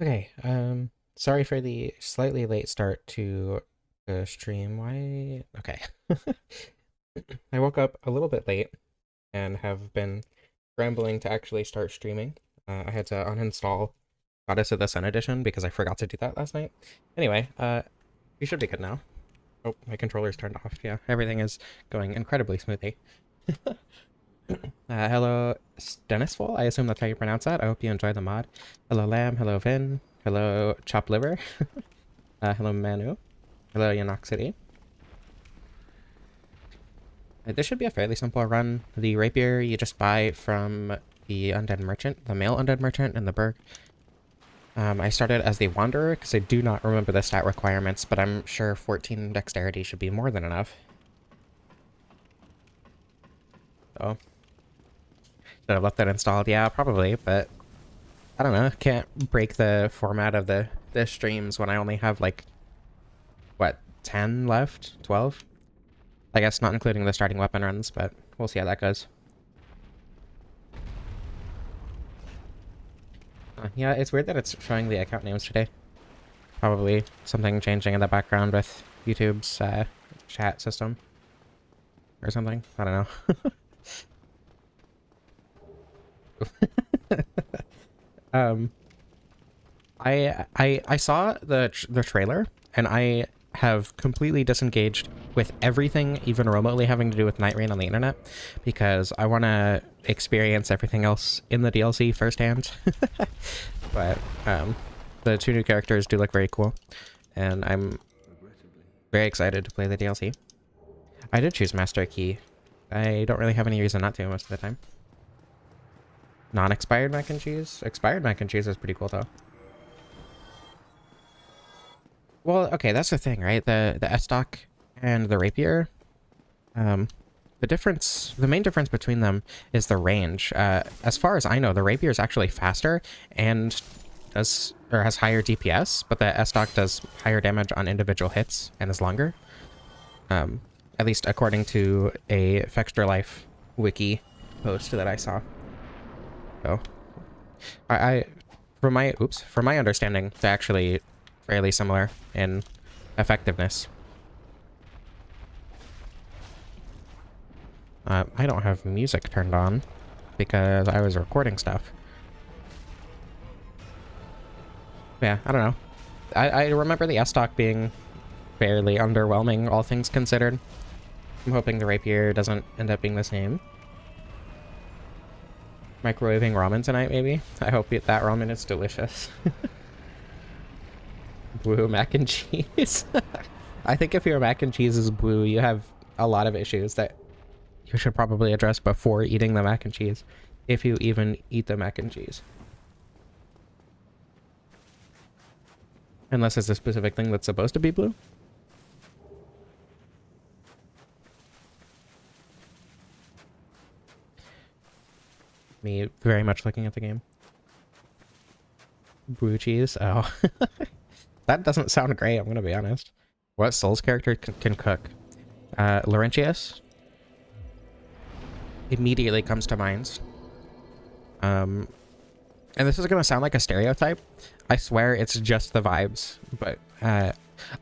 Okay, sorry for the slightly late start to the stream. Why? Okay. I woke up a little bit late and have been scrambling to actually start streaming. I had to uninstall Goddess of the Sun edition because I forgot to do that last night. Anyway, we should be good now. Oh, my controller's turned off. Yeah, everything is going incredibly smoothly. Hello, Stenisful. I assume that's how you pronounce that. I hope you enjoy the mod. Hello, Lamb. Hello, Vin. Hello, Chop Liver. Hello, Manu. Hello, Yanoxity. This should be a fairly simple run. The Rapier you just buy from the Undead Merchant, the male Undead Merchant in the Burg. I started as the Wanderer because I do not remember the stat requirements, but I'm sure 14 Dexterity should be more than enough. So, should have left that installed? Yeah, probably, but I don't know. Can't break the format of the streams when I only have like, what, 10 left? 12? I guess not including the starting weapon runs, but we'll see how that goes. Yeah, it's weird that it's showing the account names today. Probably something changing in the background with YouTube's chat system or something. I don't know. I saw the trailer and I have completely disengaged with everything even remotely having to do with Night Rain on the internet because I want to experience everything else in the DLC firsthand. But the two new characters do look very cool and I'm very excited to play the DLC. I did choose Master Key. I don't really have any reason not to most of the time. Non-expired mac and cheese? Expired mac and cheese is pretty cool though. Well, okay, that's the thing, right? The S-Stock and the Rapier, the main difference between them is the range. As far as I know, the Rapier is actually faster and has higher DPS, but the S-Stock does higher damage on individual hits and is longer. At least according to a Fextra Life wiki post that I saw. So, from my understanding, they're actually fairly similar in effectiveness. I don't have music turned on because I was recording stuff. Yeah, I don't know. I remember the S-Stock being fairly underwhelming, all things considered. I'm hoping the Rapier doesn't end up being the same. Microwaving ramen tonight, maybe? I hope that ramen is delicious. Blue mac and cheese. I think if your mac and cheese is blue, you have a lot of issues that you should probably address before eating the mac and cheese, if you even eat the mac and cheese. Unless it's a specific thing that's supposed to be blue. Me very much looking at the game. Blue cheese? Oh. That doesn't sound great, I'm gonna be honest. What Souls character can cook? Laurentius immediately comes to mind. And this is gonna sound like a stereotype. I swear it's just the vibes, but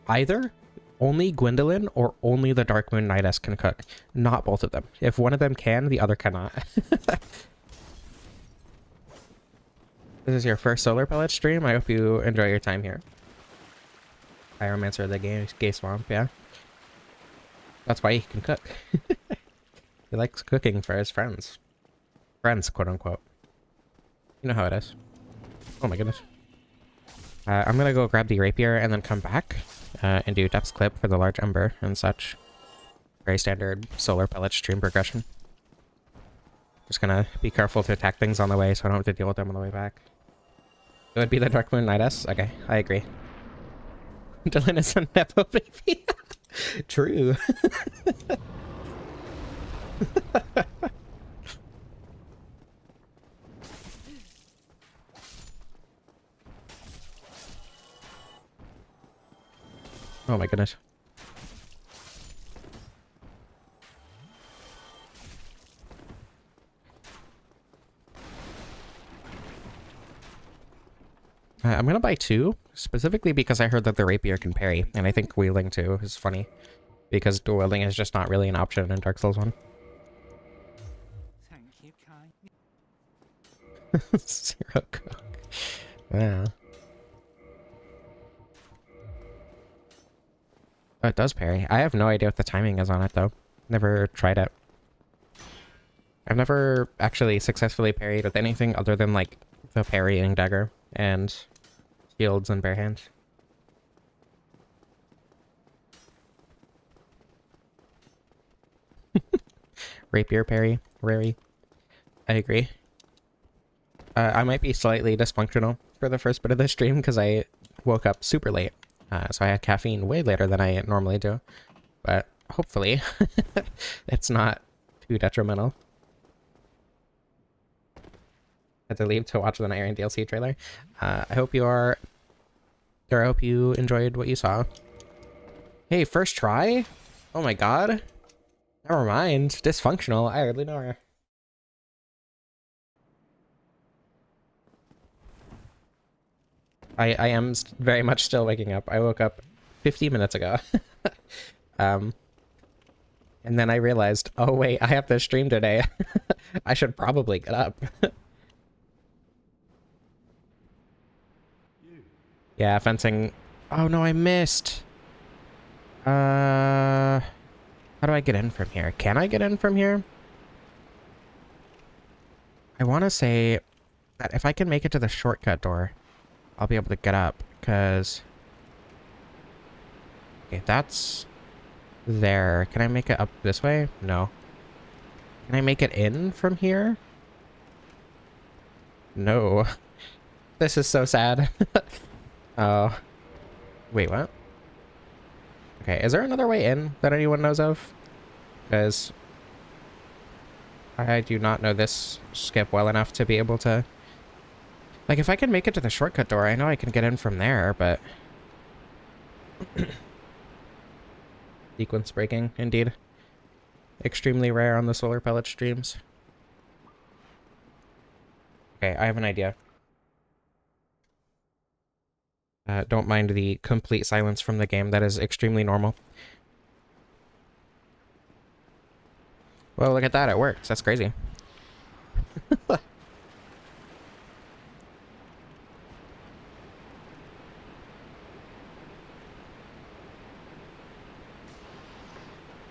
either only Gwendolyn or only the Dark Moon Knightess can cook. Not both of them. If one of them can, the other cannot. This is your first solar pellet stream. I hope you enjoy your time here. Pyromancer of the gay swamp, yeah. That's why he can cook. He likes cooking for his friends. Friends, quote unquote. You know how it is. Oh my goodness. I'm gonna go grab the Rapier and then come back and do Depth's Clip for the large ember and such. Very standard solar pellet stream progression. Just gonna be careful to attack things on the way so I don't have to deal with them on the way back. It would be the Dark Moon Knightess? Okay, I agree. Dylan is a Nepo baby. True. Oh my goodness. I'm gonna buy two, specifically because I heard that the Rapier can parry, and I think wielding two is funny, because dual wielding is just not really an option in Dark Souls 1. Thank you, kind. Zero cook. Yeah. Oh, it does parry. I have no idea what the timing is on it, though. Never tried it. I've never actually successfully parried with anything other than, like, the parrying dagger and shields and bare hand. Rapier parry. Rary. I agree. I might be slightly dysfunctional for the first bit of the stream because I woke up super late. So I had caffeine way later than I normally do. But hopefully it's not too detrimental. Had to leave to watch the Night Rain DLC trailer. I hope you are... Or I hope you enjoyed what you saw. Hey, first try? Oh my god. Never mind. Dysfunctional. I hardly know her. I am very much still waking up. I woke up 50 minutes ago. And then I realized, oh wait, I have to stream today. I should probably get up. Yeah, fencing. Oh no, I missed. How do I get in from here? Can I get in from here? I want to say that if I can make it to the shortcut door, I'll be able to get up, because... Okay, that's... there. Can I make it up this way? No. Can I make it in from here? No. This is so sad. Oh. Wait, what? Okay, is there another way in that anyone knows of? Because I do not know this skip well enough to be able to... Like, if I can make it to the shortcut door, I know I can get in from there, but... Sequence breaking, indeed. Extremely rare on the solar pellet streams. Okay, I have an idea. Don't mind the complete silence from the game. That is extremely normal. Well, look at that. It works. That's crazy.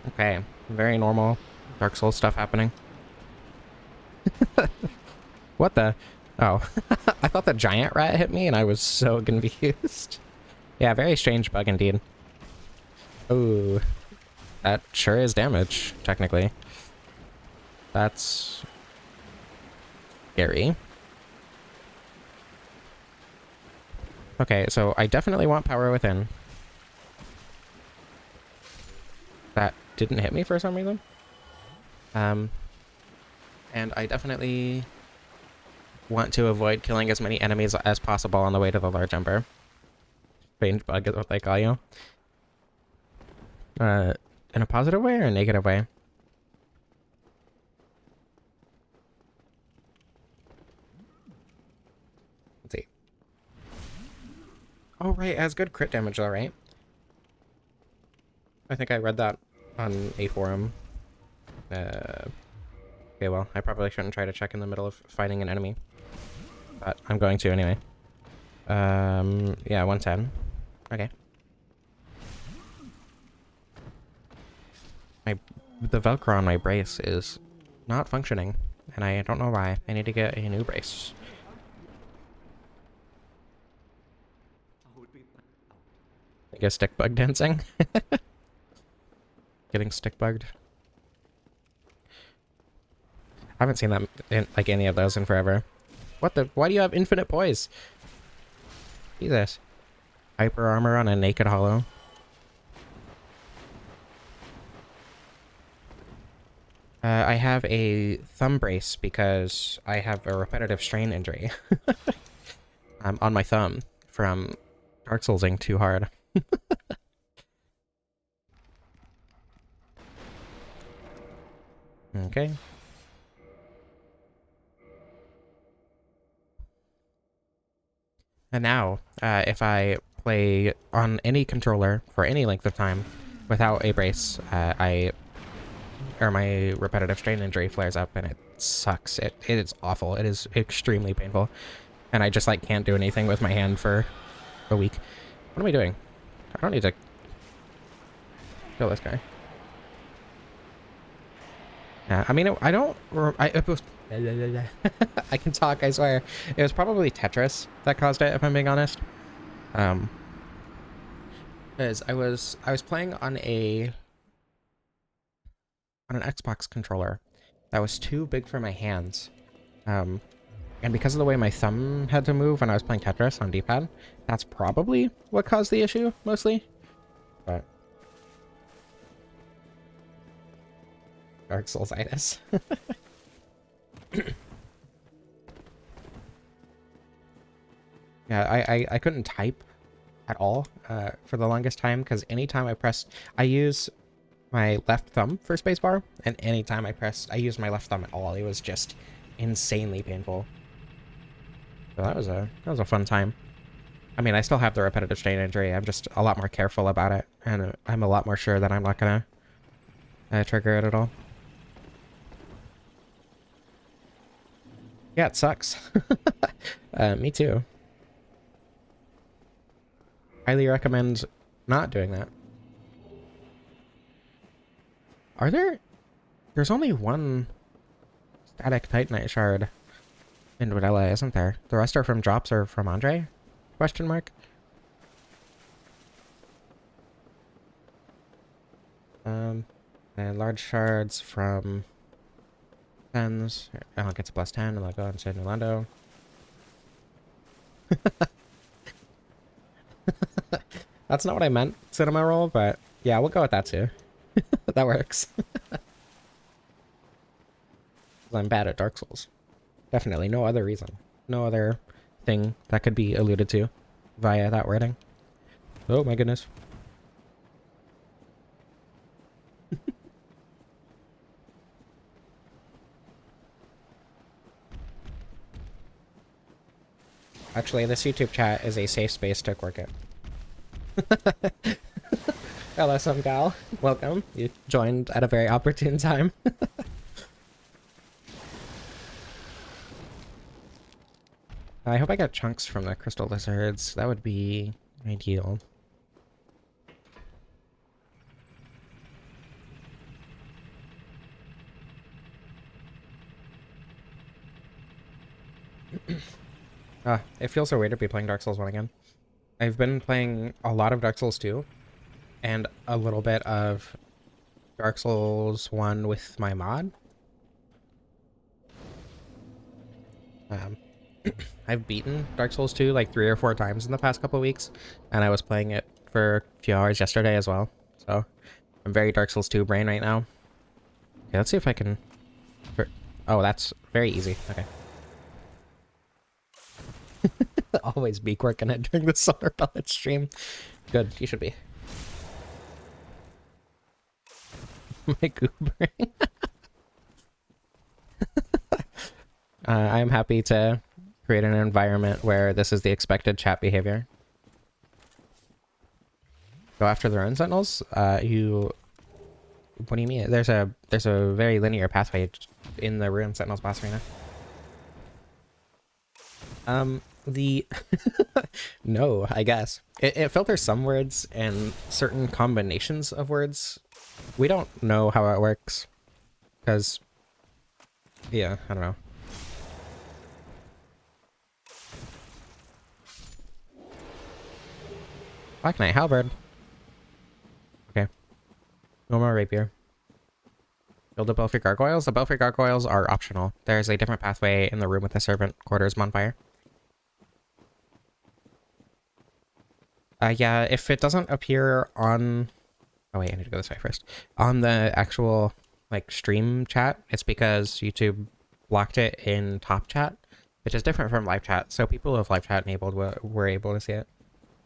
Okay. Very normal Dark Souls stuff happening. What the? Oh. I thought the giant rat hit me and I was so confused. Yeah, very strange bug indeed. Ooh. That sure is damage, technically. That's... scary. Okay, so I definitely want power within. That didn't hit me for some reason. And I definitely want to avoid killing as many enemies as possible on the way to the large ember. Strange bug is what they call you. In a positive way or a negative way? Let's see. Oh, right, it has good crit damage though, right? I think I read that on a forum. Okay, well, I probably shouldn't try to check in the middle of fighting an enemy. But I'm going to anyway. Yeah, 110. Okay. The Velcro on my brace is not functioning, and I don't know why. I need to get a new brace. I guess stick bug dancing. Getting stick bugged. I haven't seen that in, like, any of those in forever. What the? Why do you have infinite poise? Jesus. Hyper armor on a naked hollow. I have a thumb brace because I have a repetitive strain injury. On my thumb from Dark Soulsing too hard. Okay. And now, if I play on any controller for any length of time without a brace, my repetitive strain injury flares up and it sucks. It is awful. It is extremely painful. And I just like can't do anything with my hand for a week. What am I doing? I don't need to kill this guy. Yeah, I mean, it was, I can talk, I swear. It was probably Tetris that caused it, if I'm being honest. Because I was playing on an Xbox controller that was too big for my hands. And because of the way my thumb had to move when I was playing Tetris on D-pad, that's probably what caused the issue, mostly. But Dark Souls-itis. Yeah, I couldn't type at all for the longest time, because anytime I use my left thumb for spacebar, and anytime I use my left thumb at all, it was just insanely painful. So that was a fun time. I mean, I still have the repetitive strain injury. I'm just a lot more careful about it, and I'm a lot more sure that I'm not gonna trigger it at all. Yeah, it sucks. Me too. Highly recommend not doing that. There's only one static Titanite shard in Vanilla, isn't there? The rest are from drops or from Andre? Question mark. And large shards from Tens. I'll get to +10 and I'll go inside Nolando. That's not what I meant, cinema roll, but yeah, we'll go with that too. That works. I'm bad at Dark Souls. Definitely, no other reason. No other thing that could be alluded to via that wording. Oh my goodness. Actually, this YouTube chat is a safe space to work it. Hello, some gal. Welcome. You joined at a very opportune time. I hope I get chunks from the crystal lizards. That would be ideal. It feels so weird to be playing Dark Souls 1 again. I've been playing a lot of Dark Souls 2 and a little bit of Dark Souls 1 with my mod. I've beaten Dark Souls 2 like 3 or 4 times in the past couple of weeks, and I was playing it for a few hours yesterday as well. So I'm very Dark Souls 2 brain right now. Okay, let's see if I can... Oh, that's very easy. Okay. Always be working it during the solar pellet stream. Good, you should be. My goobering. I'm happy to create an environment where this is the expected chat behavior. Go after the rune sentinels. What do you mean? There's a very linear pathway in the rune sentinels boss arena. No, I guess it filters some words and certain combinations of words. We don't know how it works because, yeah, I don't know. Black Knight Halberd. Okay. No more Rapier. Build the Belfry Gargoyles. The Belfry Gargoyles are optional. There's a different pathway in the room with the Servant Quarters bonfire. Yeah, if it doesn't appear on... Oh wait, I need to go this way first. On the actual, like, stream chat, it's because YouTube blocked it in top chat, which is different from live chat. So people who have live chat enabled were able to see it.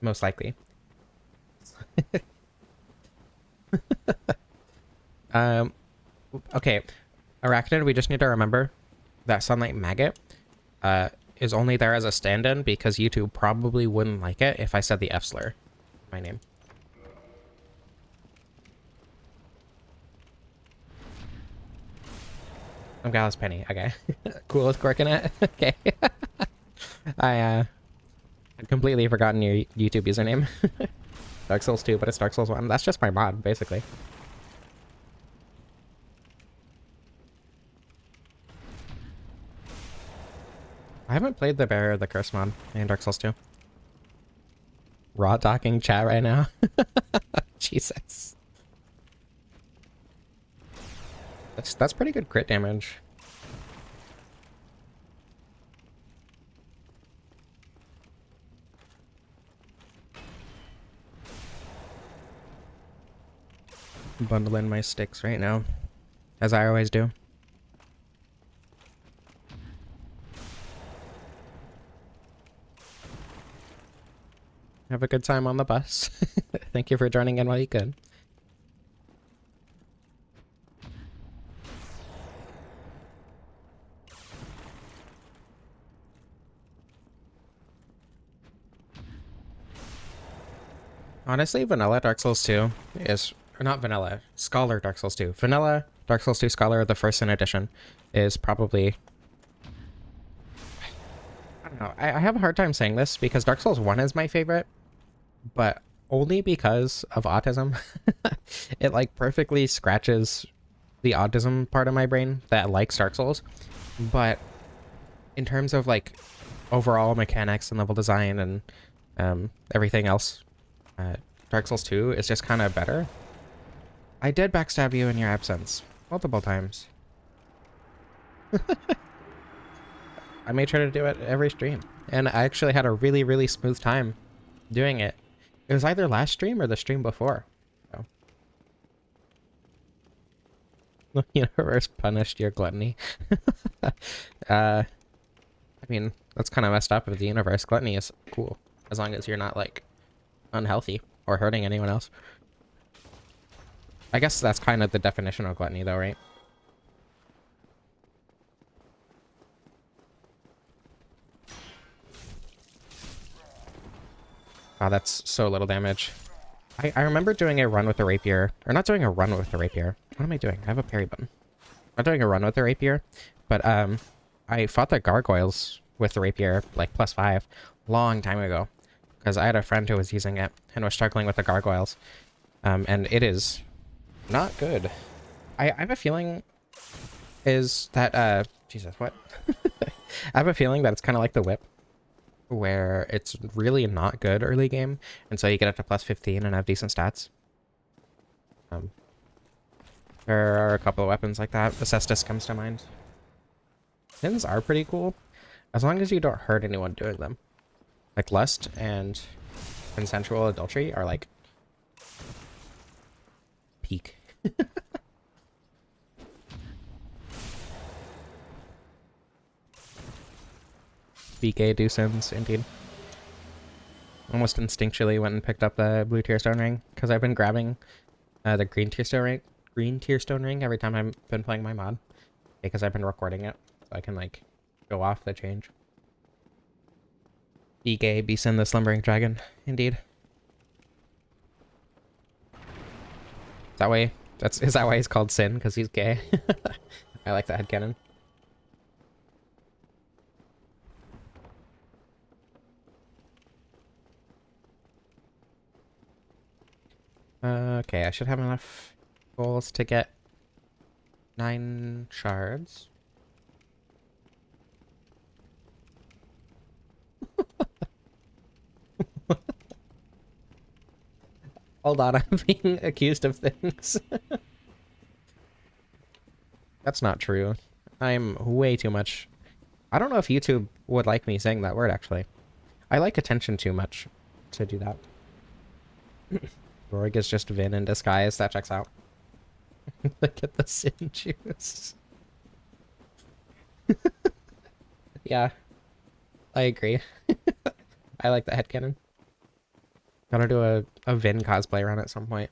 Most likely. Okay. Arachnid, we just need to remember that Sunlight Maggot is only there as a stand-in because YouTube probably wouldn't like it if I said the F slur. My name. I'm Gallus Penny. Okay. Cool with quirking it. Okay. I'd completely forgotten your YouTube username. Dark Souls 2, but it's Dark Souls 1. That's just my mod, basically. I haven't played the Bear or the Curse mod in Dark Souls 2. Raw talking chat right now. Jesus. That's pretty good crit damage. Bundling my sticks right now, as I always do. Have a good time on the bus. Thank you for joining in while you could. Honestly, vanilla Dark Souls 2 is... Or not vanilla. Scholar Dark Souls 2. Vanilla Dark Souls 2 Scholar, the first in edition, is probably... I don't know. I have a hard time saying this because Dark Souls 1 is my favorite, but only because of autism. It, like, perfectly scratches the autism part of my brain that likes Dark Souls. But in terms of, like, overall mechanics and level design and everything else, Dark Souls 2 is just kind of better. I did backstab you in your absence. Multiple times. I made sure to do it every stream. And I actually had a really, really smooth time doing it. It was either last stream or the stream before. So. The universe punished your gluttony. I mean, that's kind of messed up with the universe. Gluttony is cool. As long as you're not, like, unhealthy or hurting anyone else. I guess that's kind of the definition of gluttony, though, right? Wow, that's so little damage. I remember doing a run with the Rapier. Or not doing a run with the Rapier. What am I doing? I have a parry button. I'm not doing a run with the Rapier, but I fought the gargoyles with the Rapier, like, +5, long time ago. Because I had a friend who was using it and was struggling with the gargoyles. And it is... not good. I have a feeling is that, Jesus, what? I have a feeling that it's kind of like the whip, where it's really not good early game, and so you get up to +15 and have decent stats. There are a couple of weapons like that. The Cestus comes to mind. Sins are pretty cool, as long as you don't hurt anyone doing them. Like Lust and Consensual Adultery are like peak. BK do sins, indeed. Almost instinctually went and picked up the blue tearstone ring because I've been grabbing the green tearstone ring every time I've been playing my mod because I've been recording it so I can like go off the change. BK Beeson the slumbering dragon, indeed. That way, is that why he's called Sin? Because he's gay? I like that headcanon. Okay, I should have enough goals to get 9 shards. Hold on, I'm being accused of things. That's not true. I'm way too much... I don't know if YouTube would like me saying that word, actually. I like attention too much to do that. Roig is just Vin in disguise. That checks out. Look at the sin juice. Yeah, I agree. I like the headcanon. Gotta do a Vin cosplay run at some point.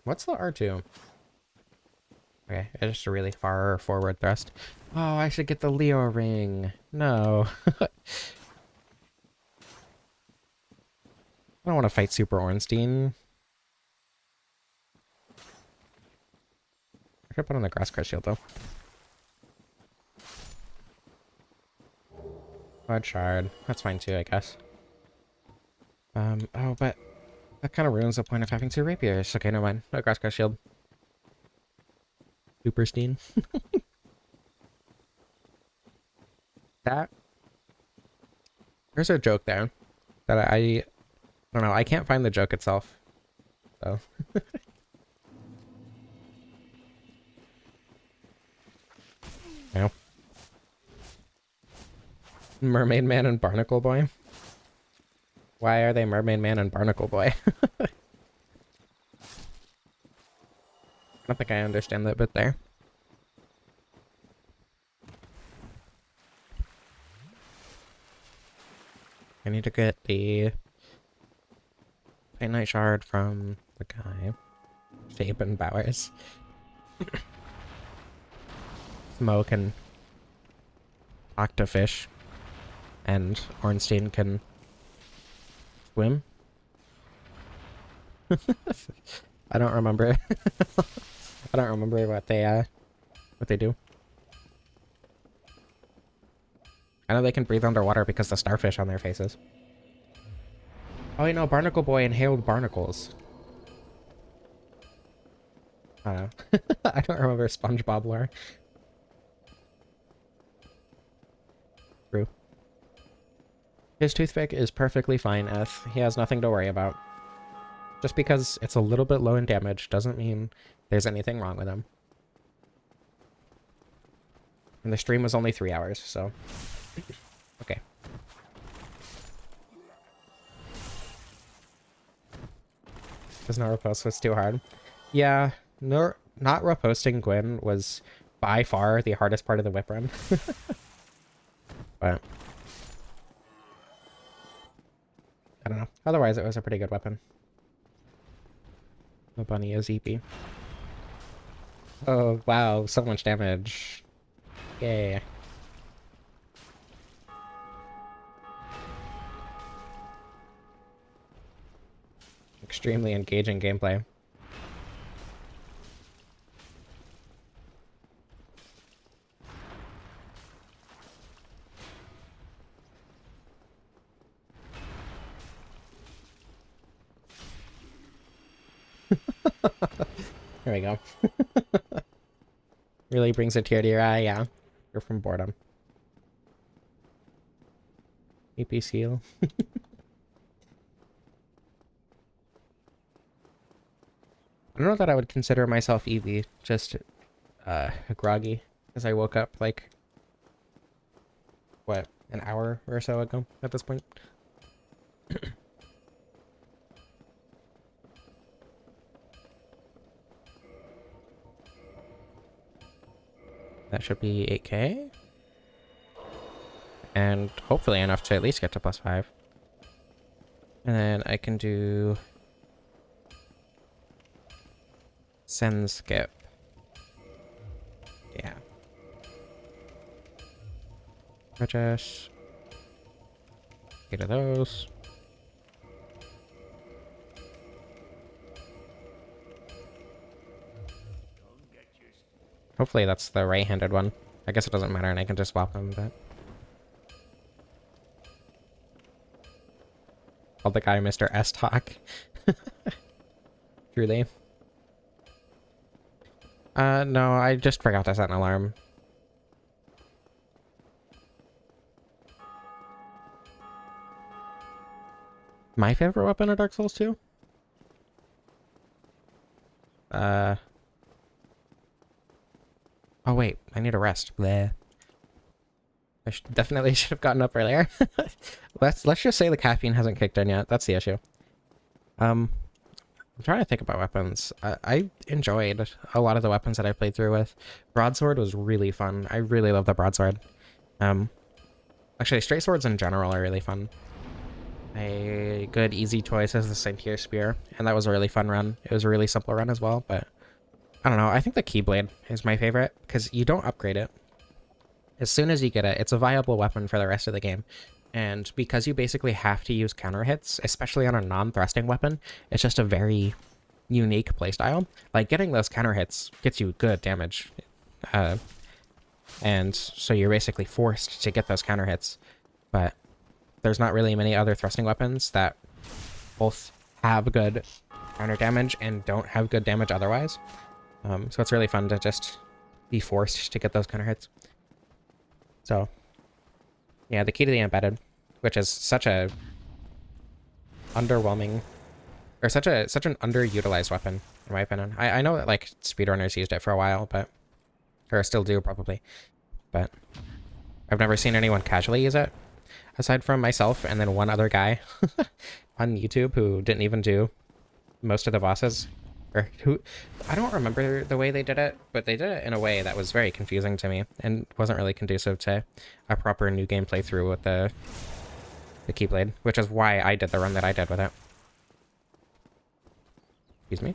What's the R2? Okay, it's just a really far forward thrust. Oh, I should get the Leo ring. No. I don't want to fight Super Ornstein. I should put on the grass crest shield though. Blood shard. That's fine too, I guess. Oh, but that kind of ruins the point of having two rapiers. Okay, never mind. No grass crest shield. Superstein. That. There's a joke there that I don't know. I can't find the joke itself. So. No. Mermaid Man and Barnacle Boy? Why are they Mermaid Man and Barnacle Boy? I don't think I understand that bit there. I need to get the Night Shard from the guy. Shape and Bowers. Mo can talk to fish. And Ornstein can swim. I don't remember. I don't remember what they do. I know they can breathe underwater because the starfish on their faces. Oh, you know, Barnacle Boy inhaled barnacles. I don't know. I don't remember SpongeBob lore. True. His toothpick is perfectly fine, Eth. He has nothing to worry about. Just because it's a little bit low in damage doesn't mean there's anything wrong with him. And the stream was only 3 hours, so... Okay. Because not repost was too hard. Yeah, no, not reposting Gwyn was by far the hardest part of the whip run. But... I don't know. Otherwise, it was a pretty good weapon. The bunny is EP. Oh, wow. So much damage. Yay. Extremely engaging gameplay. There we go. Really brings a tear to your eye, yeah. You're from boredom. EP seal. I don't know that I would consider myself EV, just groggy, as I woke up like, what, an hour or so ago at this point. That should be 8k. And hopefully enough to at least get to +5. And then I can do... Send skip. Yeah. Purchase. 8 of those. Hopefully that's the right-handed one. I guess it doesn't matter and I can just swap them, but... Called the guy Mr. S-Talk. Truly. No, I just forgot to set an alarm. My favorite weapon in Dark Souls 2? Oh wait, I need a rest. Bleh. I definitely should have gotten up earlier. Let's just say the caffeine hasn't kicked in yet. That's the issue. I'm trying to think about weapons. I enjoyed a lot of the weapons that I played through with. Broadsword was really fun. I really love the broadsword. Actually, straight swords in general are really fun. A good easy choice is the Saint Pierre Spear, and that was a really fun run. It was a really simple run as well, but I don't know. I think the Keyblade is my favorite because you don't upgrade it. As soon as you get it, it's a viable weapon for the rest of the game. And because you basically have to use counter hits, especially on a non-thrusting weapon, it's just a very unique playstyle. Like, getting those counter hits gets you good damage. And so you're basically forced to get those counter hits. But there's not really many other thrusting weapons that both have good counter damage and don't have good damage otherwise. So it's really fun to just be forced to get those counter hits. So, yeah, the key to the embedded, which is such a underwhelming, or such an underutilized weapon, in my opinion. I know that, like, speedrunners used it for a while, but, or still do probably, but I've never seen anyone casually use it, aside from myself and then one other guy on YouTube who didn't even do most of the bosses, or who, I don't remember the way they did it, but they did it in a way that was very confusing to me and wasn't really conducive to a proper new game playthrough with the Keyblade, which is why I did the run that I did with it. Excuse me.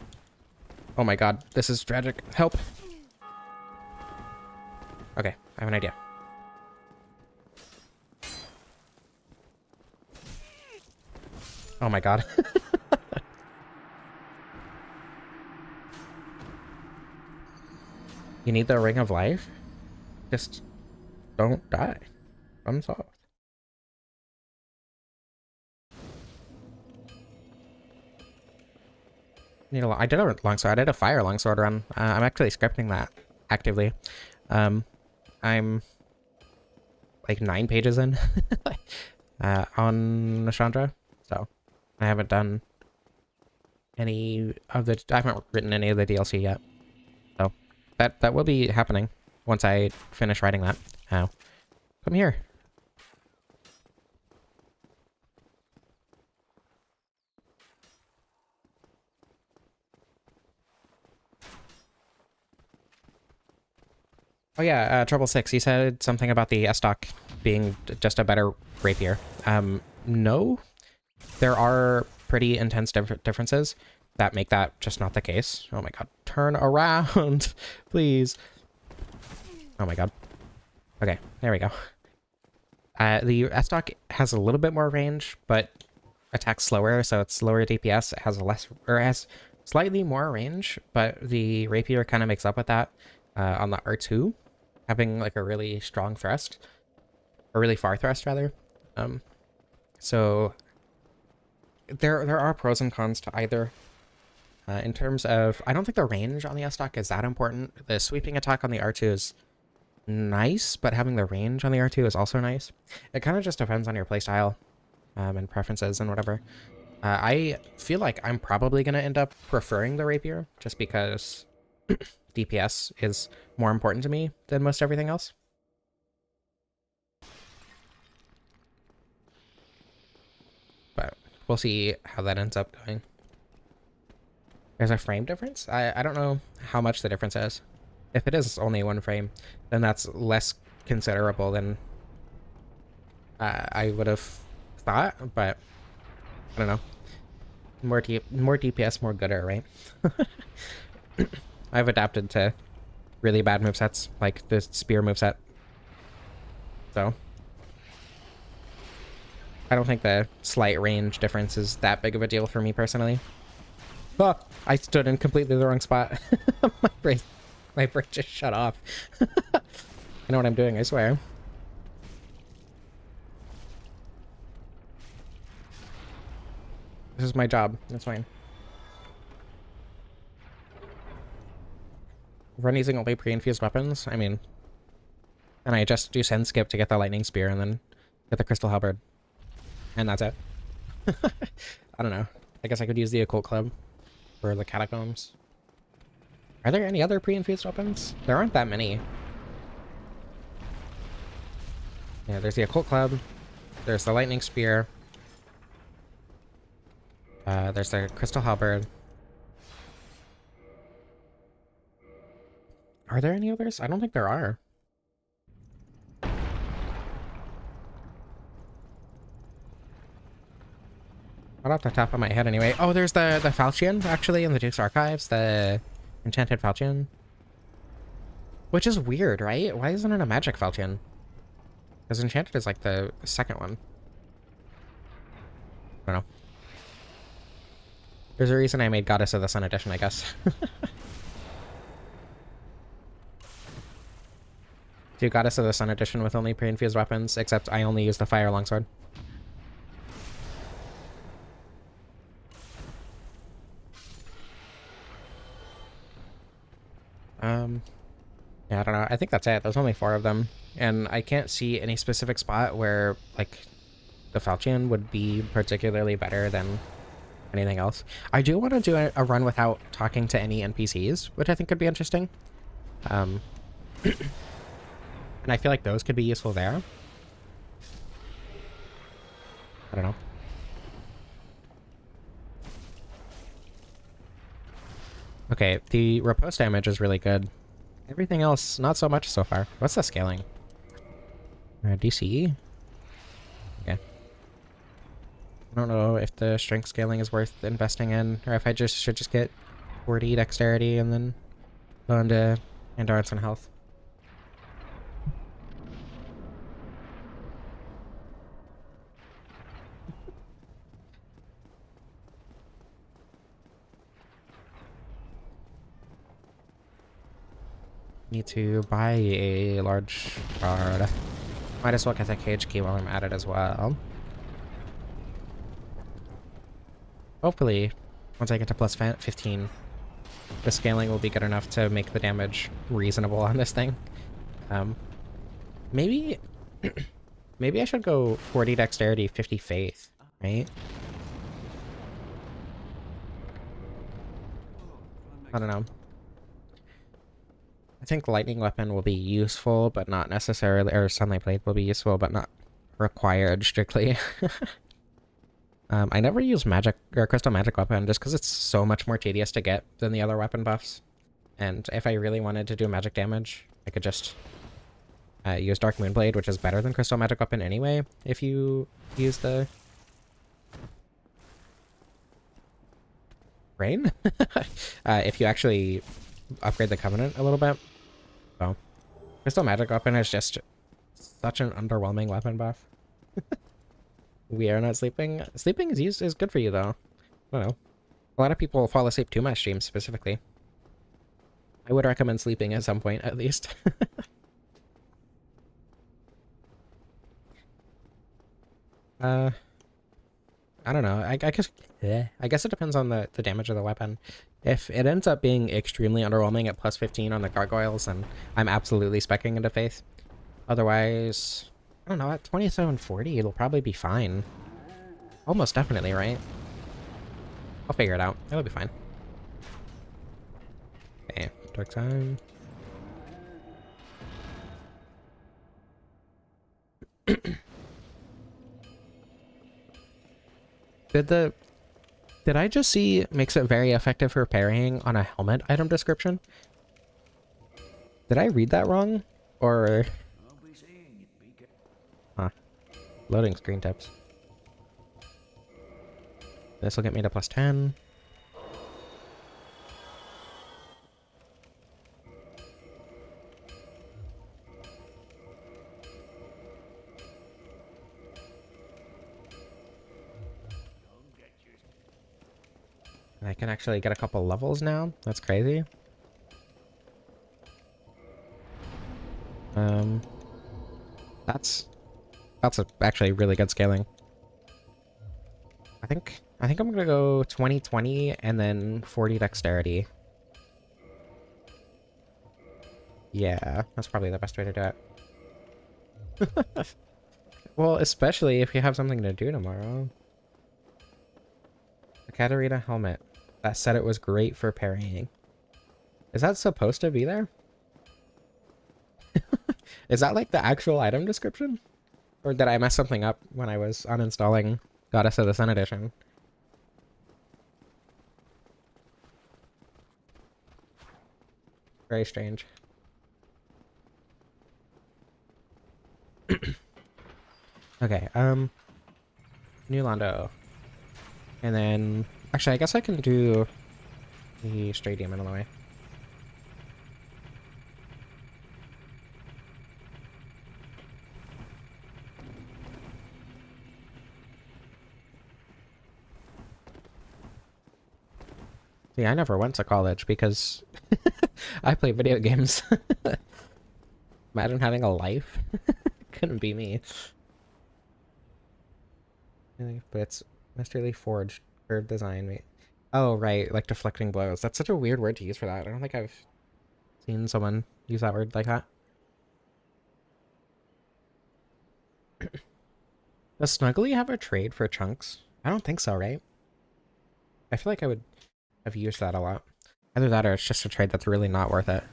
Oh my god, this is tragic. Help. Okay, I have an idea. Oh my god. You need the Ring of Life? Just don't die. I'm soft. I did a longsword. I did a fire longsword run. I'm actually scripting that actively. I'm like 9 pages in on Chandra, so I haven't done any of the. I haven't written any of the DLC yet. So that will be happening once I finish writing that. Oh, come here. Oh yeah, Trouble 6, he said something about the S-Stock being just a better Rapier. No. There are pretty intense differences that make that just not the case. Oh my god. Turn around, please. Oh my god. Okay, there we go. The S-Stock has a little bit more range, but attacks slower, so it's lower DPS. It has less, or it has slightly more range, but the Rapier kind of makes up with that on the R2, having like a really strong thrust, or really far thrust rather. So there are pros and cons to either. In terms of, I don't think the range on the S-Stock is that important. The sweeping attack on the R2 is nice, but having the range on the R2 is also nice. It kind of just depends on your playstyle and preferences and whatever. I feel like I'm probably going to end up preferring the Rapier just because DPS is more important to me than most everything else. But we'll see how that ends up going. There's a frame difference? I don't know how much the difference is. If it is only 1 frame, then that's less considerable than I would have thought, but I don't know. More DPS, more gooder, right? I've adapted to really bad movesets, like the spear moveset. So I don't think the slight range difference is that big of a deal for me personally. Oh, I stood in completely the wrong spot. My brain just shut off. I know what I'm doing, I swear. This is my job. That's fine. Run using only pre-infused weapons? I mean, and I just do send skip to get the lightning spear and then get the crystal halberd. And that's it. I don't know. I guess I could use the occult club for the catacombs. Are there any other pre-infused weapons? There aren't that many. Yeah, there's the occult club. There's the lightning spear. There's the crystal halberd. Are there any others? I don't think there are. Not off the top of my head anyway. Oh, there's the Falchion, actually, in the Duke's Archives. The Enchanted Falchion. Which is weird, right? Why isn't it a magic Falchion? Because Enchanted is like the second one. I don't know. There's a reason I made Goddess of the Sun edition, I guess. Do Goddess of the Sun edition with only pre-infused weapons, except I only use the Fire Longsword. Yeah, I don't know. I think that's it. There's only 4 of them. And I can't see any specific spot where, like, the Falchion would be particularly better than anything else. I do want to do a run without talking to any NPCs, which I think could be interesting. And I feel like those could be useful there. I don't know. Okay, the riposte damage is really good. Everything else, not so much so far. What's the scaling? DCE? Okay. I don't know if the strength scaling is worth investing in, or if I should just get 40 dexterity and then go into endurance and health. Need to buy a large card. Might as well get that cage key while I'm at it as well. Hopefully, once I get to plus 15, the scaling will be good enough to make the damage reasonable on this thing. Maybe maybe I should go 40 dexterity, 50 faith, right? I don't know. I think lightning weapon will be useful, but not necessarily, or sunlight blade will be useful, but not required strictly. I never use magic or crystal magic weapon just because it's so much more tedious to get than the other weapon buffs. And if I really wanted to do magic damage, I could just use Dark Moonblade, which is better than crystal magic weapon anyway, if you use the rain. If you actually upgrade the Covenant a little bit. So, crystal magic weapon is just such an underwhelming weapon buff. We are not sleeping. Sleeping is good for you though. I don't know. A lot of people fall asleep to my streams specifically. I would recommend sleeping at some point at least. I don't know. I guess it depends on the damage of the weapon. If it ends up being extremely underwhelming at plus 15 on the gargoyles, then I'm absolutely speccing into faith. Otherwise, I don't know, at 2740 it'll probably be fine. Almost definitely, right? I'll figure it out. It'll be fine. Okay, dark time. Did I just see makes it very effective for parrying on a helmet item description? Did I read that wrong? Or... Huh. Loading screen tips. This will get me to plus 10. And I can actually get a couple levels now. That's crazy. That's actually really good scaling. I think I'm gonna go 20/20 and then 40 dexterity. Yeah, that's probably the best way to do it. Well, especially if you have something to do tomorrow. The Katarina helmet. That said it was great for parrying. Is that supposed to be there? Is that like the actual item description? Or did I mess something up when I was uninstalling Goddess of the Sun edition? Very strange. Okay, New Londo. And then... Actually, I guess I can do the Stray Demon on the way. See, I never went to college because I play video games. Imagine having a life. Couldn't be me. But it's Masterly Forged curved design. Wait. Oh, right, like deflecting blows. That's such a weird word to use for that. I don't think I've seen someone use that word like that. Does Snuggly have a trade for chunks? I don't think so, right? I feel like I would have used that a lot. Either that or it's just a trade that's really not worth it.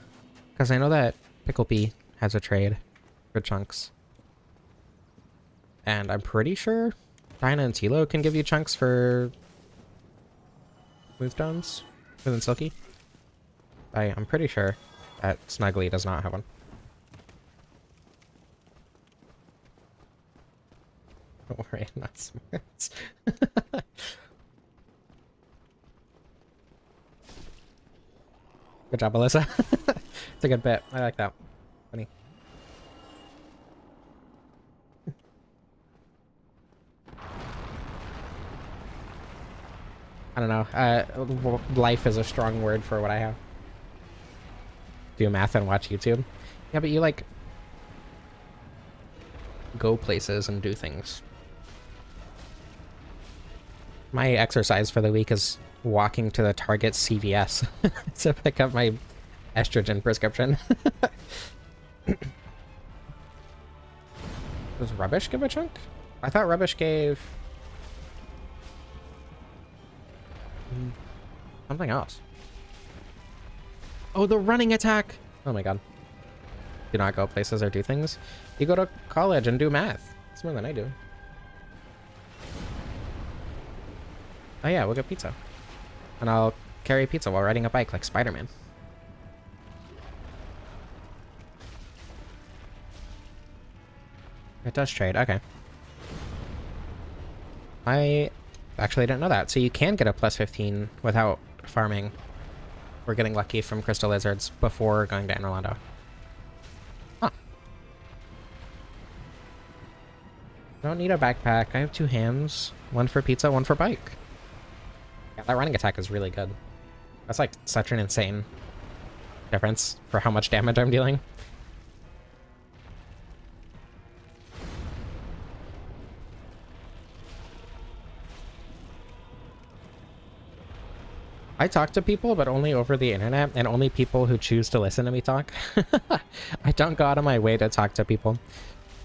Because I know that Pickle Pea has a trade for chunks. And I'm pretty sure Dinah and Tilo can give you chunks for Moonstones within Silky. I'm pretty sure that Snuggly does not have one. Don't worry, I'm not smart. Good job, Alyssa. It's a good bit. I like that. Funny. I don't know. Life is a strong word for what I have. Do math and watch YouTube. Yeah, but you like go places and do things. My exercise for the week is walking to the Target CVS to pick up my estrogen prescription. Does Rubbish give a chunk? I thought Rubbish gave something else. Oh, the running attack! Oh my god. Do not go places or do things. You go to college and do math. It's more than I do. Oh yeah, we'll get pizza. And I'll carry pizza while riding a bike like Spider-Man. It does trade, okay. I actually didn't know that. So you can get a plus 15 without farming or getting lucky from Crystal Lizards before going to Orlando. Huh. I don't need a backpack. I have 2 hands. One for pizza, one for bike. Yeah, that running attack is really good. That's like such an insane difference for how much damage I'm dealing. I talk to people, but only over the internet, and only people who choose to listen to me talk. I don't go out of my way to talk to people,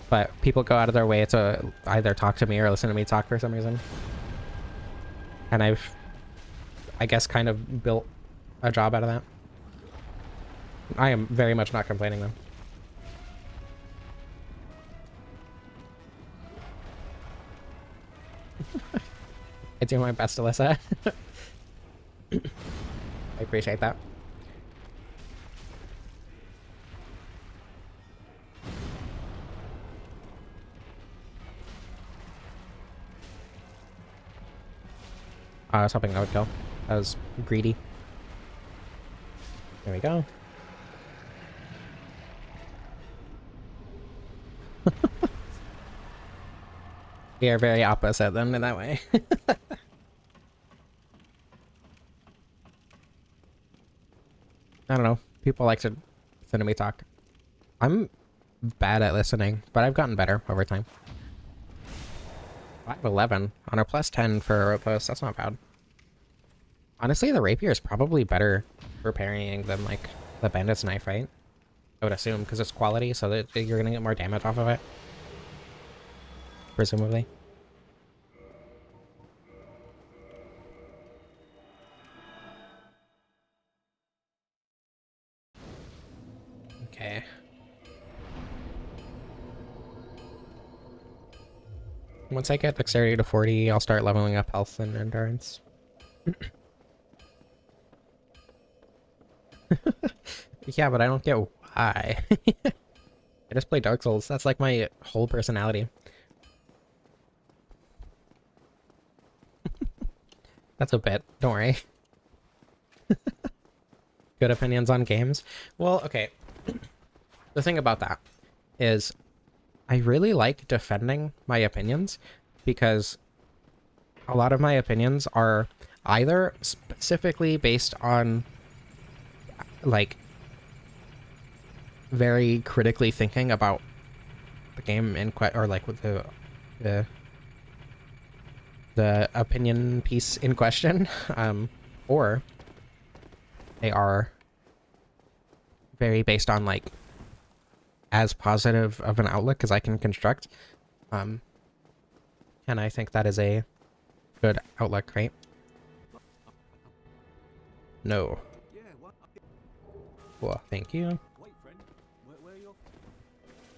but people go out of their way to either talk to me or listen to me talk for some reason. And I've, I guess, kind of built a job out of that. I am very much not complaining, though. I do my best, Alyssa. I appreciate that. I was hoping that would go. That was greedy. There we go. We are very opposite then in that way. I don't know. People like to listen to me talk. I'm bad at listening, but I've gotten better over time. 511 on a plus 10 for a rope post. That's not bad. Honestly, the Rapier is probably better for parrying than, like, the Bandit's Knife, right? I would assume, because it's quality, so that you're going to get more damage off of it. Presumably. Okay. Once I get dexterity to 40, I'll start leveling up health and endurance. Yeah, but I don't get why. I just play Dark Souls. That's like my whole personality. That's a bit. Don't worry. Good opinions on games. Well, okay. The thing about that is I really like defending my opinions because a lot of my opinions are either specifically based on like very critically thinking about the game in or like with the the opinion piece in question, or they are very based on like as positive of an outlook as I can construct. And I think that is a good outlook, right? No. Cool, thank you.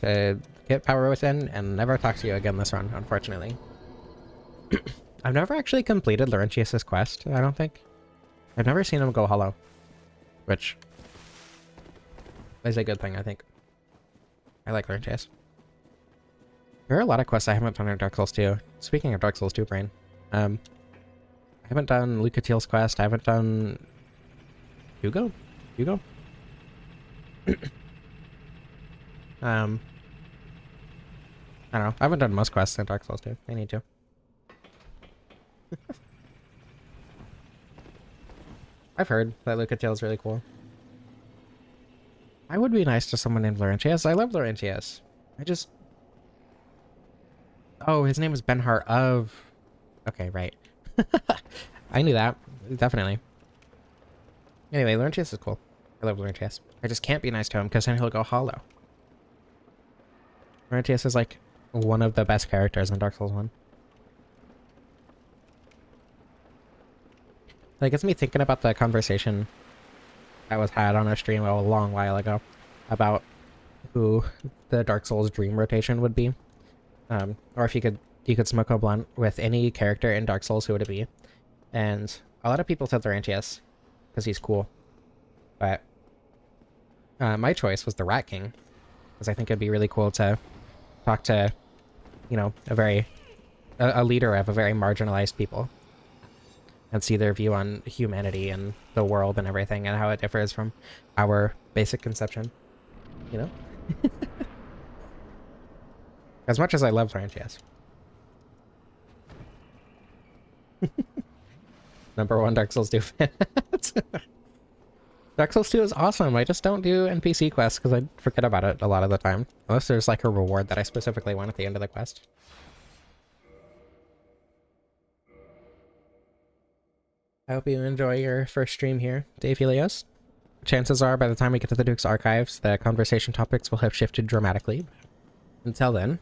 To get power within and never talk to you again this run, unfortunately. I've never actually completed Laurentius's quest, I don't think. I've never seen him go hollow, which is a good thing, I think. I like Laurentius. There are a lot of quests I haven't done in Dark Souls 2. Speaking of Dark Souls 2 brain, I haven't done Lucatiel's quest, I haven't done Hugo? I don't know. I haven't done most quests in Dark Souls 2. I need to. I've heard that Lucatiel is really cool. I would be nice to someone named Laurentius. I love Laurentius. I just... Oh, his name was Benhart of... Okay, right. I knew that. Definitely. Anyway, Laurentius is cool. I love Laurentius. I just can't be nice to him because then he'll go hollow. Laurentius is like one of the best characters in Dark Souls 1. That gets me thinking about the conversation that was had on a stream a long while ago about who the Dark Souls dream rotation would be. Or if you could smoke a blunt with any character in Dark Souls, who would it be? And a lot of people said Laurentius because he's cool. But my choice was the Rat King, because I think it'd be really cool to talk to, you know, a leader of a very marginalized people and see their view on humanity and the world and everything and how it differs from our basic conception, you know? As much as I love Laurentius. #1 Dark Souls 2 fan. Dark Souls 2 is awesome. I just don't do NPC quests because I forget about it a lot of the time. Unless there's like a reward that I specifically want at the end of the quest. I hope you enjoy your first stream here, Dave Helios. Chances are by the time we get to the Duke's Archives, the conversation topics will have shifted dramatically. Until then,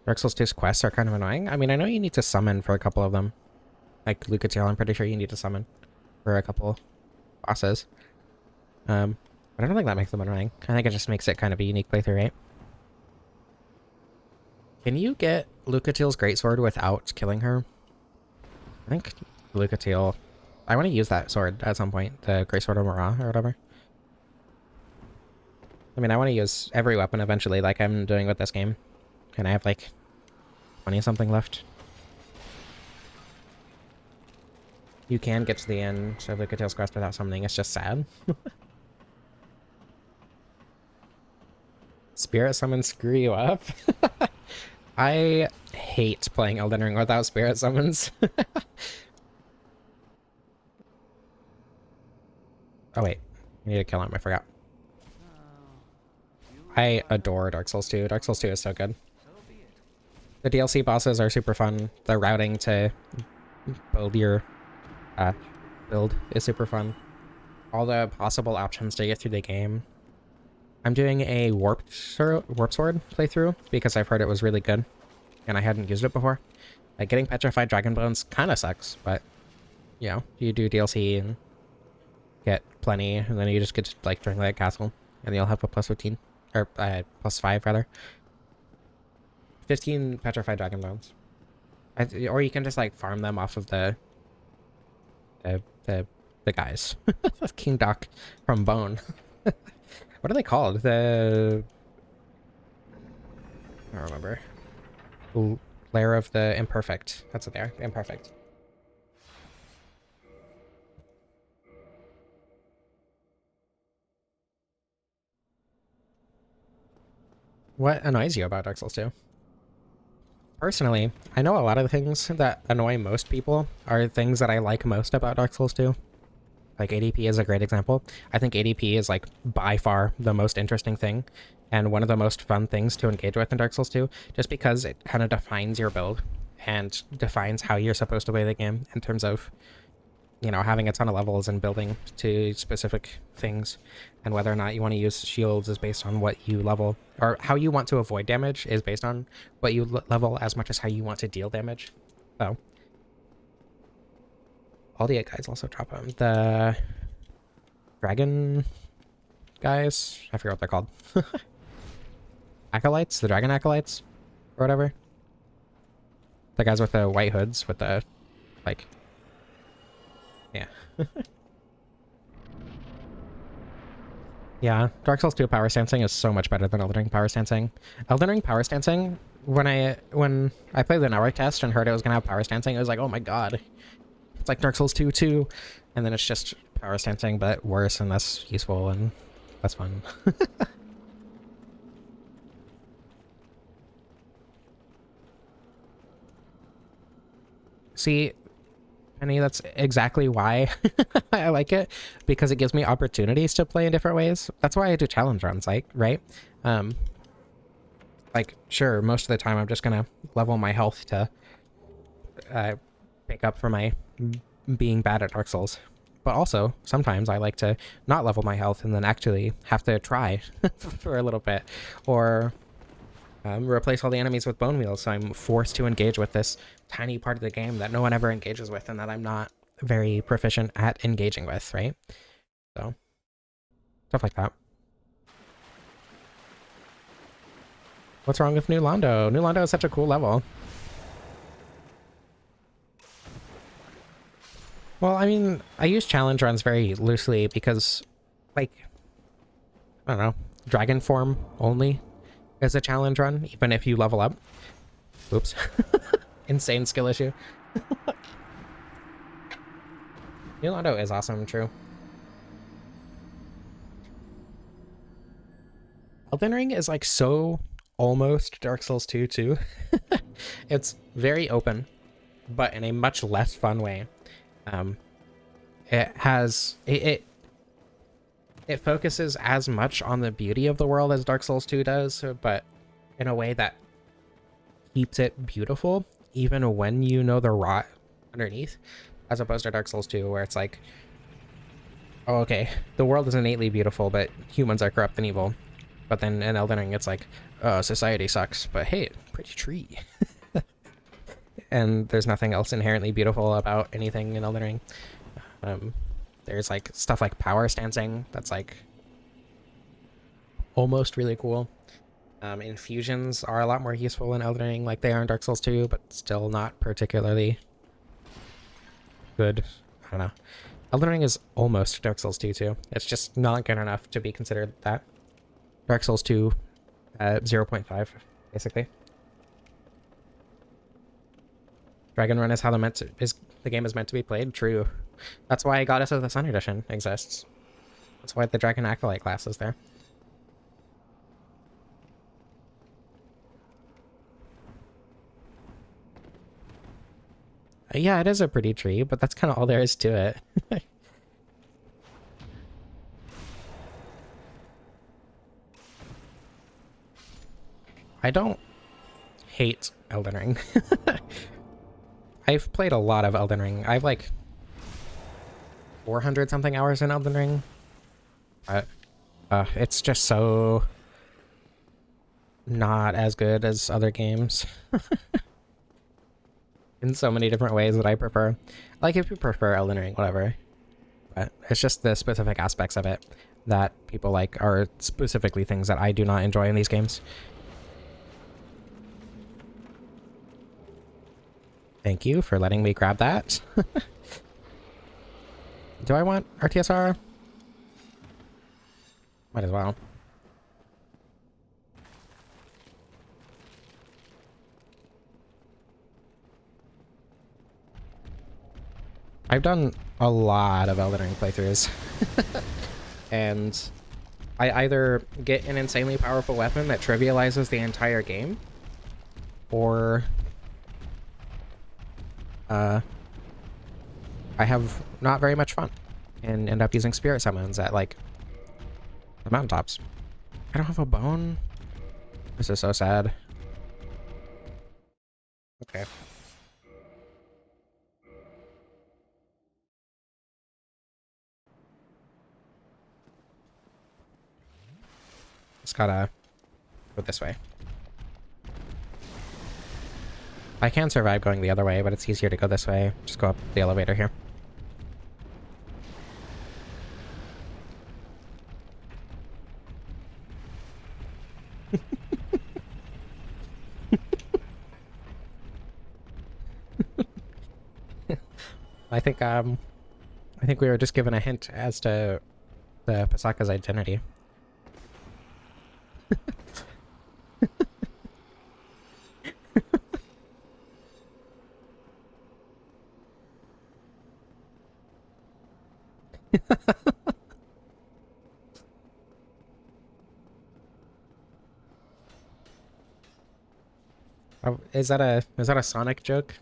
Dark Souls 2's quests are kind of annoying. I mean, I know you need to summon for a couple of them. Like Lucatiel, I'm pretty sure you need to summon for a couple bosses. But I don't think that makes them annoying. I think it just makes it kind of a unique playthrough, right? Can you get Lucatiel's greatsword without killing her? I think Lucatiel... I want to use that sword at some point. The greatsword of Marah or whatever. I mean, I want to use every weapon eventually, like I'm doing with this game. And I have like 20-something left. You can get to the end of Lucatiel's quest without summoning. It's just sad. Spirit summons screw you up? I hate playing Elden Ring without spirit summons. Oh wait, I need to kill him, I forgot. I adore Dark Souls 2. Dark Souls 2 is so good. The DLC bosses are super fun. The routing to build your build is super fun. All the possible options to get through the game. I'm doing a warp sword playthrough because I've heard it was really good and I hadn't used it before. Like getting petrified dragon bones kind of sucks, but you know, you do DLC and get plenty, and then you just get to like Dragonlight Castle, and you'll have a plus 15 or plus 5 rather. 15 petrified dragon bones, or you can just like farm them off of the guys. King Doc from Bone. What are they called? I don't remember. Lair of the Imperfect. That's what they are. Imperfect. What annoys you about Dark Souls 2? Personally, I know a lot of the things that annoy most people are things that I like most about Dark Souls 2. Like ADP is a great example. I think ADP is like by far the most interesting thing and one of the most fun things to engage with in Dark Souls 2, just because it kind of defines your build and defines how you're supposed to play the game in terms of, you know, having a ton of levels and building to specific things, and whether or not you want to use shields is based on what you level, or how you want to avoid damage is based on what you level as much as how you want to deal damage. So all the guys also drop them. The dragon guys, I forget what they're called. Acolytes, the dragon acolytes or whatever. The guys with the white hoods with the like, yeah. Yeah, Dark Souls 2 power stancing is so much better than Elden Ring power stancing. Elden Ring power stancing, when I played the network test and heard it was gonna have power stancing, I was like, oh my god. It's like Dark Souls 2 too. And then it's just power stancing, but worse and less useful and less fun. See, Penny, that's exactly why I like it, because it gives me opportunities to play in different ways. That's why I do challenge runs, like, right? Like, sure, most of the time I'm just gonna level my health to pick up for my being bad at Dark Souls. But also, sometimes I like to not level my health and then actually have to try for a little bit, or replace all the enemies with bone wheels, so I'm forced to engage with this tiny part of the game that no one ever engages with and that I'm not very proficient at engaging with, right? So, stuff like that. What's wrong with New Londo? New Londo is such a cool level. Well, I mean, I use challenge runs very loosely because, like, I don't know, dragon form only is a challenge run, even if you level up. Oops. Insane skill issue. New Londo is awesome, true. Elden Ring is like so almost Dark Souls 2 too. It's very open, but in a much less fun way. It focuses as much on the beauty of the world as Dark Souls 2 does, but in a way that keeps it beautiful, even when you know the rot underneath, as opposed to Dark Souls 2, where it's like, oh, okay, the world is innately beautiful, but humans are corrupt and evil. But then in Elden Ring, it's like, oh, society sucks, but hey, pretty tree. And there's nothing else inherently beautiful about anything in Elden Ring. There's like stuff like power stancing that's like almost really cool. Infusions are a lot more useful in Elden Ring, like they are in Dark Souls 2, but still not particularly good. I don't know. Elden Ring is almost Dark Souls 2 too. It's just not good enough to be considered that. Dark Souls 2 0.5, basically. Dragon Run is how the game is meant to be played. True. That's why Goddess of the Sun Edition exists. That's why the Dragon Acolyte class is there. Yeah, it is a pretty tree, but that's kind of all there is to it. I don't hate Elden Ring. I've played a lot of Elden Ring. I've like 400 something hours in Elden Ring. It's just so not as good as other games. In so many different ways that I prefer. Like, if you prefer Elden Ring, whatever. But it's just the specific aspects of it that people like are specifically things that I do not enjoy in these games. Thank you for letting me grab that. Do I want RTSR? Might as well. I've done a lot of Elden Ring playthroughs. And I either get an insanely powerful weapon that trivializes the entire game, or I have not very much fun and end up using spirit summons at like the mountaintops. I don't have a bone. This is so sad. Okay. Just gotta go this way. I can survive going the other way, but it's easier to go this way. Just go up the elevator here. I think we were just given a hint as to the Pasaka's identity. Oh, is that a Sonic joke?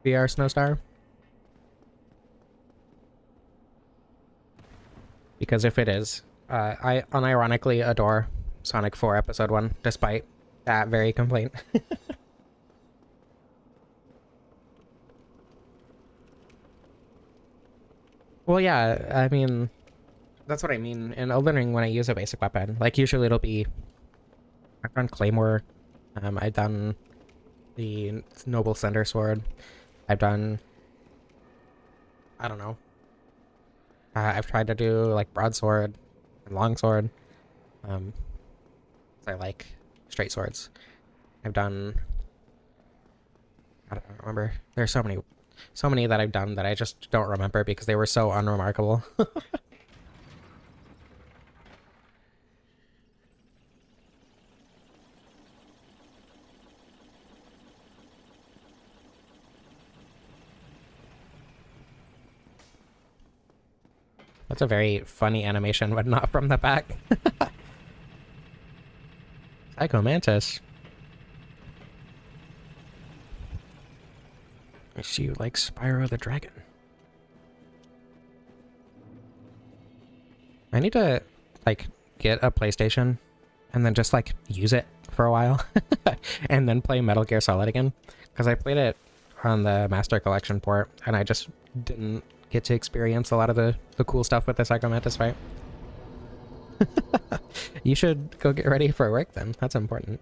VR Snowstar? Because if it is, I unironically adore Sonic 4 Episode 1, despite that very complaint. Well, yeah, I mean, that's what I mean. In Elden Ring, when I use a basic weapon, like usually it'll be, I've done Claymore, I've done the Noble Cinder Sword, I've done, I don't know, I've tried to do like Broadsword and Longsword, I like straight swords. I've done, I don't remember, there's so many that I've done that I just don't remember because they were so unremarkable. That's a very funny animation, but not from the back. Psycho Mantis. I see you like Spyro the Dragon. I need to, like, get a PlayStation and then just, like, use it for a while. And then play Metal Gear Solid again. Because I played it on the Master Collection port, and I just didn't get to experience a lot of the cool stuff with the Psycho Mantis fight. You should go get ready for work then. That's important.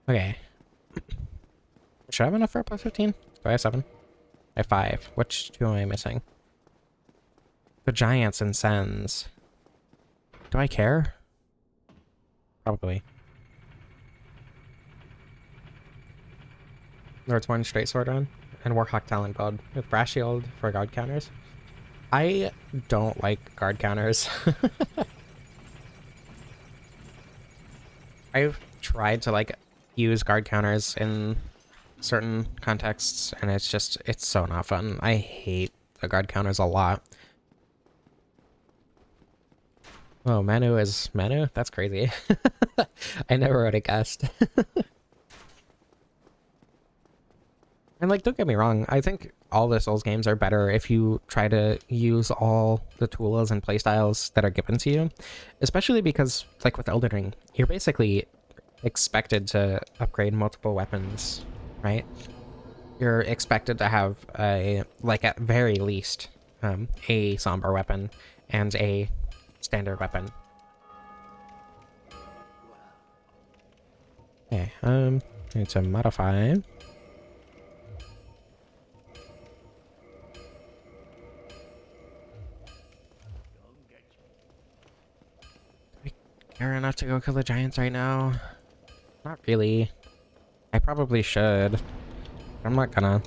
Okay. Should I have enough for a plus 15? Do I have 7? I have 5. Which two am I missing? The Giants and Sens. Do I care? Probably. There's one straight sword on, and Warhawk Talon build with Brass Shield for guard counters. I don't like guard counters. I've tried to like use guard counters in certain contexts, and it's so not fun. I hate the guard counters a lot. Oh, Manu is Manu? That's crazy. I never would have guessed. And like, don't get me wrong, I think all the Souls games are better if you try to use all the tools and playstyles that are given to you. Especially because, like with Elden Ring, you're basically expected to upgrade multiple weapons, right? You're expected to have a, like at very least, a somber weapon and a standard weapon. Okay, need to modify. Care enough to go kill the giants right now? Not really. I probably should. But I'm not gonna.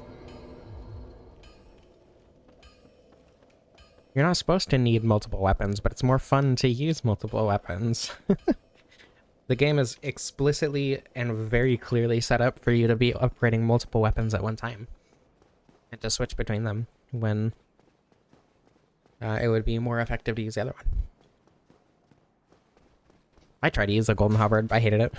You're not supposed to need multiple weapons, but it's more fun to use multiple weapons. The game is explicitly and very clearly set up for you to be upgrading multiple weapons at one time. And to switch between them when it would be more effective to use the other one. I tried to use the golden halberd, but I hated it.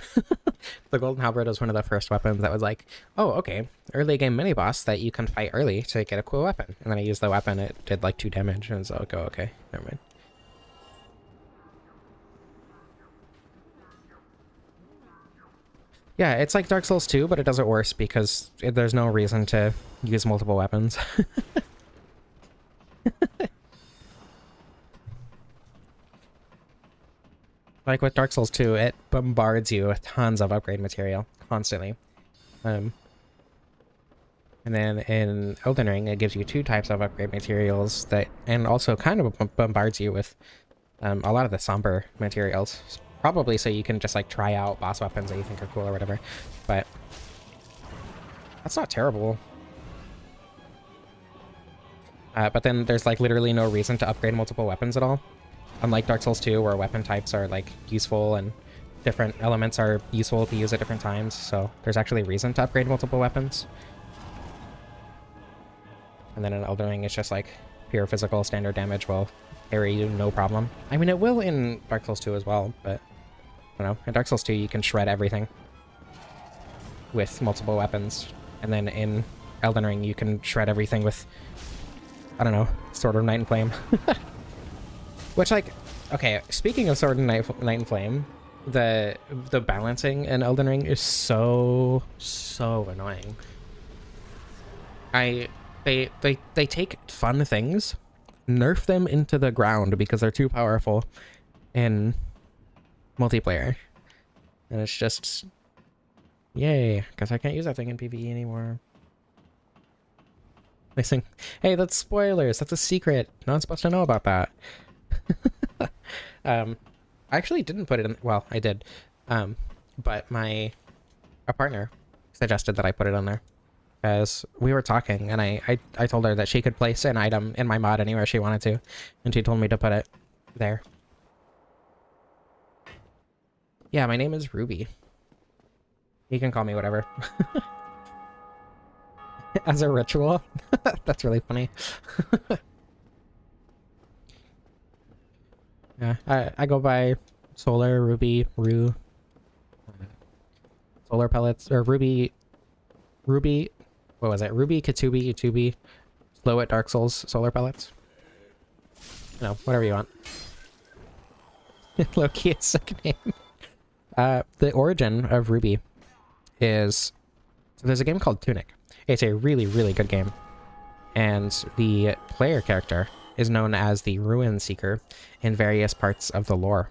The Golden Halberd was one of the first weapons that was like, oh, okay, early game mini boss that you can fight early to get a cool weapon. And then I used the weapon, it did like 2 damage, and so go, okay, never mind. Yeah, it's like Dark Souls 2, but it does it worse because there's no reason to use multiple weapons. Like with Dark Souls 2, it bombards you with tons of upgrade material constantly. And then in Elden Ring, it gives you 2 types of upgrade materials that, and also kind of bombards you with a lot of the somber materials. Probably so you can just like try out boss weapons that you think are cool or whatever. But that's not terrible. But then there's like literally no reason to upgrade multiple weapons at all. Unlike Dark Souls 2, where weapon types are like useful and different elements are useful to use at different times, so there's actually reason to upgrade multiple weapons. And then in Elden Ring, it's just like pure physical standard damage will carry you no problem. I mean, it will in Dark Souls 2 as well, but I don't know. In Dark Souls 2, you can shred everything with multiple weapons, and then in Elden Ring, you can shred everything with, I don't know, Sword of Night and Flame. Which, like, okay, speaking of Sword of Night and Flame, the balancing in Elden Ring is so annoying. They take fun things, nerf them into the ground because they're too powerful in multiplayer. And it's just, yay, because I can't use that thing in PvE anymore. They think, hey, that's spoilers, that's a secret, no one's supposed to know about that. I actually didn't put it in, well, I did, but a partner suggested that I put it on there, because we were talking, and I told her that she could place an item in my mod anywhere she wanted to, and she told me to put it there. Yeah, my name is Ruby. You can call me whatever. As a ritual? That's really funny. Yeah, I go by Solar, Ruby, Rue, Solar Pellets, or Ruby, what was it? Ruby, Katubi, Utubi, Slow at Dark Souls, Solar Pellets. No, whatever you want. Low-key, it's second name. The origin of Ruby is, so there's a game called Tunic. It's a really, really good game. And the player character is known as the Ruin Seeker in various parts of the lore.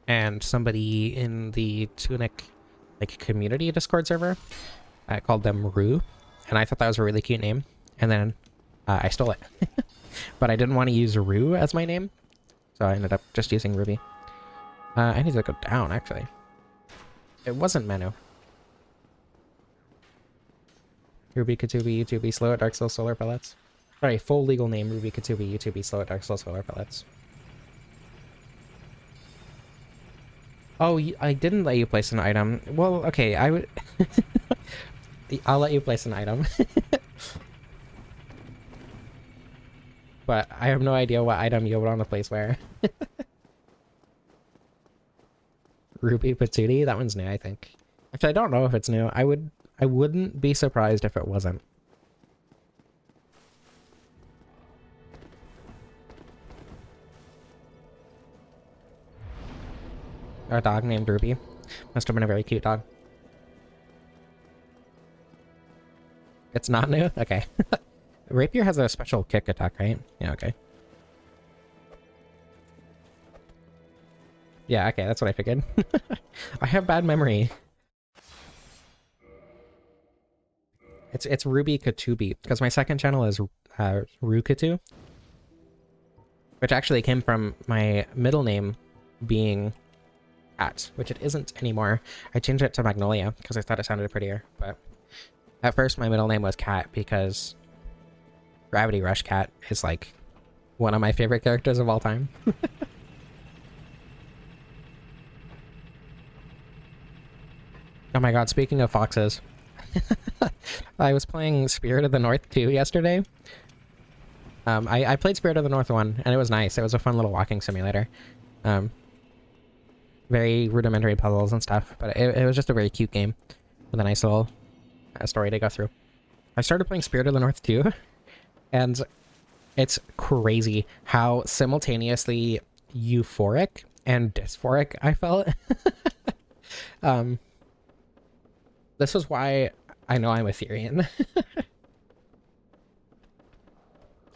And somebody in the Tunic like community Discord server called them Rue, and I thought that was a really cute name, and then I stole it. But I didn't want to use Rue as my name, so I ended up just using Ruby. I need to go down, actually. It wasn't Menu. Ruby, Katubi, Utubi, Slow at Dark Souls, Solar Pellets. Sorry, full legal name, Ruby, Katubi, Utubi, Slow at Dark Souls, Solar Pellets. Oh, I didn't let you place an item. Well, okay, I would... I'll let you place an item. But I have no idea what item you would want to place where. Ruby Patootie? That one's new, I think. Actually, I don't know if it's new. I wouldn't be surprised if it wasn't. A dog named Ruby. Must have been a very cute dog. It's not new? Okay. Rapier has a special kick attack, right? Yeah, okay. Yeah, okay, that's what I figured. I have bad memory. It's Ruby Katubi, because my second channel is Rukatu, which actually came from my middle name being Cat, which it isn't anymore. I changed it to Magnolia because I thought it sounded prettier, but at first my middle name was Cat because Gravity Rush Cat is like one of my favorite characters of all time. Oh my god, speaking of foxes. I was playing Spirit of the North 2 yesterday. I played Spirit of the North 1, and it was nice. It was a fun little walking simulator. very rudimentary puzzles and stuff, but it was just a very cute game with a nice little story to go through. I started playing Spirit of the North too, and it's crazy how simultaneously euphoric and dysphoric I felt. This is why I know I'm Etherean.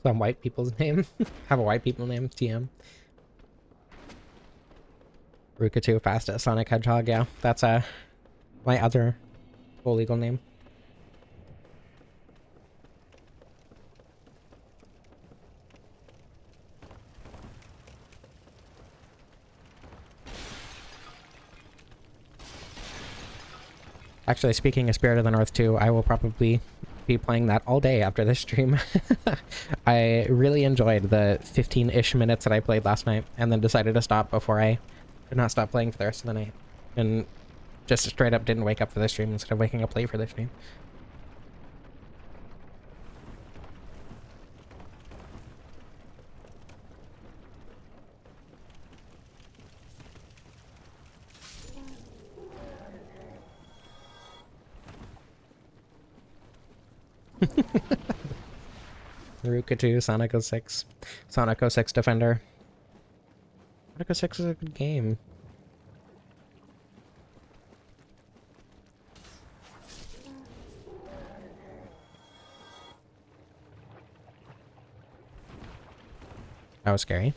Some white people's name. Have a white people name, TM. Rukatu fastest Sonic Hedgehog, yeah. That's my other full legal name. Actually, speaking of Spirit of the North 2, I will probably be playing that all day after this stream. I really enjoyed the 15-ish minutes that I played last night, and then decided to stop before I could not stop playing for the rest of the night. And just straight up didn't wake up for the stream instead of waking up late for the stream. Rukatu, Sonic 06. Sonic 06 Defender. Sonic 06 is a good game. That was scary.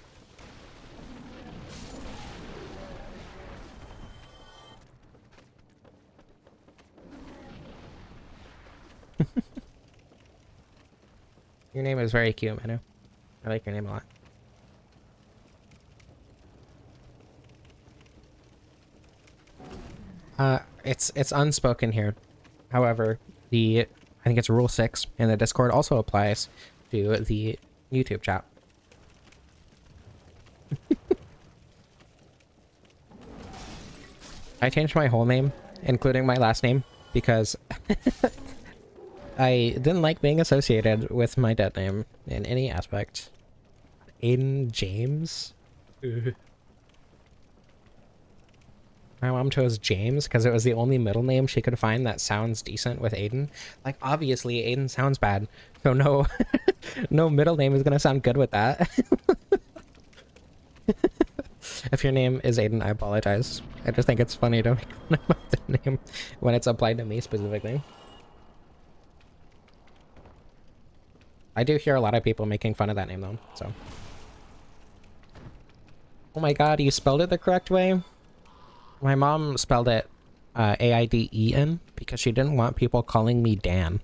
Your name is very cute, Manu. I like your name a lot. It's unspoken here. However, I think it's Rule 6 in the Discord also applies to the YouTube chat. I changed my whole name, including my last name, because I didn't like being associated with my dead name in any aspect. Aiden James? My mom chose James because it was the only middle name she could find that sounds decent with Aiden. Like, obviously, Aiden sounds bad, so no, no middle name is gonna sound good with that. If your name is Aiden, I apologize. I just think it's funny to make fun of my name when it's applied to me specifically. I do hear a lot of people making fun of that name though, so. Oh my god, you spelled it the correct way? My mom spelled it A-I-D-E-N because she didn't want people calling me Dan.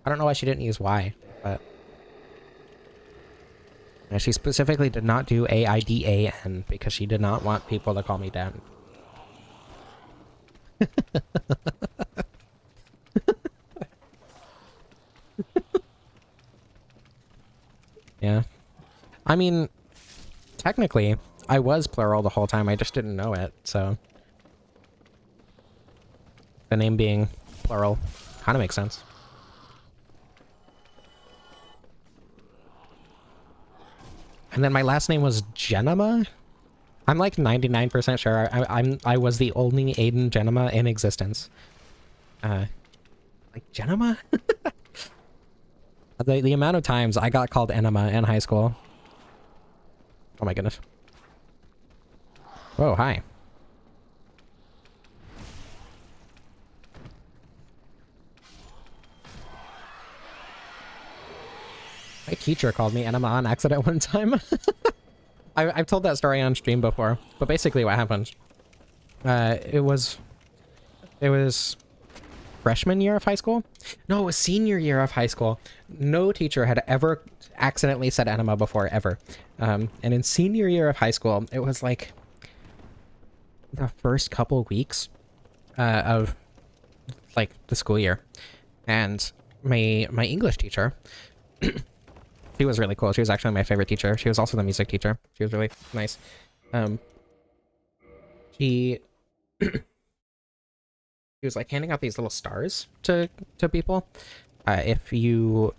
I don't know why she didn't use Y, but... Yeah, she specifically did not do A-I-D-A-N because she did not want people to call me Dan. Yeah. I mean, technically, I was plural the whole time, I just didn't know it, so... The name being plural kind of makes sense. And then my last name was Genema? I'm like 99% sure I was the only Aiden Genema in existence. Like Genema? The amount of times I got called Enema in high school. Oh my goodness. Whoa, hi. My teacher called me Enema on accident one time. I've told that story on stream before, but basically what happened, it was freshman year of high school? No, it was senior year of high school. No teacher had ever accidentally said enema before, ever. And in senior year of high school, it was like the first couple weeks of like the school year. And my English teacher, she was really cool. She was actually my favorite teacher. She was also the music teacher. She was really nice. She was like handing out these little stars to people if you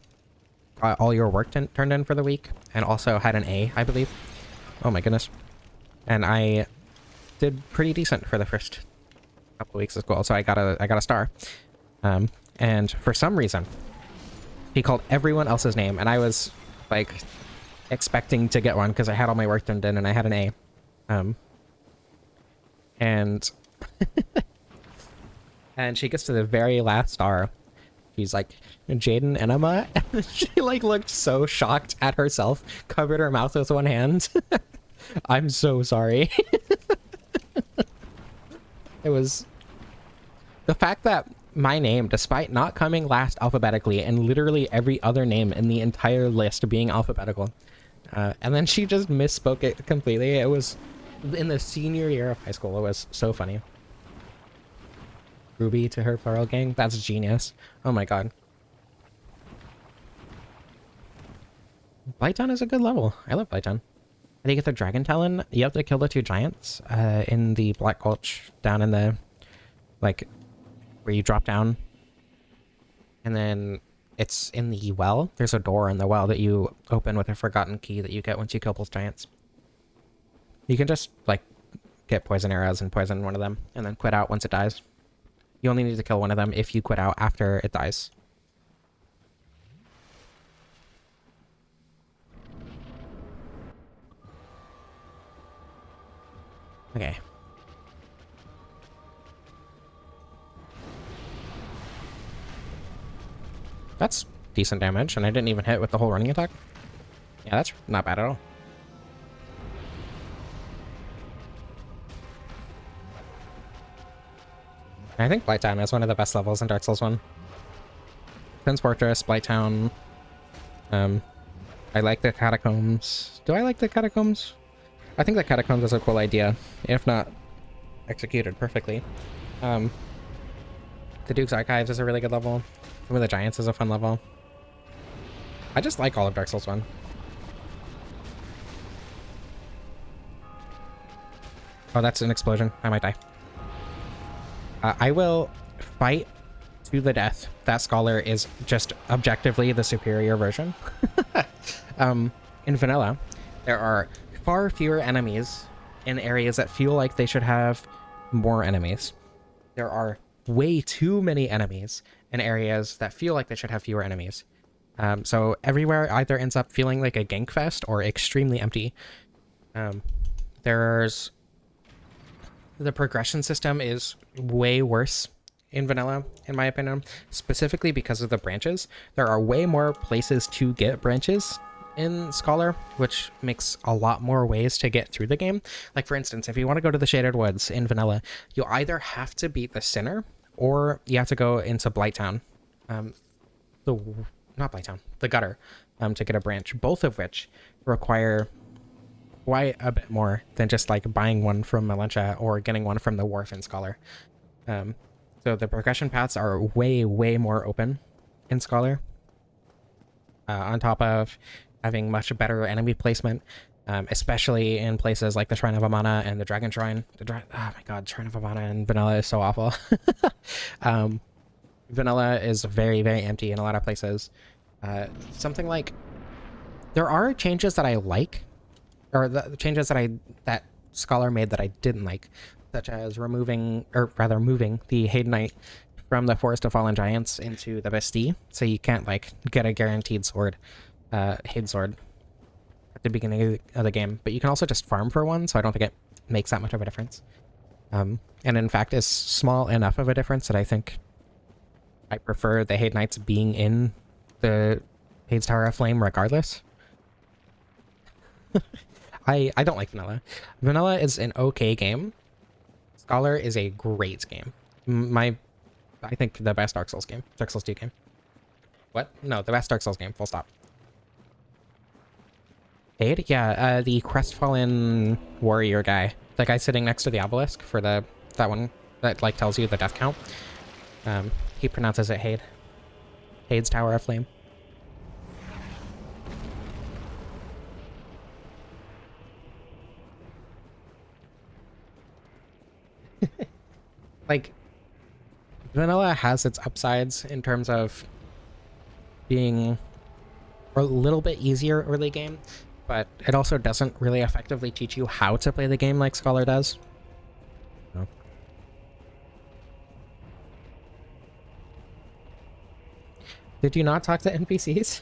got all your work turned in for the week and also had an A, I believe. Oh my goodness. And I did pretty decent for the first couple weeks of school, so I got a star. And for some reason, he called everyone else's name, and I was like expecting to get one because I had all my work turned in and I had an A. And and she gets to the very last star. She's like, Jaden and Emma. And she like looked so shocked at herself, covered her mouth with one hand. I'm so sorry. It was the fact that my name, despite not coming last alphabetically and literally every other name in the entire list being alphabetical, and then she just misspoke it completely. It was in the senior year of high school. It was so funny. Ruby to her plural gang. That's genius. Oh my god. Blighttown is a good level. I love Blighttown. How do you get the Dragon Talon? You have to kill the 2 giants in the Black Gulch down in the, like, where you drop down. And then it's in the well. There's a door in the well that you open with a forgotten key that you get once you kill both giants. You can just, like, get poison arrows and poison one of them and then quit out once it dies. You only need to kill one of them if you quit out after it dies. Okay. That's decent damage, and I didn't even hit with the whole running attack. Yeah, that's not bad at all. I think Blighttown is one of the best levels in Dark Souls 1. Prince Fortress, Blighttown. I like the Catacombs. Do I like the Catacombs? I think the Catacombs is a cool idea, if not executed perfectly. The Duke's Archives is a really good level. Some of the Giants is a fun level. I just like all of Dark Souls 1. Oh, that's an explosion. I might die. I will fight to the death. That Scholar is just objectively the superior version. In vanilla, there are far fewer enemies in areas that feel like they should have more enemies. There are way too many enemies in areas that feel like they should have fewer enemies. So everywhere either ends up feeling like a gank fest or extremely empty. There's... The progression system is way worse in vanilla, in my opinion, specifically because of the branches. There are way more places to get branches in Scholar, which makes a lot more ways to get through the game. Like, for instance, if you want to go to the Shaded Woods in vanilla, you'll either have to beat the Sinner, or you have to go into Blighttown. Not Blighttown, the Gutter, to get a branch, both of which require quite a bit more than just like buying one from Melentia or getting one from the Wharf in Scholar. So the progression paths are way more open in Scholar, on top of having much better enemy placement, especially in places like the Shrine of Amana and the Dragon Shrine. Oh my god, Shrine of Amana and vanilla is so awful. Vanilla is very empty in a lot of places. Something like, there are changes that I like, or the changes that Scholar made that I didn't like, such as moving the Haydenite from the Forest of Fallen Giants into the Bastille, so you can't like get a guaranteed sword, Hayden sword, at the beginning of the game, but you can also just farm for one, so I don't think it makes that much of a difference. And in fact, is small enough of a difference that I think I prefer the Haydenites being in the Hades Tower of Flame regardless. I don't like vanilla. Vanilla is an okay game. Scholar is a great game. I think the best Dark Souls game. Dark Souls 2 game. What? No, the best Dark Souls game. Full stop. Aid? Yeah, the crestfallen warrior guy. The guy sitting next to the obelisk for that one that like tells you the death count. He pronounces it Hade. Hade's Tower of Flame. Like, vanilla has its upsides in terms of being a little bit easier early game, but it also doesn't really effectively teach you how to play the game like Scholar does. Did you not talk to NPCs?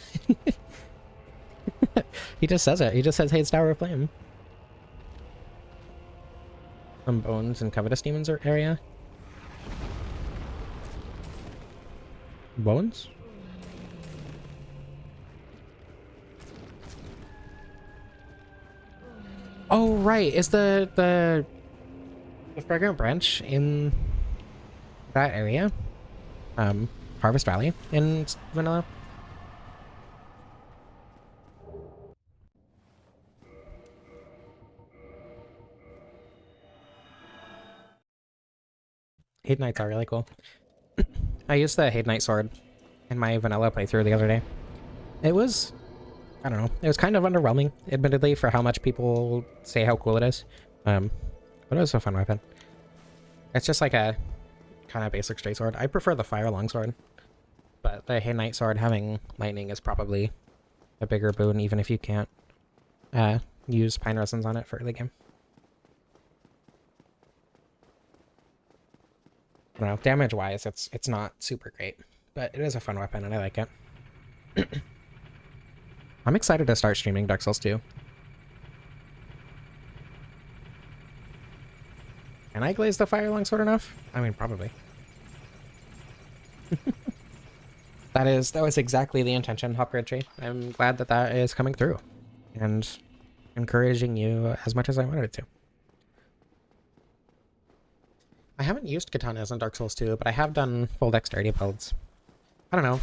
He just says it. He just says, hey, it's Tower of Flame. Some bones and covetous demons area. Bones? Oh, right. Is the fragrant branch in that area? Harvest Valley in vanilla? Hate Knights are really cool. I used the Hate Knight sword in my vanilla playthrough the other day. It was, I don't know, it was kind of underwhelming, admittedly, for how much people say how cool it is. But it was a fun weapon. It's just like a kind of basic straight sword. I prefer the fire longsword, but the Hate Knight sword having lightning is probably a bigger boon, even if you can't use pine resins on it for early game. I don't know, damage-wise, it's not super great, but it is a fun weapon, and I like it. I'm excited to start streaming Dark Souls 2. Can I glaze the fire longsword enough? I mean, probably. That was exactly the intention, Hopgrid Tree. I'm glad that that is coming through, and encouraging you as much as I wanted it to. I haven't used katanas in Dark Souls 2, but I have done full dexterity builds. I don't know.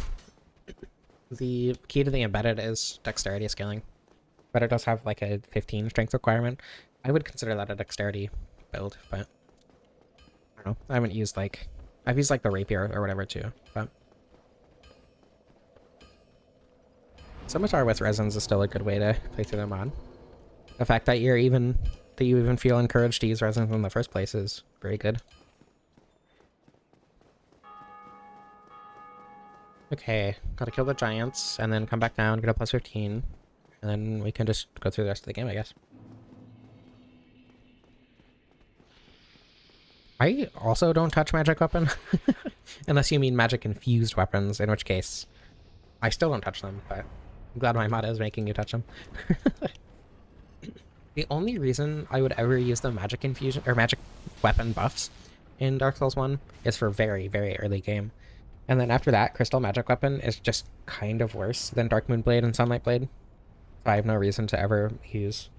The key to the embedded is dexterity scaling, but it does have like a 15 strength requirement. I would consider that a dexterity build, but I don't know. I haven't used like... I've used like the Rapier or whatever too, but... Scimitar with resins is still a good way to play through the mod. The fact that you even feel encouraged to use resins in the first place is very good. Okay, gotta kill the giants, and then come back down, get a plus 15, and then we can just go through the rest of the game, I guess. I also don't touch magic weapon, unless you mean magic-infused weapons, in which case I still don't touch them, but I'm glad my mod is making you touch them. The only reason I would ever use the magic infusion, or magic weapon buffs in Dark Souls 1 is for very, very early game. And then after that, Crystal Magic Weapon is just kind of worse than Dark Moon Blade and Sunlight Blade. So I have no reason to ever use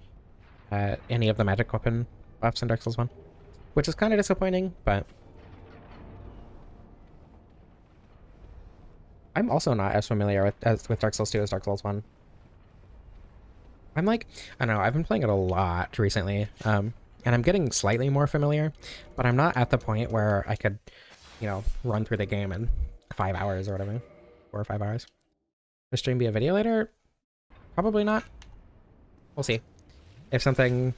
any of the magic weapon buffs in Dark Souls 1. Which is kind of disappointing, but... I'm also not as familiar with Dark Souls 2 as Dark Souls 1. I'm like, I don't know, I've been playing it a lot recently, and I'm getting slightly more familiar, but I'm not at the point where I could, you know, run through the game in 5 hours or whatever. 4 or 5 hours. Will the stream be a video later? Probably not. We'll see. If something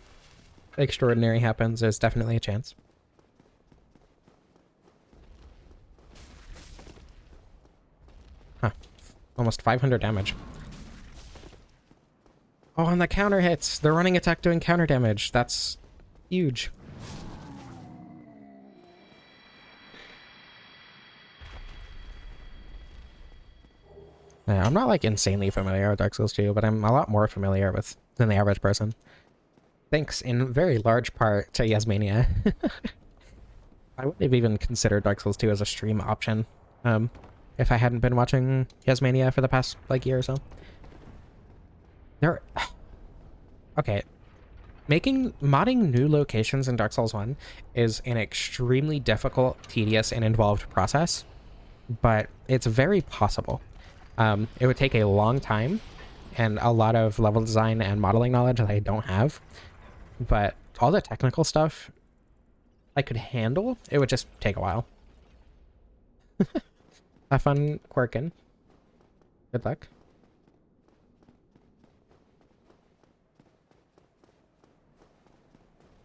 extraordinary happens, there's definitely a chance. Huh. Almost 500 damage. Oh, and the counter hits! The running attack doing counter damage. That's huge. Yeah, I'm not like insanely familiar with Dark Souls 2, but I'm a lot more familiar with than the average person. Thanks in very large part to Yasmania. I wouldn't have even considered Dark Souls 2 as a stream option if I hadn't been watching Yasmania for the past like year or so. Okay. Modding new locations in Dark Souls 1 is an extremely difficult, tedious, and involved process, but it's very possible. It would take a long time and a lot of level design and modeling knowledge that I don't have, but all the technical stuff I could handle. It would just take a while. Have fun quirking. Good luck.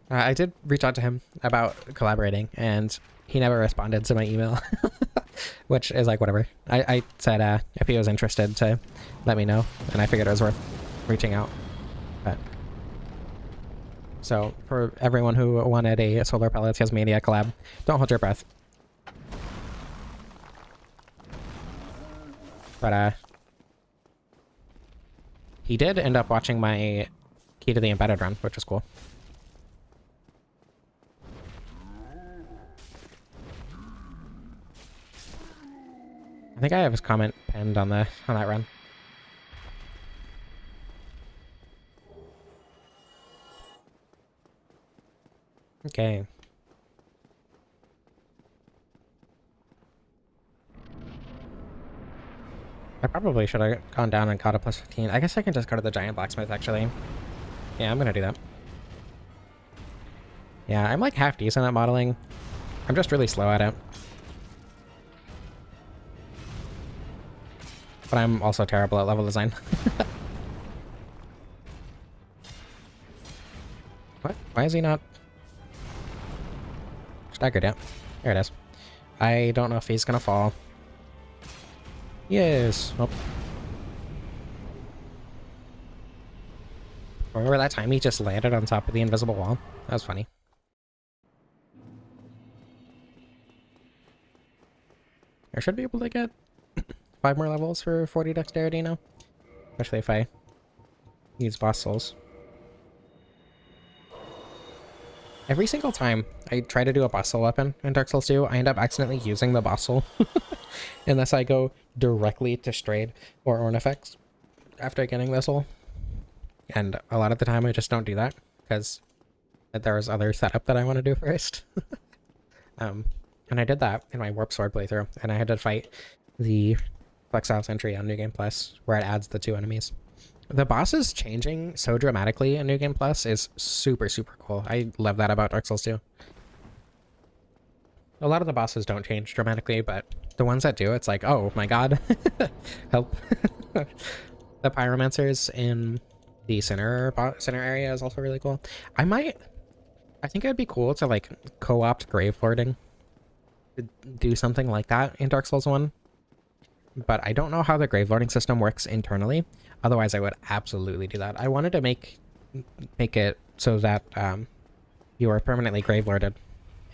I did reach out to him about collaborating, and he never responded to my email, which is like, whatever. I said if he was interested to let me know, and I figured it was worth reaching out. But so for everyone who wanted a Solar Pellets Yasmania collab, don't hold your breath. But he did end up watching my Key to the Embedded run, which is cool. I think I have his comment pinned on that run. Okay. I probably should have gone down and caught a plus 15. I guess I can just go to the giant blacksmith, actually. Yeah, I'm gonna do that. Yeah, I'm like half decent at modeling. I'm just really slow at it. But I'm also terrible at level design. What? Why is he not staggered yet? There it is. I don't know if he's gonna fall. Yes. Oh. Remember that time he just landed on top of the invisible wall? That was funny. I should be able to get 5 more levels for 40 dexterity now. Especially if I use boss souls. Every single time I try to do a boss soul weapon in Dark Souls 2, I end up accidentally using the boss soul. Unless I go directly to Strayed or Ornifex after getting the soul. And a lot of the time I just don't do that, because there's other setup that I want to do first. And I did that in my Warp Sword playthrough, and I had to fight the Flexile Sentry on New Game Plus, where it adds the 2 enemies. The bosses changing so dramatically in New Game Plus is super, super cool. I love that about Dark Souls 2. A lot of the bosses don't change dramatically, but the ones that do, it's like, oh my god, help. The Pyromancers in the center area is also really cool. I think it'd be cool to like co-opt Grave Lording. Do something like that in Dark Souls 1. But I don't know how the Grave Lording system works internally. Otherwise, I would absolutely do that. I wanted to make it so that you are permanently Grave Lorded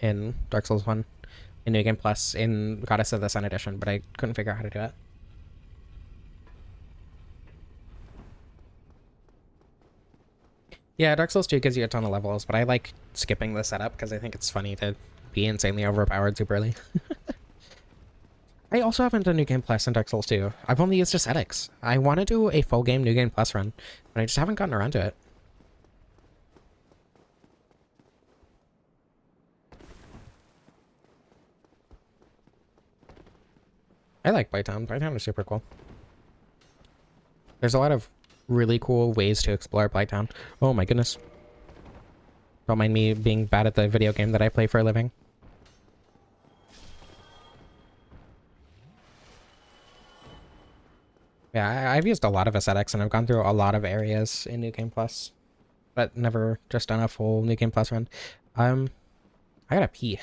in Dark Souls 1 in New Game Plus in Goddess of the Sun Edition, but I couldn't figure out how to do it. Yeah, Dark Souls 2 gives you a ton of levels, but I like skipping the setup because I think it's funny to be insanely overpowered super early. I also haven't done New Game Plus in Dark Souls 2. I've only used Ascetics. I want to do a full game New Game Plus run, but I just haven't gotten around to it. I like Blighttown. Blighttown is super cool. There's a lot of really cool ways to explore Blighttown. Oh my goodness. Don't mind me being bad at the video game that I play for a living. Yeah, I've used a lot of Ascetics, and I've gone through a lot of areas in New Game Plus, but never just done a full New Game Plus run. I gotta pee.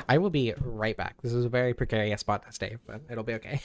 I will be right back. This is a very precarious spot to stay, but it'll be okay.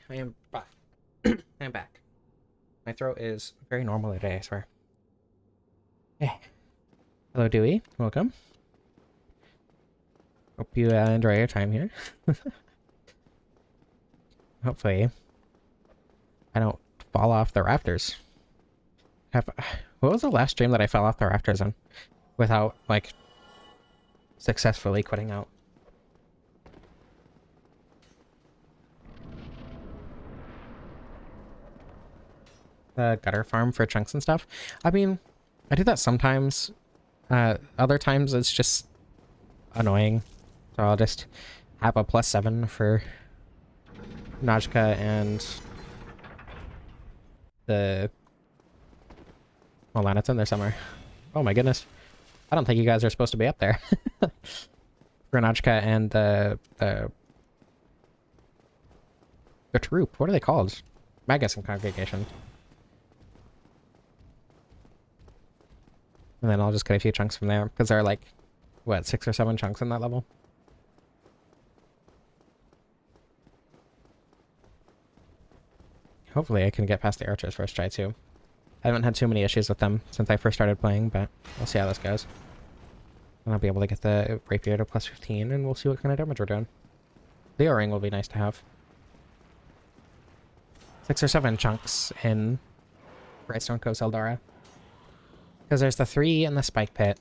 I am back. I am back. My throat is very normal today, I swear. Hey. Hello, Dewey. Welcome. Hope you enjoy your time here. Hopefully, I don't fall off the rafters. What was the last stream that I fell off the rafters on without, like, successfully quitting out? The gutter farm for chunks and stuff. I mean, I do that sometimes. Other times it's just annoying. So I'll just have a +7 for Najka and the... Hold on, it's in there somewhere. Oh my goodness. I don't think you guys are supposed to be up there. For Najka and the troop. What are they called? Magus and Congregation. And then I'll just get a few chunks from there, because there are like, what, 6 or 7 chunks in that level? Hopefully I can get past the archers first try too. I haven't had too many issues with them since I first started playing, but we'll see how this goes. And I'll be able to get the Rapier to +15, and we'll see what kind of damage we're doing. The O-ring will be nice to have. 6 or 7 chunks in Brightstone Coast Eldora. Because there's the 3 in the Spike Pit.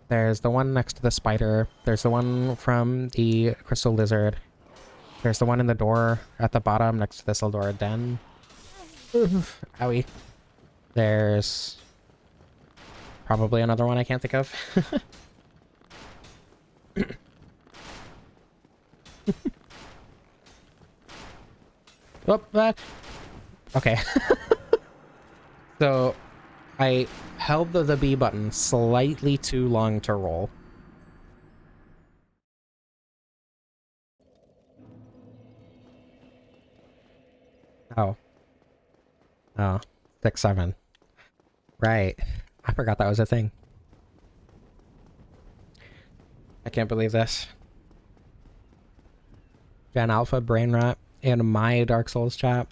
There's the one next to the spider. There's the one from the Crystal Lizard. There's the one in the door at the bottom next to this Eldora Den. Owie. There's probably another one I can't think of. Oh, okay. So I held the B button slightly too long to roll. Oh. Oh. 6, 7. Right. I forgot that was a thing. I can't believe this. Gen Alpha brain rot in my Dark Souls chat.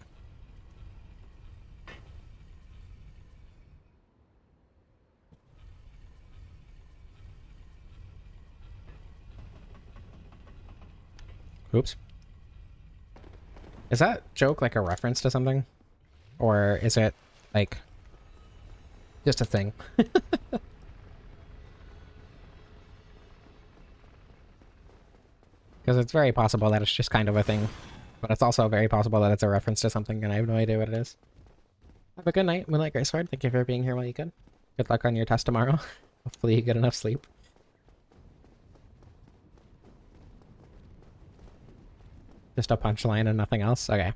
Oops. Is that joke like a reference to something? Or is it like just a thing? Because it's very possible that it's just kind of a thing. But it's also very possible that it's a reference to something and I have no idea what it is. Have a good night, Moonlight Greysword. Thank you for being here while you could. Good luck on your test tomorrow. Hopefully you get enough sleep. Just a punchline and nothing else? Okay.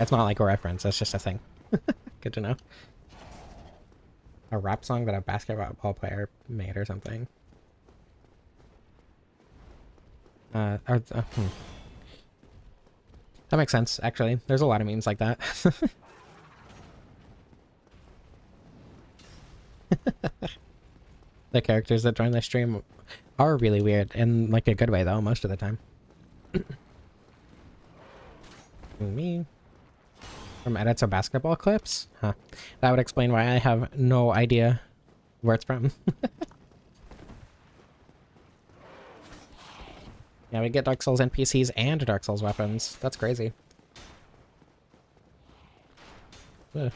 It's not like a reference, it's just a thing. Good to know. A rap song that a basketball player made or something. That makes sense, actually. There's a lot of memes like that. The characters that join the stream are really weird, in like a good way though, most of the time. Me. From edits of basketball clips? Huh. That would explain why I have no idea where it's from. Yeah, we get Dark Souls NPCs and Dark Souls weapons. That's crazy. Ugh.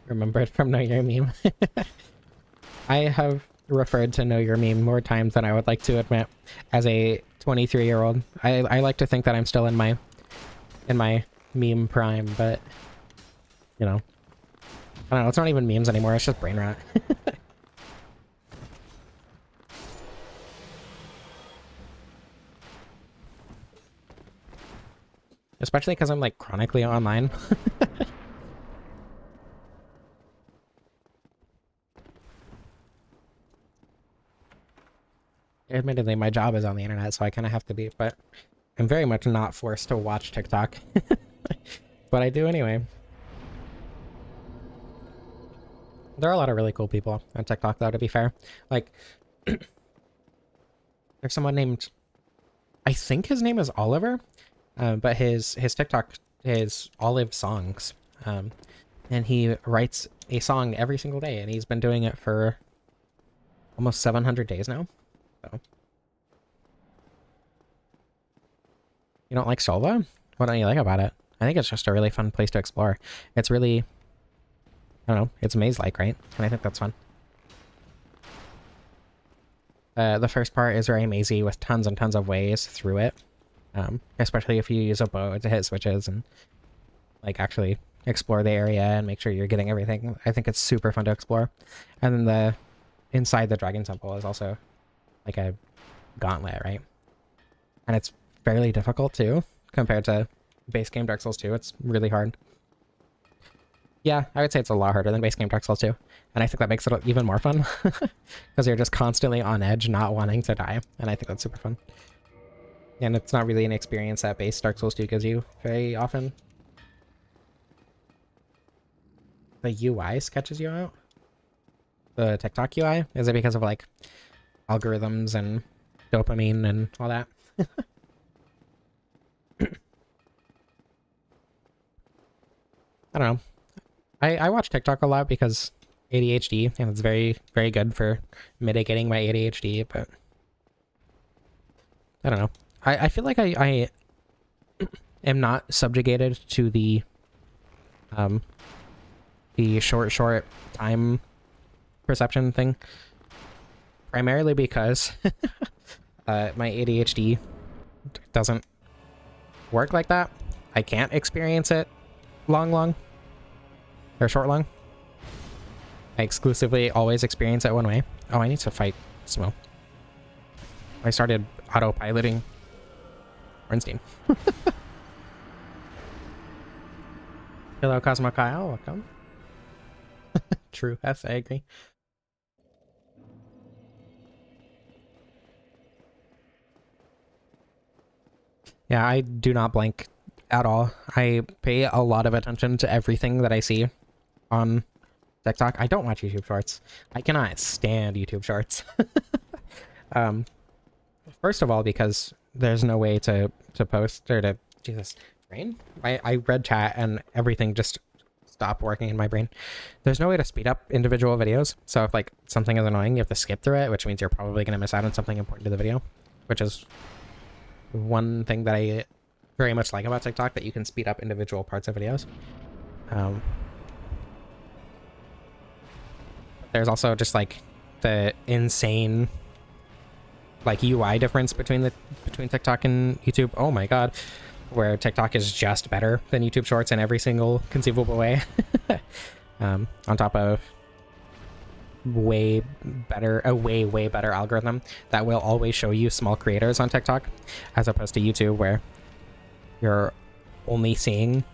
Remember it from Know Your Meme. I have referred to Know Your Meme more times than I would like to admit as a 23-year-old. I like to think that I'm still in my meme prime, but you know. I don't know, it's not even memes anymore, it's just brain rot. Especially because I'm like chronically online. Admittedly, my job is on the internet, so I kind of have to be, but I'm very much not forced to watch TikTok. But I do anyway. There are a lot of really cool people on TikTok, though, to be fair. Like, there's someone named... I think his name is Oliver, but his TikTok is Olive Songs. And he writes a song every single day, and he's been doing it for almost 700 days now. So. You don't like Solva? What don't you like about it? I think it's just a really fun place to explore. It's really, I don't know, it's maze-like, right? And I think that's fun. The first part is very mazy with tons and tons of ways through it. Especially if you use a bow to hit switches and like actually explore the area and make sure you're getting everything. I think it's super fun to explore. And then the inside the Dragon Temple is also like a gauntlet, right? And it's fairly difficult too, compared to base game Dark Souls 2. It's really hard. Yeah, I would say it's a lot harder than base game Dark Souls 2. And I think that makes it even more fun. Because you're just constantly on edge, not wanting to die. And I think that's super fun. And it's not really an experience that base Dark Souls 2 gives you very often. The UI sketches you out? The TikTok UI? Is it because of like algorithms and dopamine and all that? I don't know. I watch TikTok a lot because ADHD, and it's very, very good for mitigating my ADHD, but I don't know. I feel like I am not subjugated to the short time perception thing, primarily because my ADHD doesn't work like that. I can't experience it long or short. I exclusively always experience it one way. Oh, I need to fight Smo. I started autopiloting Ornstein. Hello, Cosmo Kyle. Welcome. True. Yes, I agree. Yeah, I do not blink at all. I pay a lot of attention to everything that I see on TikTok. I don't watch YouTube Shorts. I cannot stand YouTube Shorts. First of all, because there's no way to post or to Jesus brain. I read chat and everything just stopped working in my brain. There's no way to speed up individual videos. So if like something is annoying, you have to skip through it, which means you're probably gonna miss out on something important to the video, which is one thing that I very much like about TikTok, that you can speed up individual parts of videos. There's also just like the insane like UI difference between TikTok and YouTube. Oh my god, where TikTok is just better than YouTube Shorts in every single conceivable way. On top of way better algorithm that will always show you small creators on TikTok, as opposed to YouTube where you're only seeing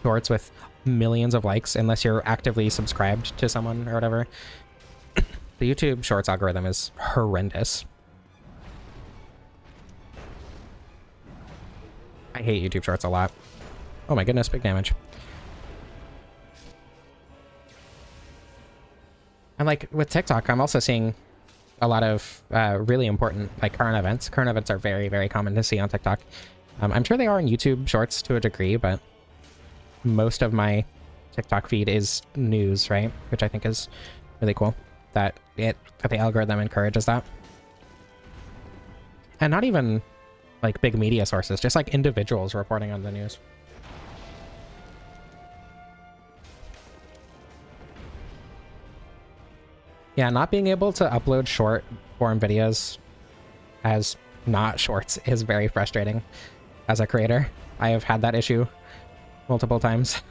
shorts with millions of likes unless you're actively subscribed to someone or whatever. The YouTube Shorts algorithm is horrendous. I hate YouTube Shorts a lot. Oh my goodness, big damage. And like with TikTok, I'm also seeing a lot of really important like current events. Current events are very, very common to see on TikTok. I'm sure they are on YouTube Shorts to a degree, but most of my TikTok feed is news, right? Which I think is really cool that the algorithm encourages that. And not even like big media sources, just like individuals reporting on the news. Yeah, not being able to upload short form videos as not shorts is very frustrating as a creator. I have had that issue multiple times.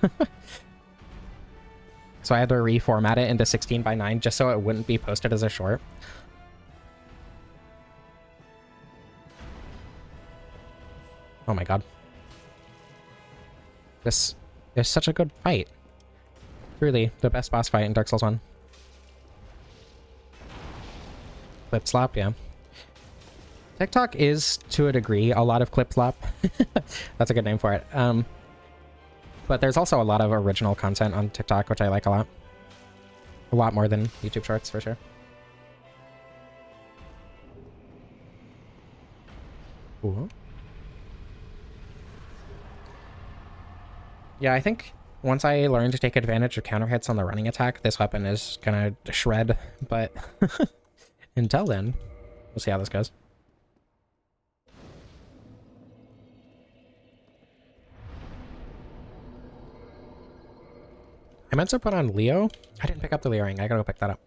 So I had to reformat it into 16:9 just so it wouldn't be posted as a short. Oh my god. This is such a good fight. Truly the best boss fight in Dark Souls 1. Clip slop, yeah. TikTok is, to a degree, a lot of clip slop. That's a good name for it. But there's also a lot of original content on TikTok, which I like a lot. A lot more than YouTube Shorts, for sure. Ooh. Yeah, I think once I learn to take advantage of counter hits on the running attack, this weapon is gonna shred, but until then, we'll see how this goes. meant to put on Leo. I didn't pick up the Leo ring. I gotta go pick that up.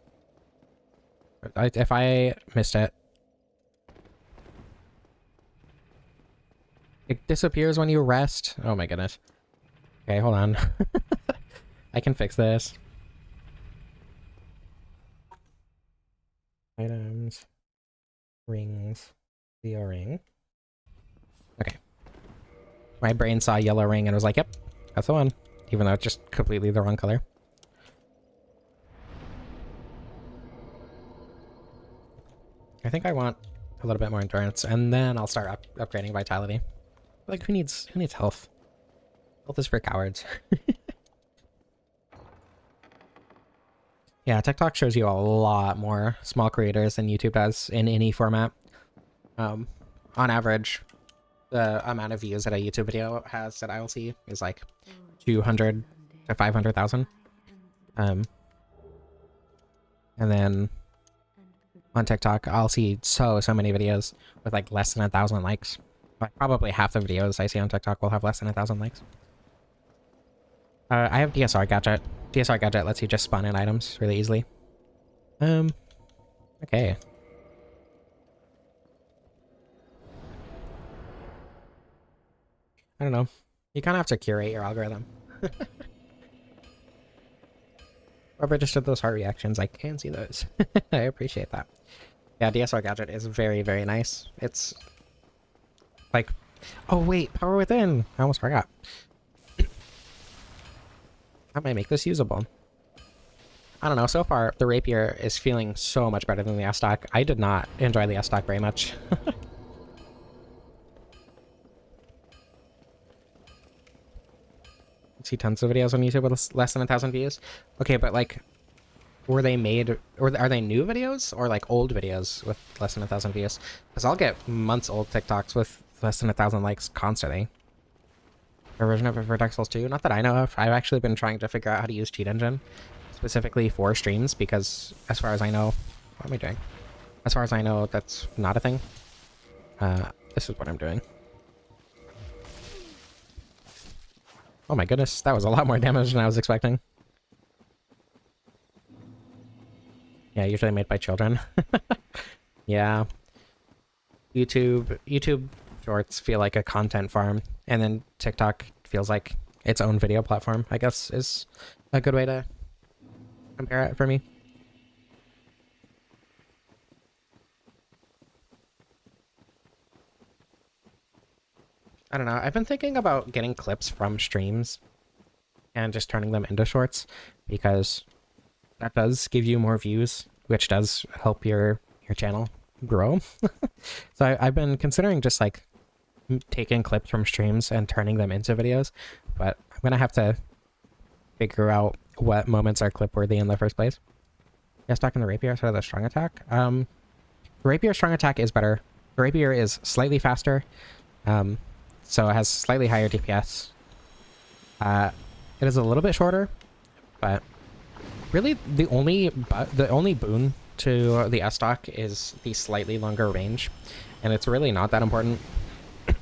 If I missed it. It disappears when you rest. Oh my goodness. Okay, hold on. I can fix this. Items. Rings. Leo ring. Okay. My brain saw yellow ring and was like, yep, that's the one. Even though it's just completely the wrong color. I think I want a little bit more endurance, and then I'll start upgrading vitality. Like, who needs health? Health is for cowards. Yeah, TikTok shows you a lot more small creators than YouTube does in any format. On average, the amount of views that a YouTube video has that I will see is like 200 to 500,000. And then on TikTok, I'll see so many videos with like less than 1,000 likes. Like probably half the videos I see on TikTok will have less than 1,000 likes. I have DSR gadget. DSR gadget lets you just spawn in items really easily. Okay. I don't know. You kind of have to curate your algorithm. Whoever just did those heart reactions, I can see those. I appreciate that. Yeah, DSR gadget is very, very nice. It's like, oh wait, power within. I almost forgot. How might make this usable? I don't know. So far, the Rapier is feeling so much better than the S-Stock. I did not enjoy the S-Stock very much. See tons of videos on YouTube with less than 1,000 views. Okay, but like, were they made, or are they new videos, or like old videos with less than 1,000 views? Because I'll get months old TikToks with less than 1,000 likes constantly. A version of it for Dark Souls 2? Not that I know of. I've actually been trying to figure out how to use Cheat Engine specifically for streams, because as far as I know, what am I doing? As far as I know, that's not a thing. This is what I'm doing. Oh my goodness, that was a lot more damage than I was expecting. Yeah, usually made by children. Yeah. YouTube shorts feel like a content farm, and then TikTok feels like its own video platform, I guess, is a good way to compare it for me. I don't know. I've been thinking about getting clips from streams and just turning them into shorts, because that does give you more views, which does help your channel grow. So I've been considering just like taking clips from streams and turning them into videos, but I'm gonna have to figure out what moments are clip worthy in the first place. Yeah, stuck in the Rapier instead of the strong attack. The Rapier strong attack is better. The Rapier is slightly faster. So it has slightly higher DPS. It is a little bit shorter, but really the only boon to the S-Stock is the slightly longer range, and it's really not that important. I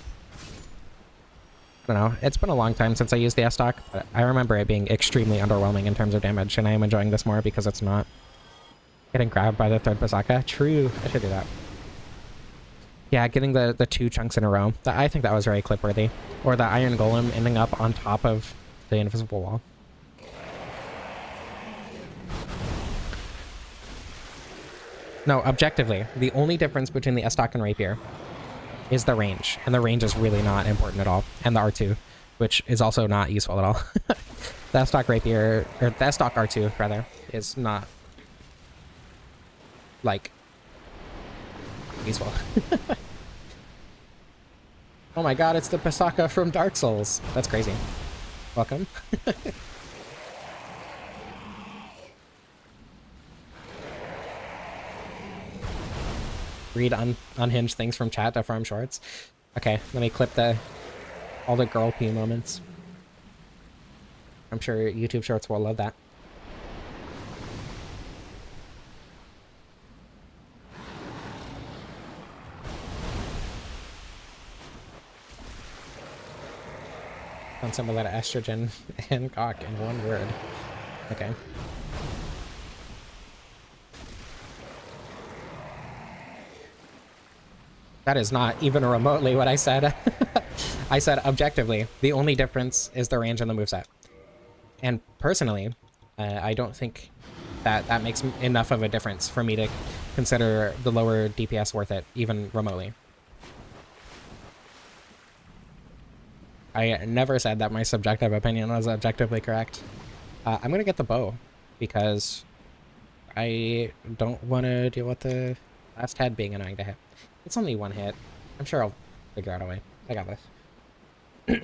don't know. It's been a long time since I used the S-Stock, but I remember it being extremely underwhelming in terms of damage, and I am enjoying this more because it's not getting grabbed by the third Pasaka. True. I should do that. Yeah, getting the 2 chunks in a row. I think that was very clip-worthy. Or the Iron Golem ending up on top of the invisible wall. No, objectively, the only difference between the S-Stock and Rapier is the range. And the range is really not important at all. And the R2, which is also not useful at all. The S-Stock Rapier, or the S-Stock R2, rather, is not, like, useful. Oh my god, it's the Pasaka from Dark Souls. That's crazy. Welcome. Read unhinged things from chat to farm shorts. Okay, let me clip all the girl pee moments. I'm sure YouTube shorts will love that. On some of that estrogen and cock in one word. Okay. That is not even remotely what I said. I said objectively, the only difference is the range and the moveset. And personally, I don't think that makes enough of a difference for me to consider the lower DPS worth it, even remotely. I never said that my subjective opinion was objectively correct. I'm going to get the bow because I don't want to deal with the last head being annoying to hit. It's only one hit. I'm sure I'll figure out a way. I got this. I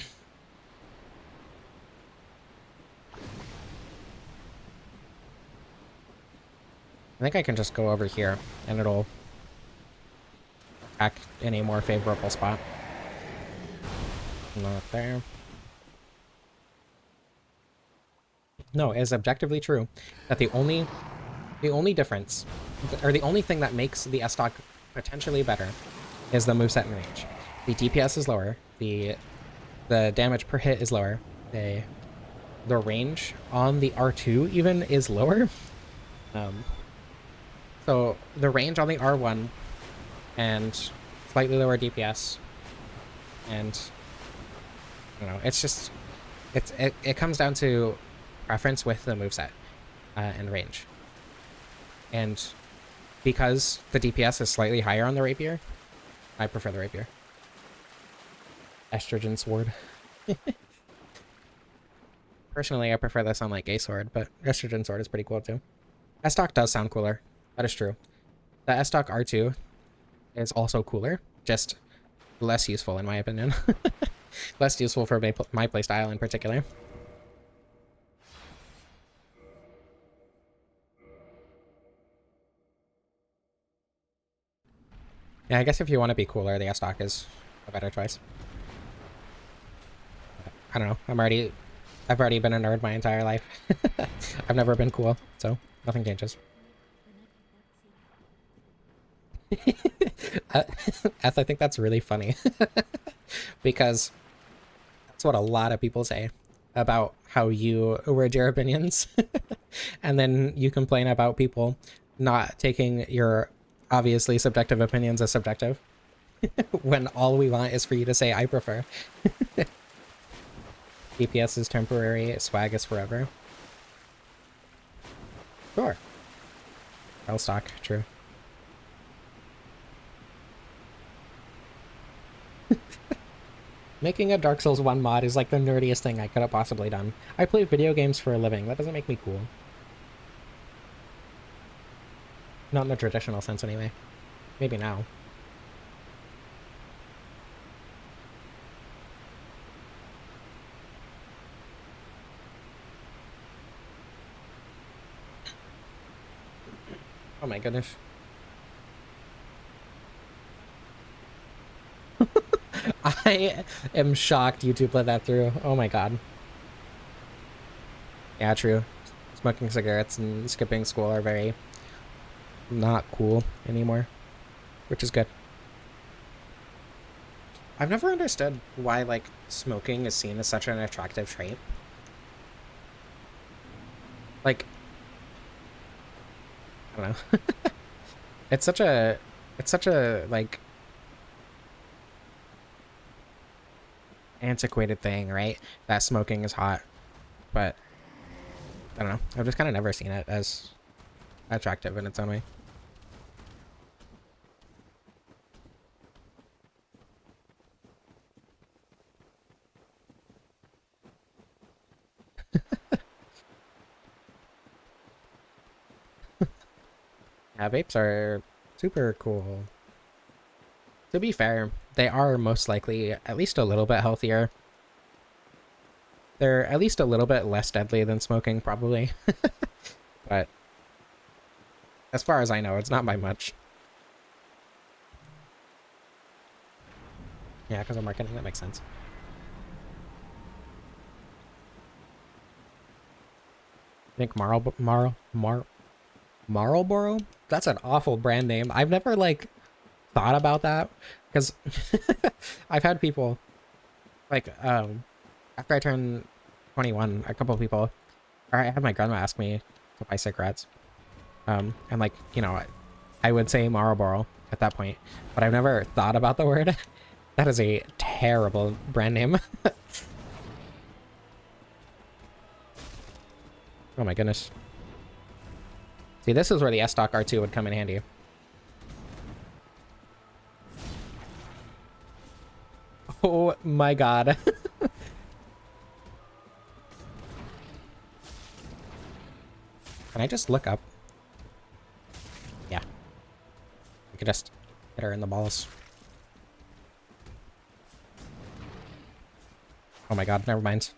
think I can just go over here and it'll act in a more favorable spot. Not there. No, it is objectively true that the only difference, or the only thing that makes the S-Stock potentially better is the moveset and range. The DPS is lower, the damage per hit is lower, the range on the R2 even is lower. So the range on the R1 and slightly lower DPS, and I don't know, it's just it comes down to preference with the moveset and range. And because the DPS is slightly higher on the Rapier, I prefer the Rapier. Estrogen Sword. Personally, I prefer this on like Gay Sword, but Estrogen Sword is pretty cool too. S-Stock does sound cooler. That is true. The S-Stock R2 is also cooler, just less useful in my opinion. Less useful for my playstyle in particular. Yeah, I guess if you want to be cooler, the S-Stock is a better choice. I don't know. I've already been a nerd my entire life. I've never been cool, so nothing changes. I think that's really funny. Because that's what a lot of people say about how you word your opinions. And then you complain about people not taking your obviously subjective opinions as subjective. When all we want is for you to say, I prefer. DPS is temporary, swag is forever. Sure. L-Stock, true. Making a Dark Souls 1 mod is like the nerdiest thing I could have possibly done. I play video games for a living. That doesn't make me cool. Not in the traditional sense anyway. Maybe now. Oh my goodness. I am shocked YouTube let that through. Oh my god. Yeah, true. Smoking cigarettes and skipping school are very not cool anymore, which is good. I've never understood why, like, smoking is seen as such an attractive trait. Like, I don't know. It's such a, like, antiquated thing, right? That smoking is hot. But, I don't know. I've just kind of never seen it as attractive in its own way. Yeah, vapes are super cool. To be fair, they are most likely at least a little bit healthier. They're at least a little bit less deadly than smoking, probably. But as far as I know, it's not by much. Yeah, because of marketing, that makes sense. I think Marlboro? That's an awful brand name. I've never, like, thought about that, because I've had people, like, after I turned 21, a couple of people Or I had my grandma ask me to buy cigarettes. And like, you know, I would say Marlboro at that point, but I've never thought about the word. That is a terrible brand name. Oh my goodness. See, this is where the S-Stock R2 would come in handy. Oh my god. Can I just look up? Yeah. We could just hit her in the balls. Oh my god, never mind.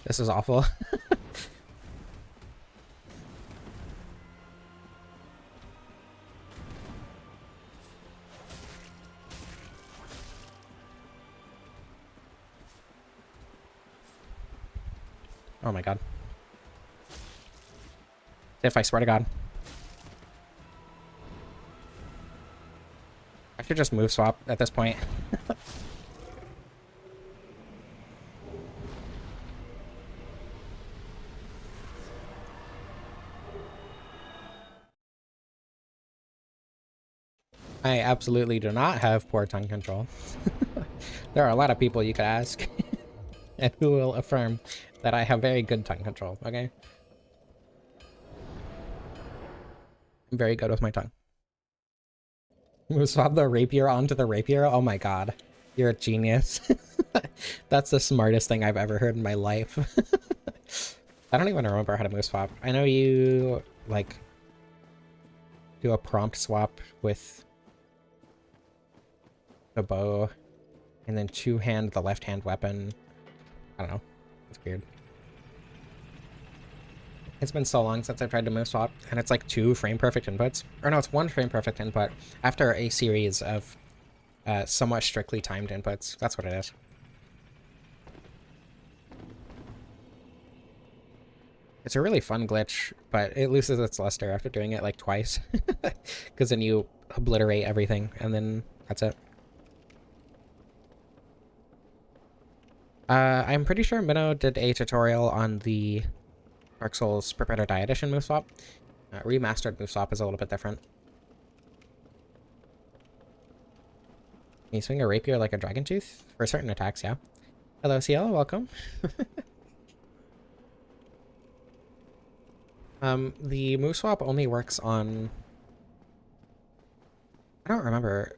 This is awful. Oh my god. If I swear to god. I should just move swap at this point. I absolutely do not have poor tongue control. There are a lot of people you could ask and who will affirm that I have very good tongue control, okay? I'm very good with my tongue. Move swap the rapier onto the rapier? Oh my god. You're a genius. That's the smartest thing I've ever heard in my life. I don't even remember how to move swap. I know you, like, do a prompt swap with the bow, and then two-hand the left-hand weapon. I don't know. It's weird. It's been so long since I've tried to move swap, and it's like 2 frame-perfect inputs. Or no, it's 1 frame-perfect input after a series of somewhat strictly timed inputs. That's what it is. It's a really fun glitch, but it loses its luster after doing it like twice. Because then you obliterate everything, and then that's it. I'm pretty sure Minnow did a tutorial on the Dark Souls Prepare to Die Edition move swap. Remastered move swap is a little bit different. Can you swing a rapier like a dragon tooth? For certain attacks, yeah. Hello, CL, welcome. The move swap only works on... I don't remember.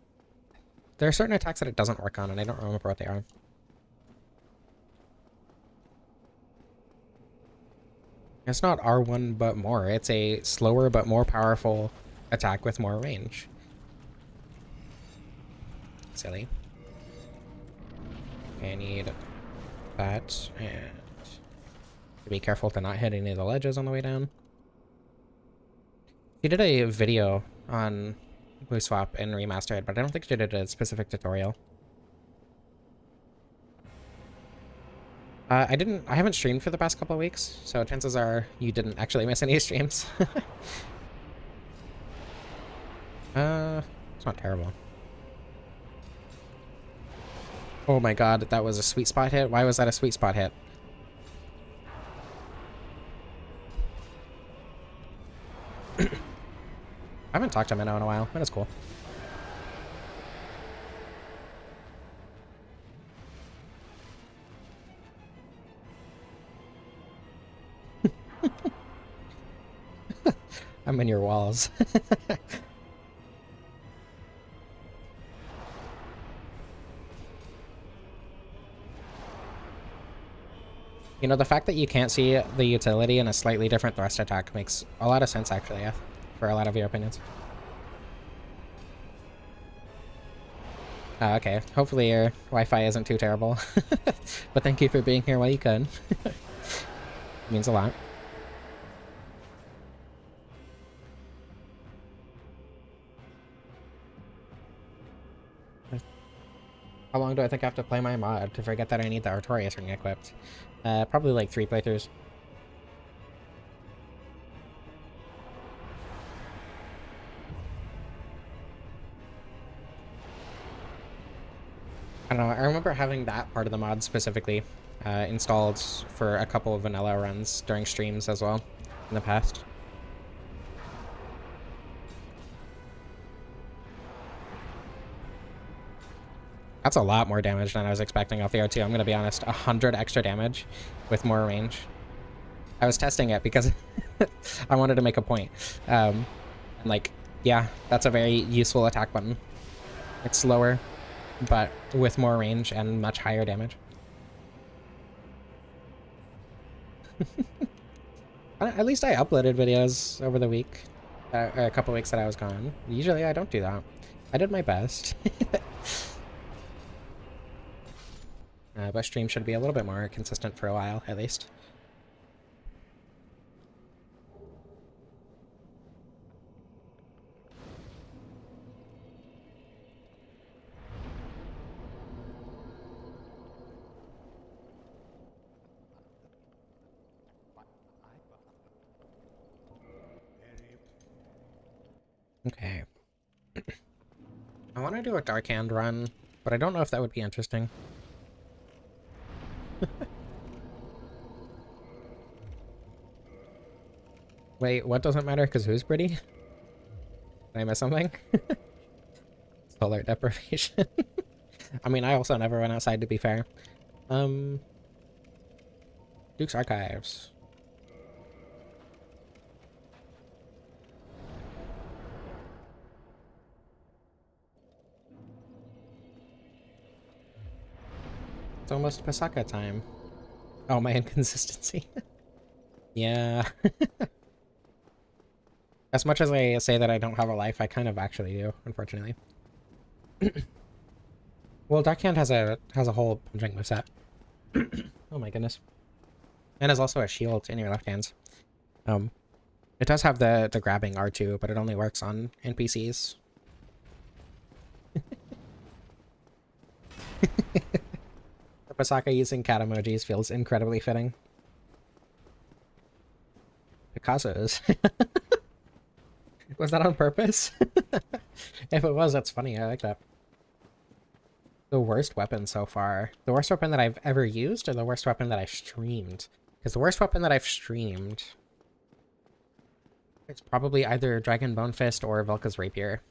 There are certain attacks that it doesn't work on, and I don't remember what they are. It's not R1 but more. It's a slower but more powerful attack with more range. Silly. Okay, I need that, and be careful to not hit any of the ledges on the way down. He did a video on Blue Swap and Remastered, but I don't think she did a specific tutorial. I haven't streamed for the past couple of weeks, so chances are you didn't actually miss any streams. It's not terrible. Oh my god, that was a sweet spot hit? Why was that a sweet spot hit? I haven't talked to Minnow in a while. Minno's cool. I'm in your walls. You know, the fact that you can't see the utility in a slightly different thrust attack makes a lot of sense, actually, yeah, for a lot of your opinions. Okay, hopefully your Wi-Fi isn't too terrible. But thank you for being here while you could. It means a lot. How long do I think I have to play my mod to forget that I need the Artorias ring equipped? Probably like 3 playthroughs. I don't know, I remember having that part of the mod specifically installed for a couple of vanilla runs during streams as well in the past. That's a lot more damage than I was expecting off the R2. I'm gonna be honest, 100 extra damage with more range. I was testing it because I wanted to make a point. And like, yeah, that's a very useful attack button. It's slower, but with more range and much higher damage. At least I uploaded videos over the week, a couple weeks that I was gone. Usually I don't do that. I did my best. But stream should be a little bit more consistent for a while, at least. Okay. I want to do a Dark Hand run, but I don't know if that would be interesting. Wait, what doesn't matter? Because who's pretty? Did I miss something? Solar deprivation. I mean, I also never went outside, to be fair. Duke's Archives. It's almost Pasaka time. Oh, my inconsistency. Yeah. As much as I say that I don't have a life, I kind of actually do, unfortunately. Well, Dark Hand has a whole punching moveset. Oh my goodness. And there's also a shield in your left hand. It does have the grabbing R2, but it only works on NPCs. The Pasaka using cat emojis feels incredibly fitting. Picasso's. Was that on purpose? If it was, that's funny. I like that. The worst weapon so far. The worst weapon that I've ever used, or the worst weapon that I've streamed? Because the worst weapon that I've streamed, it's probably either Dragon Bone Fist or Velka's Rapier.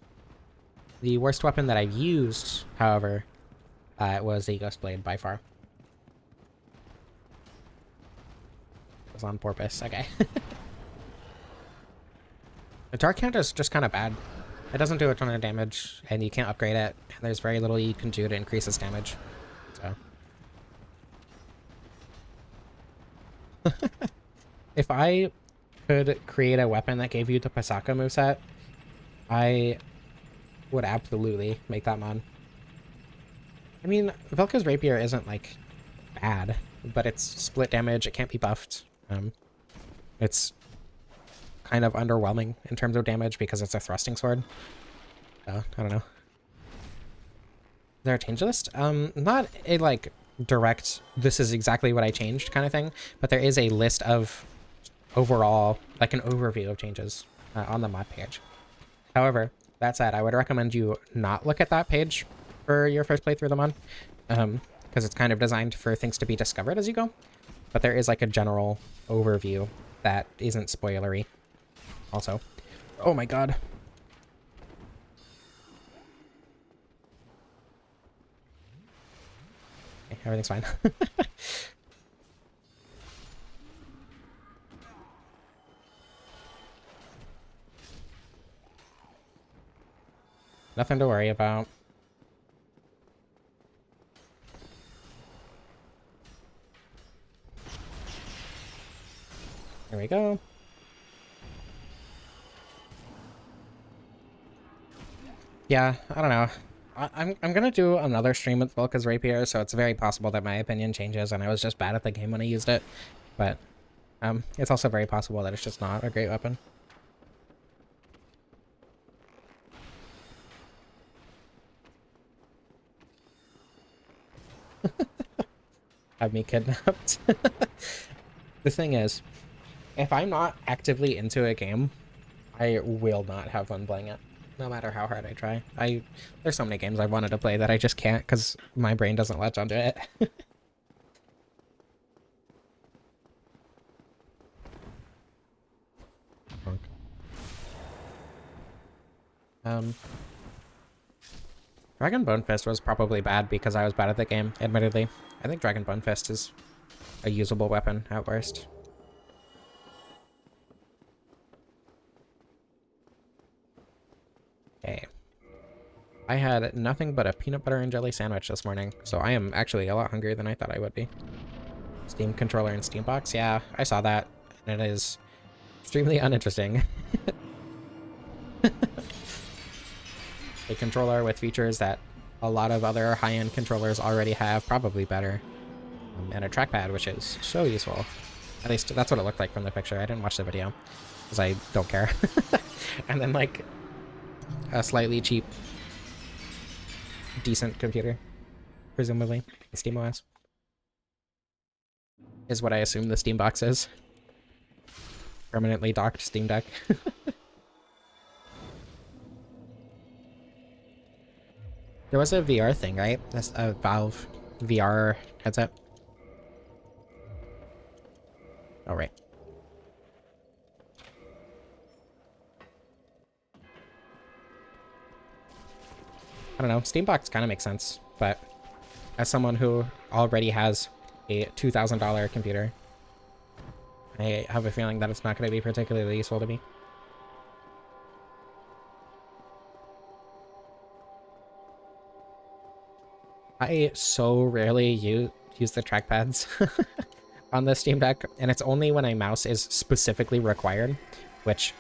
The worst weapon that I've used, however, was a Ghost Blade by far. It was on purpose. Okay. The Dark Hand is just kind of bad. It doesn't do a ton of damage, and you can't upgrade it. And there's very little you can do to increase its damage. So, if I could create a weapon that gave you the Pasaka moveset, I would absolutely make that mod. I mean, Velka's Rapier isn't, like, bad, but it's split damage, it can't be buffed. It's kind of underwhelming in terms of damage because it's a thrusting sword. I don't know. Is there a change list? Not a, like, direct, this is exactly what I changed kind of thing, but there is a list of overall, like an overview of changes on the mod page. However, that said, I would recommend you not look at that page for your first playthrough of the mod, because it's kind of designed for things to be discovered as you go. But there is like a general overview that isn't spoilery. Also, oh my god. Okay, everything's fine. Nothing to worry about. There we go. Yeah, I don't know. I'm gonna do another stream with Velka's Rapier, so it's very possible that my opinion changes and I was just bad at the game when I used it. But it's also very possible that it's just not a great weapon. Have me kidnapped. The thing is, if I'm not actively into a game, I will not have fun playing it, no matter how hard I try. There's so many games I wanted to play that I just can't because my brain doesn't latch onto it. Dragon Bone Fist was probably bad because I was bad at the game, admittedly. I think Dragon Bone Fist is a usable weapon at worst. Okay. I had nothing but a peanut butter and jelly sandwich this morning, so I am actually a lot hungrier than I thought I would be. Steam controller and Steam box? Yeah, I saw that, and it is extremely uninteresting. A controller with features that a lot of other high-end controllers already have, probably better. And a trackpad, which is so useful. At least that's what it looked like from the picture. I didn't watch the video, because I don't care. And then, like, a slightly cheap, decent computer, presumably. SteamOS. Is what I assume the Steam box is. Permanently docked Steam Deck. There was a VR thing, right? That's a Valve VR headset. Oh, right. I don't know. Steambox kind of makes sense, but as someone who already has a $2,000 computer, I have a feeling that it's not going to be particularly useful to me. I so rarely use the trackpads on the Steam Deck, and it's only when a mouse is specifically required, which,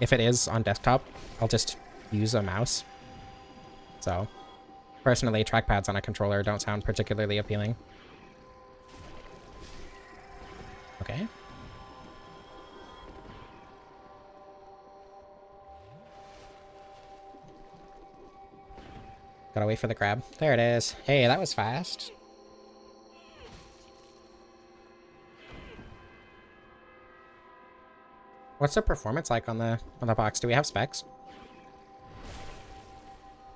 if it is on desktop, I'll just use a mouse. So, personally, trackpads on a controller don't sound particularly appealing. Okay. Gotta wait for the crab. There it is. Hey, that was fast. What's the performance like on the box? Do we have specs?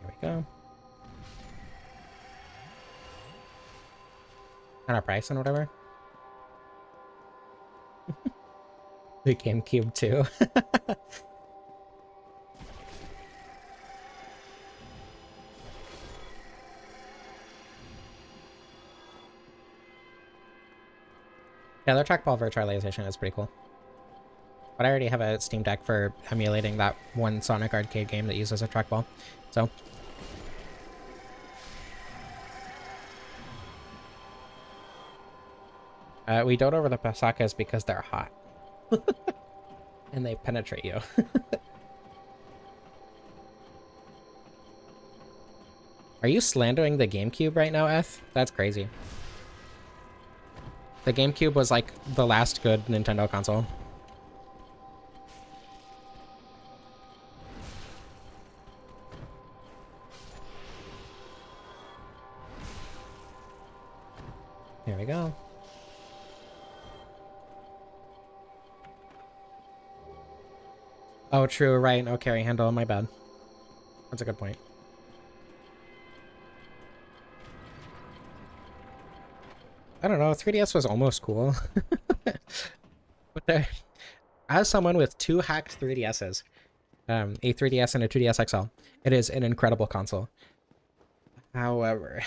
Here we go. And our price and whatever. The GameCube too. Yeah, the trackball virtualization is pretty cool. But I already have a Steam Deck for emulating that one Sonic arcade game that uses a trackball, so. We dote over the Pasakas because they're hot. And they penetrate you. Are you slandering the GameCube right now, Eth? That's crazy. The GameCube was like the last good Nintendo console. There we go. Oh, true, right. No carry handle, my bad. That's a good point. I don't know, 3DS was almost cool. But there, as someone with two hacked 3DSs, a 3DS and a 2DS XL, it is an incredible console. However,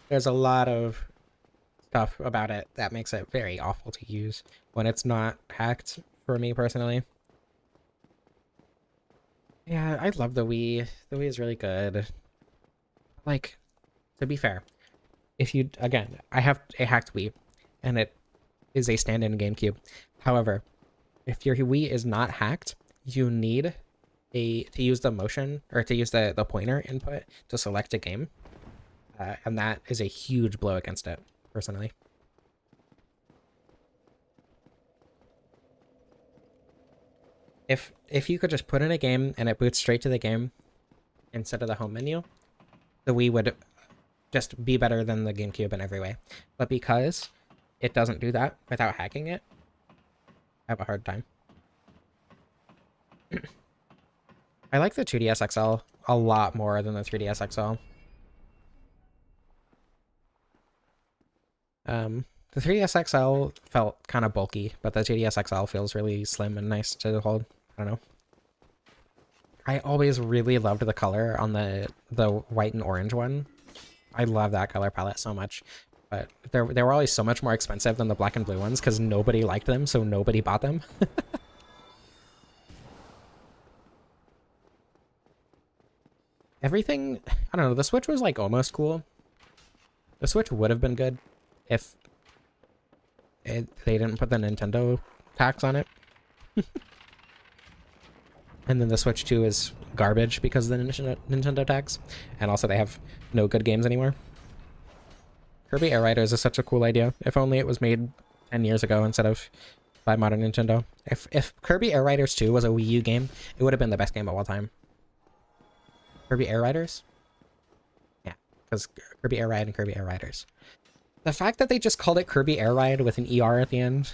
there's a lot of stuff about it that makes it very awful to use when it's not hacked, for me personally. Yeah, I love the Wii. The Wii is really good. Like, to be fair, if you, again, I have a hacked Wii, and it is a stand-in GameCube. However, if your Wii is not hacked, you need to use the motion, or to use the pointer input to select a game. And that is a huge blow against it, personally. If you could just put in a game and it boots straight to the game instead of the home menu, the Wii would just be better than the GameCube in every way. But because it doesn't do that without hacking it, I have a hard time. I like the 2DS XL a lot more than the 3DS XL. The 3DS XL felt kind of bulky, but the 2DS XL feels really slim and nice to hold. I don't know. I always really loved the color on the white and orange one. I love that color palette so much. But they were always so much more expensive than the black and blue ones because nobody liked them, so nobody bought them. Everything, I don't know, the Switch was like almost cool. The Switch would have been good if they didn't put the Nintendo tax on it. And then the Switch 2 is garbage because of the Nintendo tax. And also they have no good games anymore. Kirby Air Riders is such a cool idea. If only it was made 10 years ago instead of by modern Nintendo. If Kirby Air Riders 2 was a Wii U game, it would have been the best game of all time. Kirby Air Riders? Yeah, because Kirby Air Ride and Kirby Air Riders. The fact that they just called it Kirby Air Ride with an ER at the end.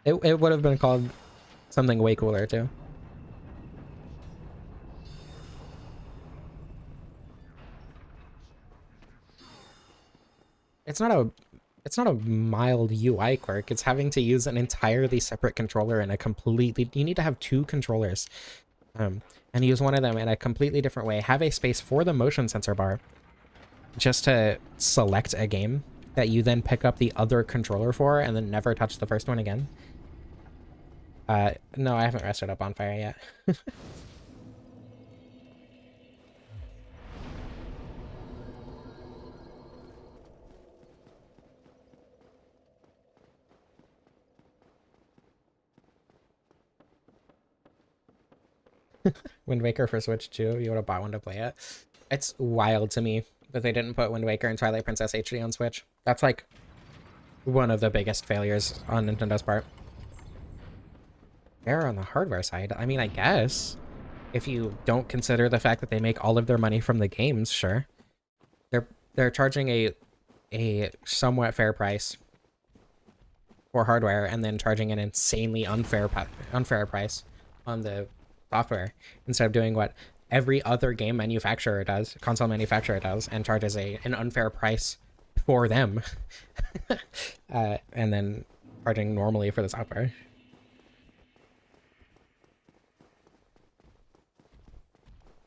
it would have been called something way cooler too. It's not a mild UI quirk. It's having to use an entirely separate controller in a completely... You need to have two controllers. And use one of them in a completely different way. Have a space for the motion sensor bar just to select a game that you then pick up the other controller for and then never touch the first one again. No, I haven't rested up on fire yet. Wind Waker for Switch 2, you would have bought one to play it. It's wild to me that they didn't put Wind Waker and Twilight Princess HD on Switch. That's like one of the biggest failures on Nintendo's part. They're on the hardware side. I mean, I guess if you don't consider the fact that they make all of their money from the games, sure. They're charging a somewhat fair price for hardware and then charging an insanely unfair price on the software instead of doing what every other game manufacturer does, console manufacturer does, and charges an unfair price for them and then charging normally for the software.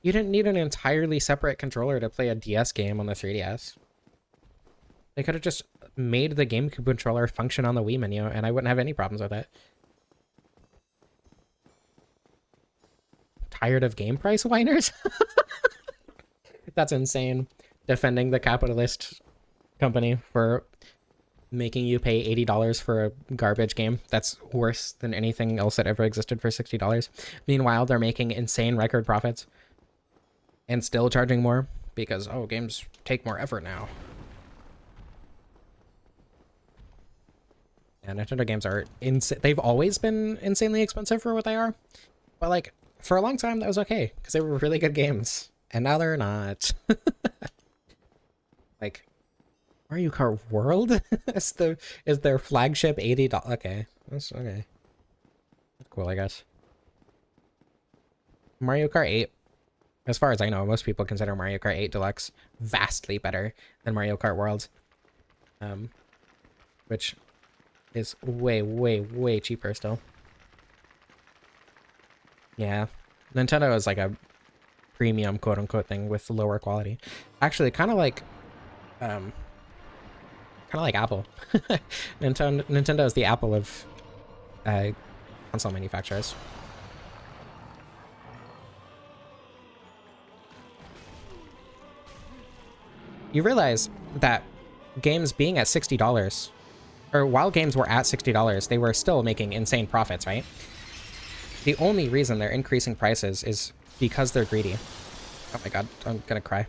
You didn't need an entirely separate controller to play a DS game on the 3DS. They could have just made the GameCube controller function on the Wii menu, and I wouldn't have any problems with it. Tired of game price whiners? That's insane. Defending the capitalist company for making you pay $80 for a garbage game that's worse than anything else that ever existed for $60. Meanwhile, they're making insane record profits and still charging more because, oh, games take more effort now. Yeah, Nintendo games are they've always been insanely expensive for what they are. But like, for a long time, that was okay because they were really good games. And now they're not. Like, Mario Kart World is their flagship $80. Okay, that's okay. That's cool, I guess. Mario Kart 8. As far as I know, most people consider Mario Kart 8 Deluxe vastly better than Mario Kart World. Which is way, way, way cheaper still. Yeah. Nintendo is like a premium quote-unquote thing with lower quality. Actually, kind of like Apple. Nintendo is the Apple of console manufacturers. You realize that games being at $60, or while games were at $60, they were still making insane profits, right? The only reason they're increasing prices is because they're greedy. Oh my god, I'm gonna cry.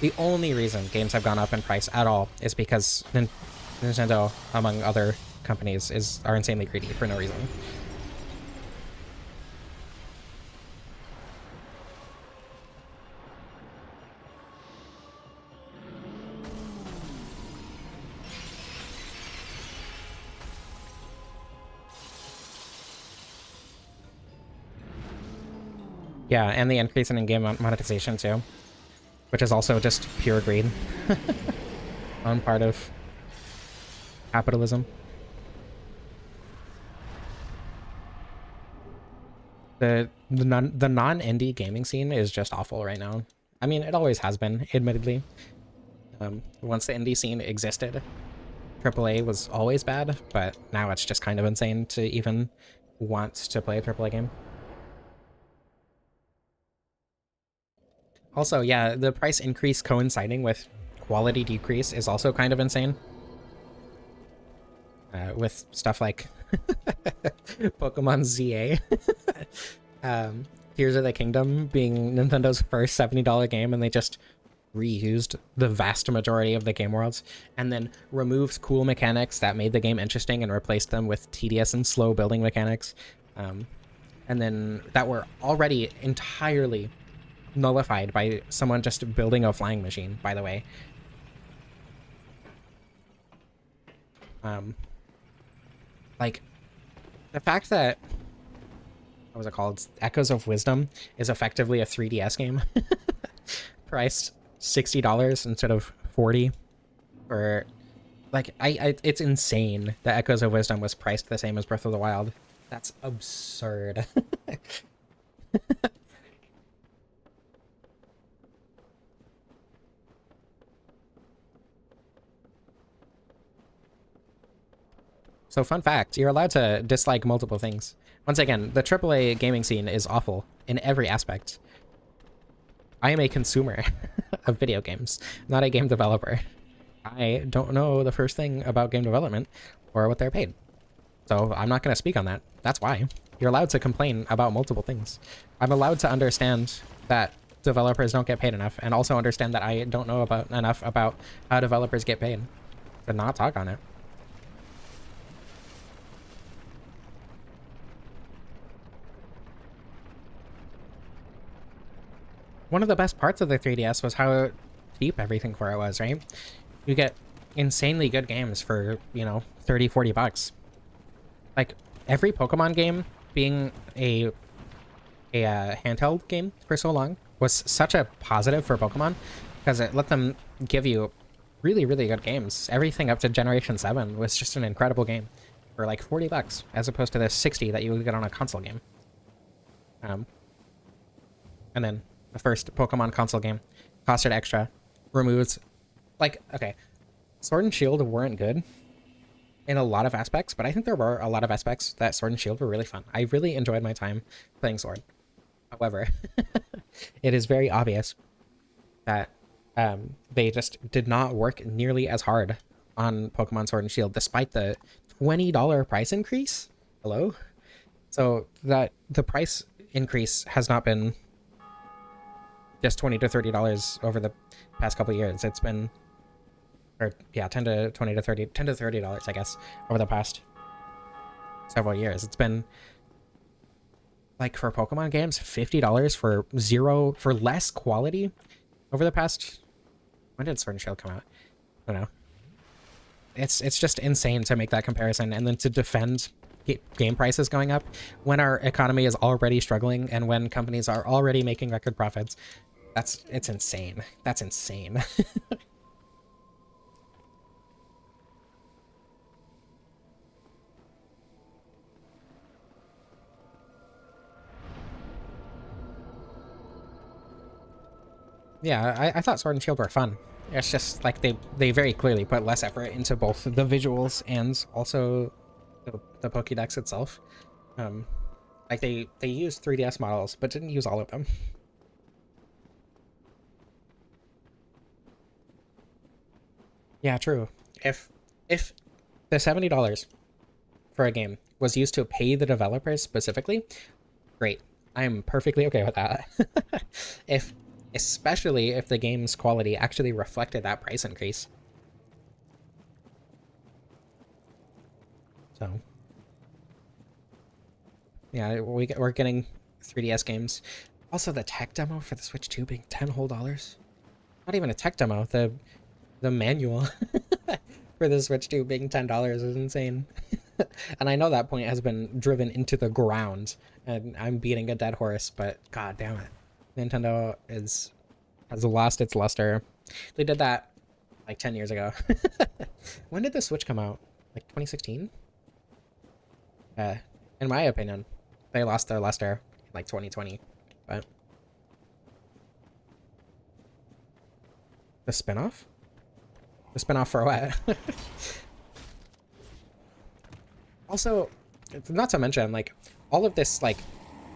The only reason games have gone up in price at all is because Nintendo, among other companies, are insanely greedy for no reason. Yeah, and the increase in in-game monetization too, which is also just pure greed on part of capitalism. The non-indie gaming scene is just awful right now. I mean, it always has been, admittedly. Once the indie scene existed, AAA was always bad, but now it's just kind of insane to even want to play a AAA game. Also, yeah, the price increase coinciding with quality decrease is also kind of insane. With stuff like Pokemon ZA. Tears of the Kingdom being Nintendo's first $70 game, and they just reused the vast majority of the game worlds and then removed cool mechanics that made the game interesting and replaced them with tedious and slow building mechanics, and then that were already entirely nullified by someone just building a flying machine, by the way. Like, the fact that, what was it called? Echoes of Wisdom is effectively a 3DS game. Priced $60 instead of $40. Or, like, it's insane that Echoes of Wisdom was priced the same as Breath of the Wild. That's absurd. So fun fact, you're allowed to dislike multiple things. Once again, the AAA gaming scene is awful in every aspect. I am a consumer of video games, not a game developer. I don't know the first thing about game development or what they're paid. So I'm not going to speak on that. That's why. You're allowed to complain about multiple things. I'm allowed to understand that developers don't get paid enough, and also understand that I don't know enough about how developers get paid, to not talk on it. One of the best parts of the 3DS was how cheap everything for it was, right? You get insanely good games for, you know, 30, 40 bucks. Like, every Pokemon game being a handheld game for so long was such a positive for Pokemon, because it let them give you really, really good games. Everything up to Generation 7 was just an incredible game for like 40 bucks, as opposed to the 60 that you would get on a console game. And then the first Pokemon console game costed extra, removed, like, okay, Sword and Shield weren't good in a lot of aspects, but I think there were a lot of aspects that Sword and Shield were really fun. I really enjoyed my time playing Sword. However, it is very obvious that they just did not work nearly as hard on Pokemon Sword and Shield, despite the $20 price increase. Hello? So that the price increase has not been just $20 to $30 over the past couple of years. It's been, or yeah, 10 to 20 to 30, $10 to $30, I guess, over the past several years. It's been, like, for Pokemon games, $50 for less quality over the past, when did Sword and Shield come out? I don't know. It's just insane to make that comparison, and then to defend game prices going up when our economy is already struggling and when companies are already making record profits. It's insane. That's insane. Yeah, I thought Sword and Shield were fun. It's just like they very clearly put less effort into both the visuals and also the Pokédex itself. Like they used 3DS models, but didn't use all of them. Yeah, true. If the $70 for a game was used to pay the developers specifically, great. I'm perfectly okay with that. Especially if the game's quality actually reflected that price increase. So, yeah, we're getting 3DS games. Also, the tech demo for the Switch 2 being $10 whole. Not even a tech demo. The manual for the Switch 2 being $10 is insane. And I know that point has been driven into the ground, and I'm beating a dead horse, but god damn it. Nintendo has lost its luster. They did that like 10 years ago. When did the Switch come out? Like 2016? In my opinion, they lost their luster like 2020. But the spinoff? The spinoff for what? Also, not to mention, like, all of this, like,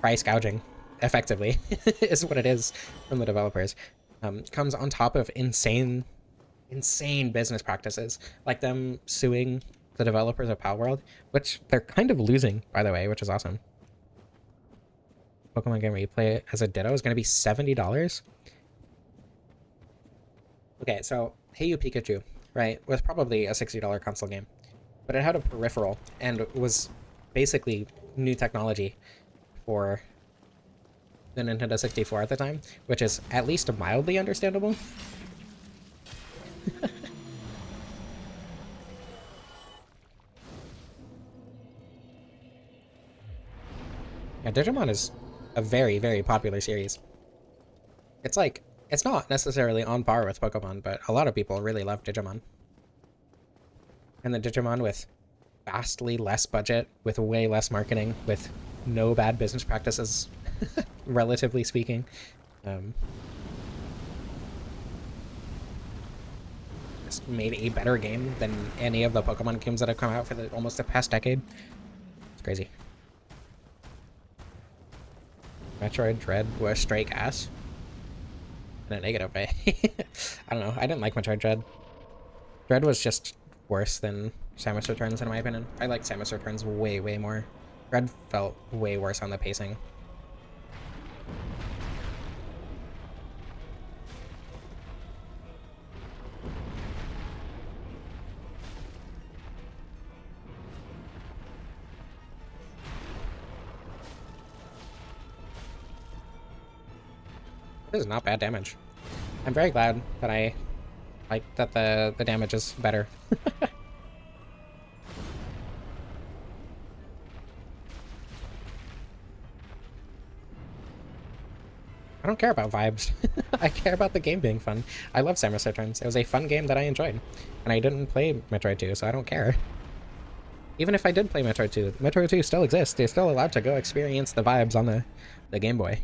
price gouging, effectively, is what it is from the developers, comes on top of insane business practices, like them suing the developers of Palworld, which they're kind of losing, by the way, which is awesome. Pokemon game where you play it as a Ditto is going to be $70. Okay, so Hey You Pikachu, right, was probably a $60 console game, but it had a peripheral and was basically new technology for the Nintendo 64 at the time, which is at least mildly understandable. Yeah, Digimon is a very, very popular series. It's like, it's not necessarily on par with Pokemon, but a lot of people really love Digimon. And the Digimon with vastly less budget, with way less marketing, with no bad business practices, relatively speaking. Just made a better game than any of the Pokemon games that have come out for almost the past decade. It's crazy. Metroid Dread was straight gas. In a negative way. I don't know. I didn't like Metroid Dread. Dread was just worse than Samus Returns, in my opinion. I like Samus Returns way, way more. Dread felt way worse on the pacing. This is not bad damage. I'm very glad that the damage is better. I don't care about vibes. I care about the game being fun. I love Samus Returns. It was a fun game that I enjoyed. And I didn't play Metroid 2, so I don't care. Even if I did play Metroid 2, Metroid 2 still exists. You're still allowed to go experience the vibes on the Game Boy.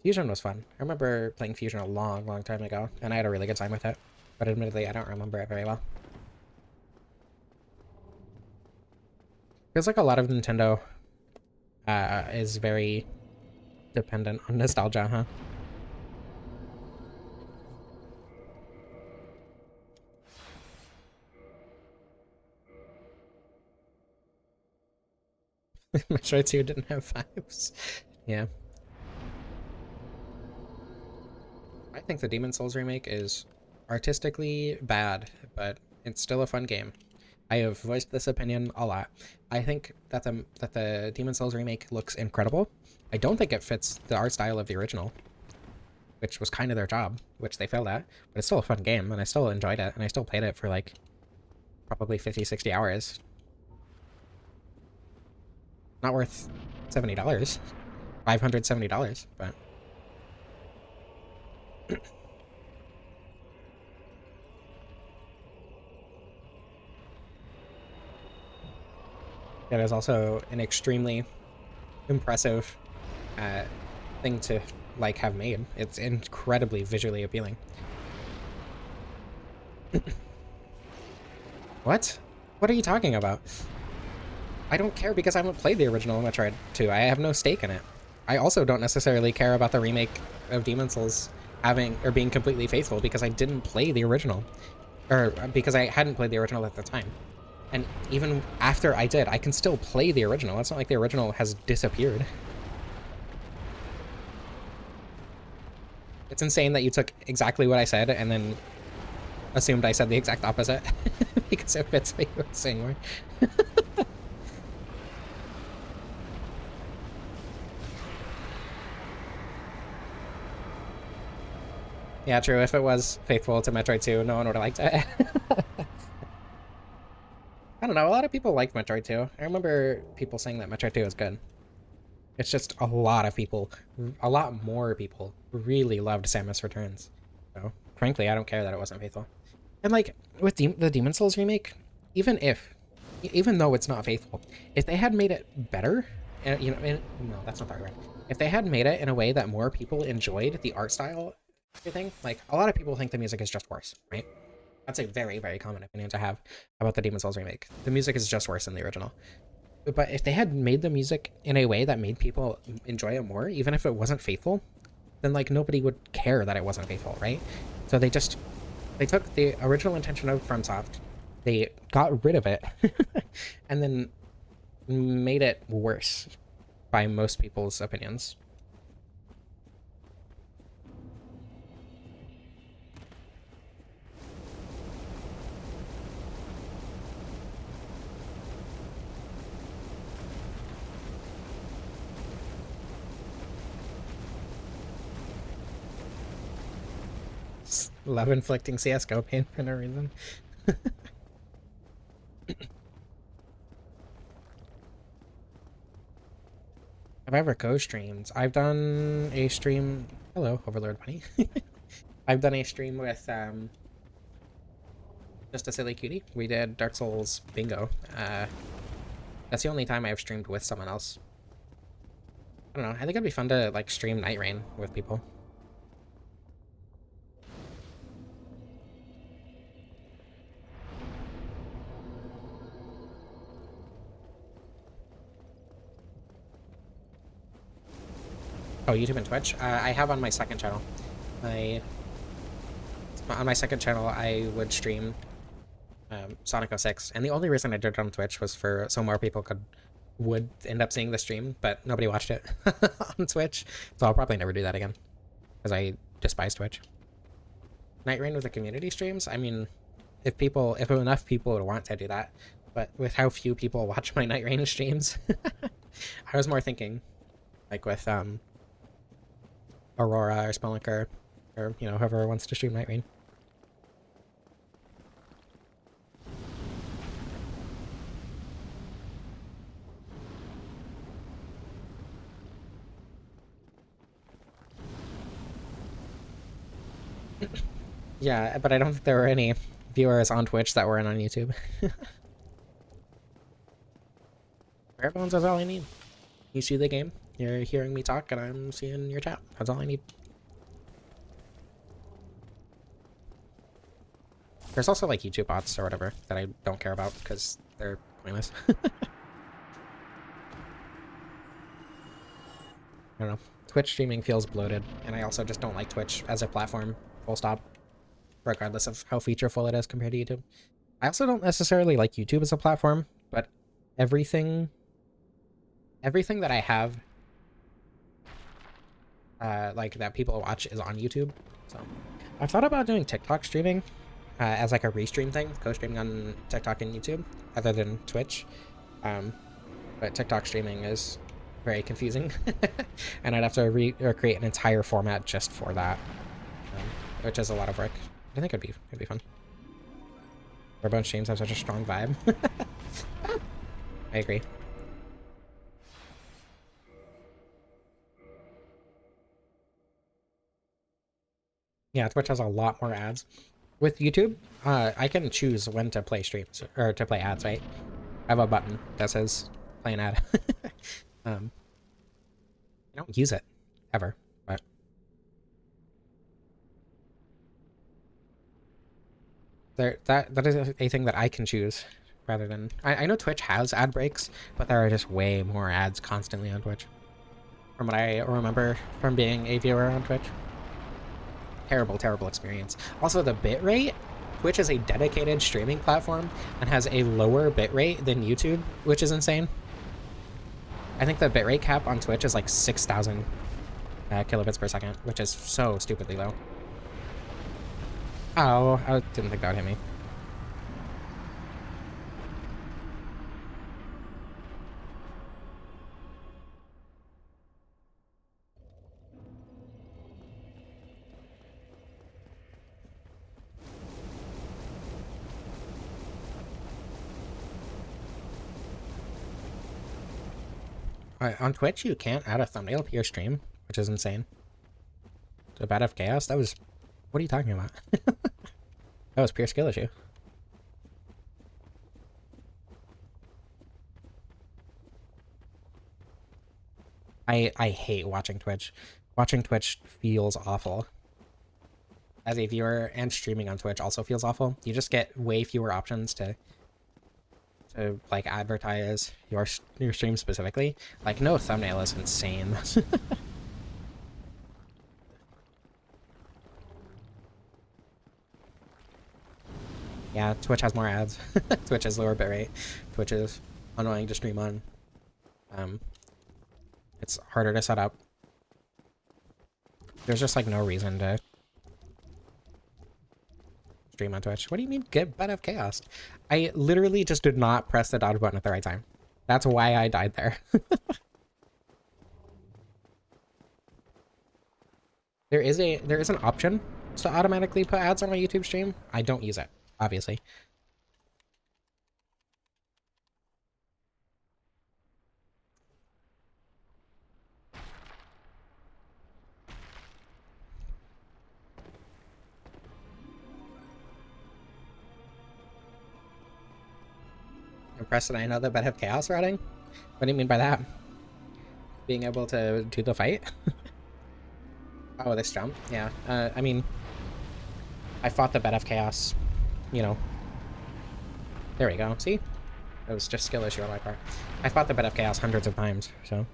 Fusion was fun. I remember playing Fusion a long, long time ago, and I had a really good time with it. But admittedly, I don't remember it very well. Feels like a lot of Nintendo is very dependent on nostalgia, huh? Metroid 2 didn't have vibes. Yeah. I think the Demon Souls remake is artistically bad, but it's still a fun game. I have voiced this opinion a lot. I think that the Demon Souls remake looks incredible. I don't think it fits the art style of the original, which was kind of their job, which they failed at, but it's still a fun game, and I still enjoyed it, and I still played it for like probably 50, 60 hours. Not worth $70. $570, but it is also an extremely impressive thing to like have made. It's incredibly visually appealing. What? What are you talking about? I don't care because I haven't played the original Metroid 2. I have no stake in it. I also don't necessarily care about the remake of Demon Souls having or being completely faithful because I didn't play the original, or because I hadn't played the original at the time. And even after I did, I can still play the original. It's not like the original has disappeared. It's insane that you took exactly what I said and then assumed I said the exact opposite because it fits what you were saying more. Yeah, true. If it was faithful to Metroid 2, no one would have liked it. I don't know. A lot of people liked Metroid 2. I remember people saying that Metroid 2 is good. It's just a lot of people, a lot more people, really loved Samus Returns. So, frankly, I don't care that it wasn't faithful. And, like, with the Demon Souls remake, even if even though it's not faithful, if they had made it better, you know, no, that's not the right word. If they had made it in a way that more people enjoyed the art style, everything, like a lot of people think the music is just worse, right? That's a very, very common opinion to have about the Demon's Souls remake. The music is just worse than the original. But if they had made the music in a way that made people enjoy it more, even if it wasn't faithful, then like nobody would care that it wasn't faithful, right? So they took the original intention of FromSoft, they got rid of it, and then made it worse by most people's opinions. Love inflicting CSGO pain for no reason. Have I ever co-streamed? I've done a stream. Hello, Overlord Bunny. I've done a stream with just a silly cutie. We did Dark Souls bingo. That's the only time I've streamed with someone else. I don't know. I think it'd be fun to like stream Night Rain with people. Oh, YouTube and Twitch? I have on my second channel. On my second channel, I would stream Sonic 06, and the only reason I did it on Twitch was so more people would end up seeing the stream, but nobody watched it on Twitch, so I'll probably never do that again, because I despise Twitch. Night Rain with the community streams? I mean, if enough people would want to do that, but with how few people watch my Night Rain streams, I was more thinking, like with Aurora or Spelunker, or, you know, whoever wants to stream Night Rain. Yeah, but I don't think there were any viewers on Twitch that weren't on YouTube. Bare bones is all I need. You see the game, you're hearing me talk, and I'm seeing your chat. That's all I need. There's also like YouTube bots or whatever that I don't care about because they're pointless. I don't know. Twitch streaming feels bloated, and I also just don't like Twitch as a platform, full stop, regardless of how featureful it is compared to YouTube. I also don't necessarily like YouTube as a platform, but everything that I have like that people watch is on YouTube. So I've thought about doing TikTok streaming as like a restream thing, co-streaming on TikTok and YouTube other than Twitch. But TikTok streaming is very confusing and I'd have to create an entire format just for that, which is a lot of work. I think it'd be fun. Airborne streams have such a strong vibe. I agree. Yeah, Twitch has a lot more ads. With YouTube, I can choose when to play streams or to play ads, right? I have a button that says play an ad. I don't use it ever, but that is a thing that I can choose rather than I know Twitch has ad breaks, but there are just way more ads constantly on Twitch. From what I remember from being a viewer on Twitch. Terrible experience. Also, the bitrate. Twitch is a dedicated streaming platform and has a lower bitrate than YouTube, which is insane. I think the bitrate cap on Twitch is like 6,000 kilobits per second, which is so stupidly low. Oh, I didn't think that would hit me. On Twitch, you can't add a thumbnail to your stream, which is insane. To Bat of Chaos? That was... What are you talking about? That was pure skill issue. I hate watching Twitch. Watching Twitch feels awful. As a viewer, and streaming on Twitch also feels awful. You just get way fewer options to like advertise your stream specifically. Like no thumbnail is insane. Yeah, Twitch has more ads. Twitch has lower bitrate. Twitch is annoying to stream on. It's harder to set up. There's just like no reason to stream on Twitch. What do you mean get bed of chaos? I literally just did not press the dodge button at the right time. That's why I died there. There is an option to automatically put ads on my YouTube stream. I don't use it, obviously. Impressed that I know the bed of chaos routing? What do you mean by that? Being able to do the fight? Oh, this jump? Yeah. I mean, I fought the bed of chaos, you know. There we go. See? It was just skill issue on my part. I fought the bed of chaos hundreds of times, so.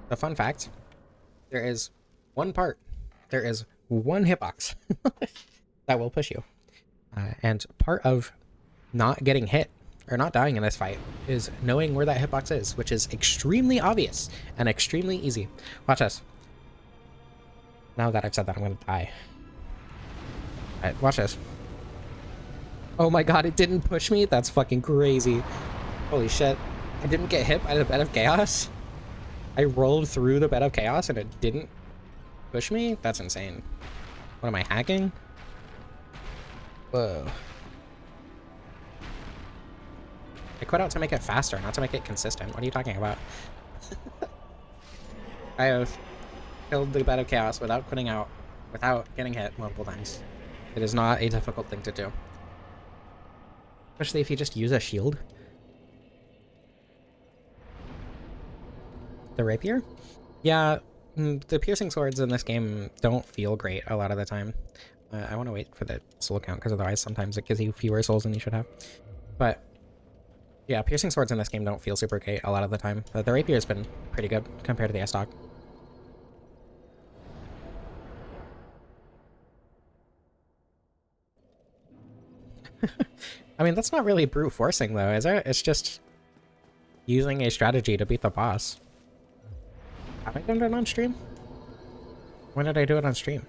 The fun fact, there is one hitbox that will push you. And part of not getting hit or not dying in this fight is knowing where that hitbox is, which is extremely obvious and extremely easy. Watch this. Now that I've said that, I'm gonna die. Alright, watch this. Oh my god, it didn't push me? That's fucking crazy. Holy shit. I didn't get hit by the bed of chaos? I rolled through the bed of chaos and it didn't push me? That's insane. What am I, hacking? Whoa. I quit out to make it faster, not to make it consistent. What are you talking about? I have killed the bed of chaos without quitting out, without getting hit multiple times. It is not a difficult thing to do. Especially if you just use a shield. The Rapier? Yeah, the piercing swords in this game don't feel great a lot of the time. I want to wait for the soul count, because otherwise sometimes it gives you fewer souls than you should have. But yeah, piercing swords in this game don't feel super great a lot of the time. But the Rapier's been pretty good compared to the S-Stock. I mean, that's not really brute forcing though, is it? It's just using a strategy to beat the boss. Have I done it on stream? When did I do it on stream?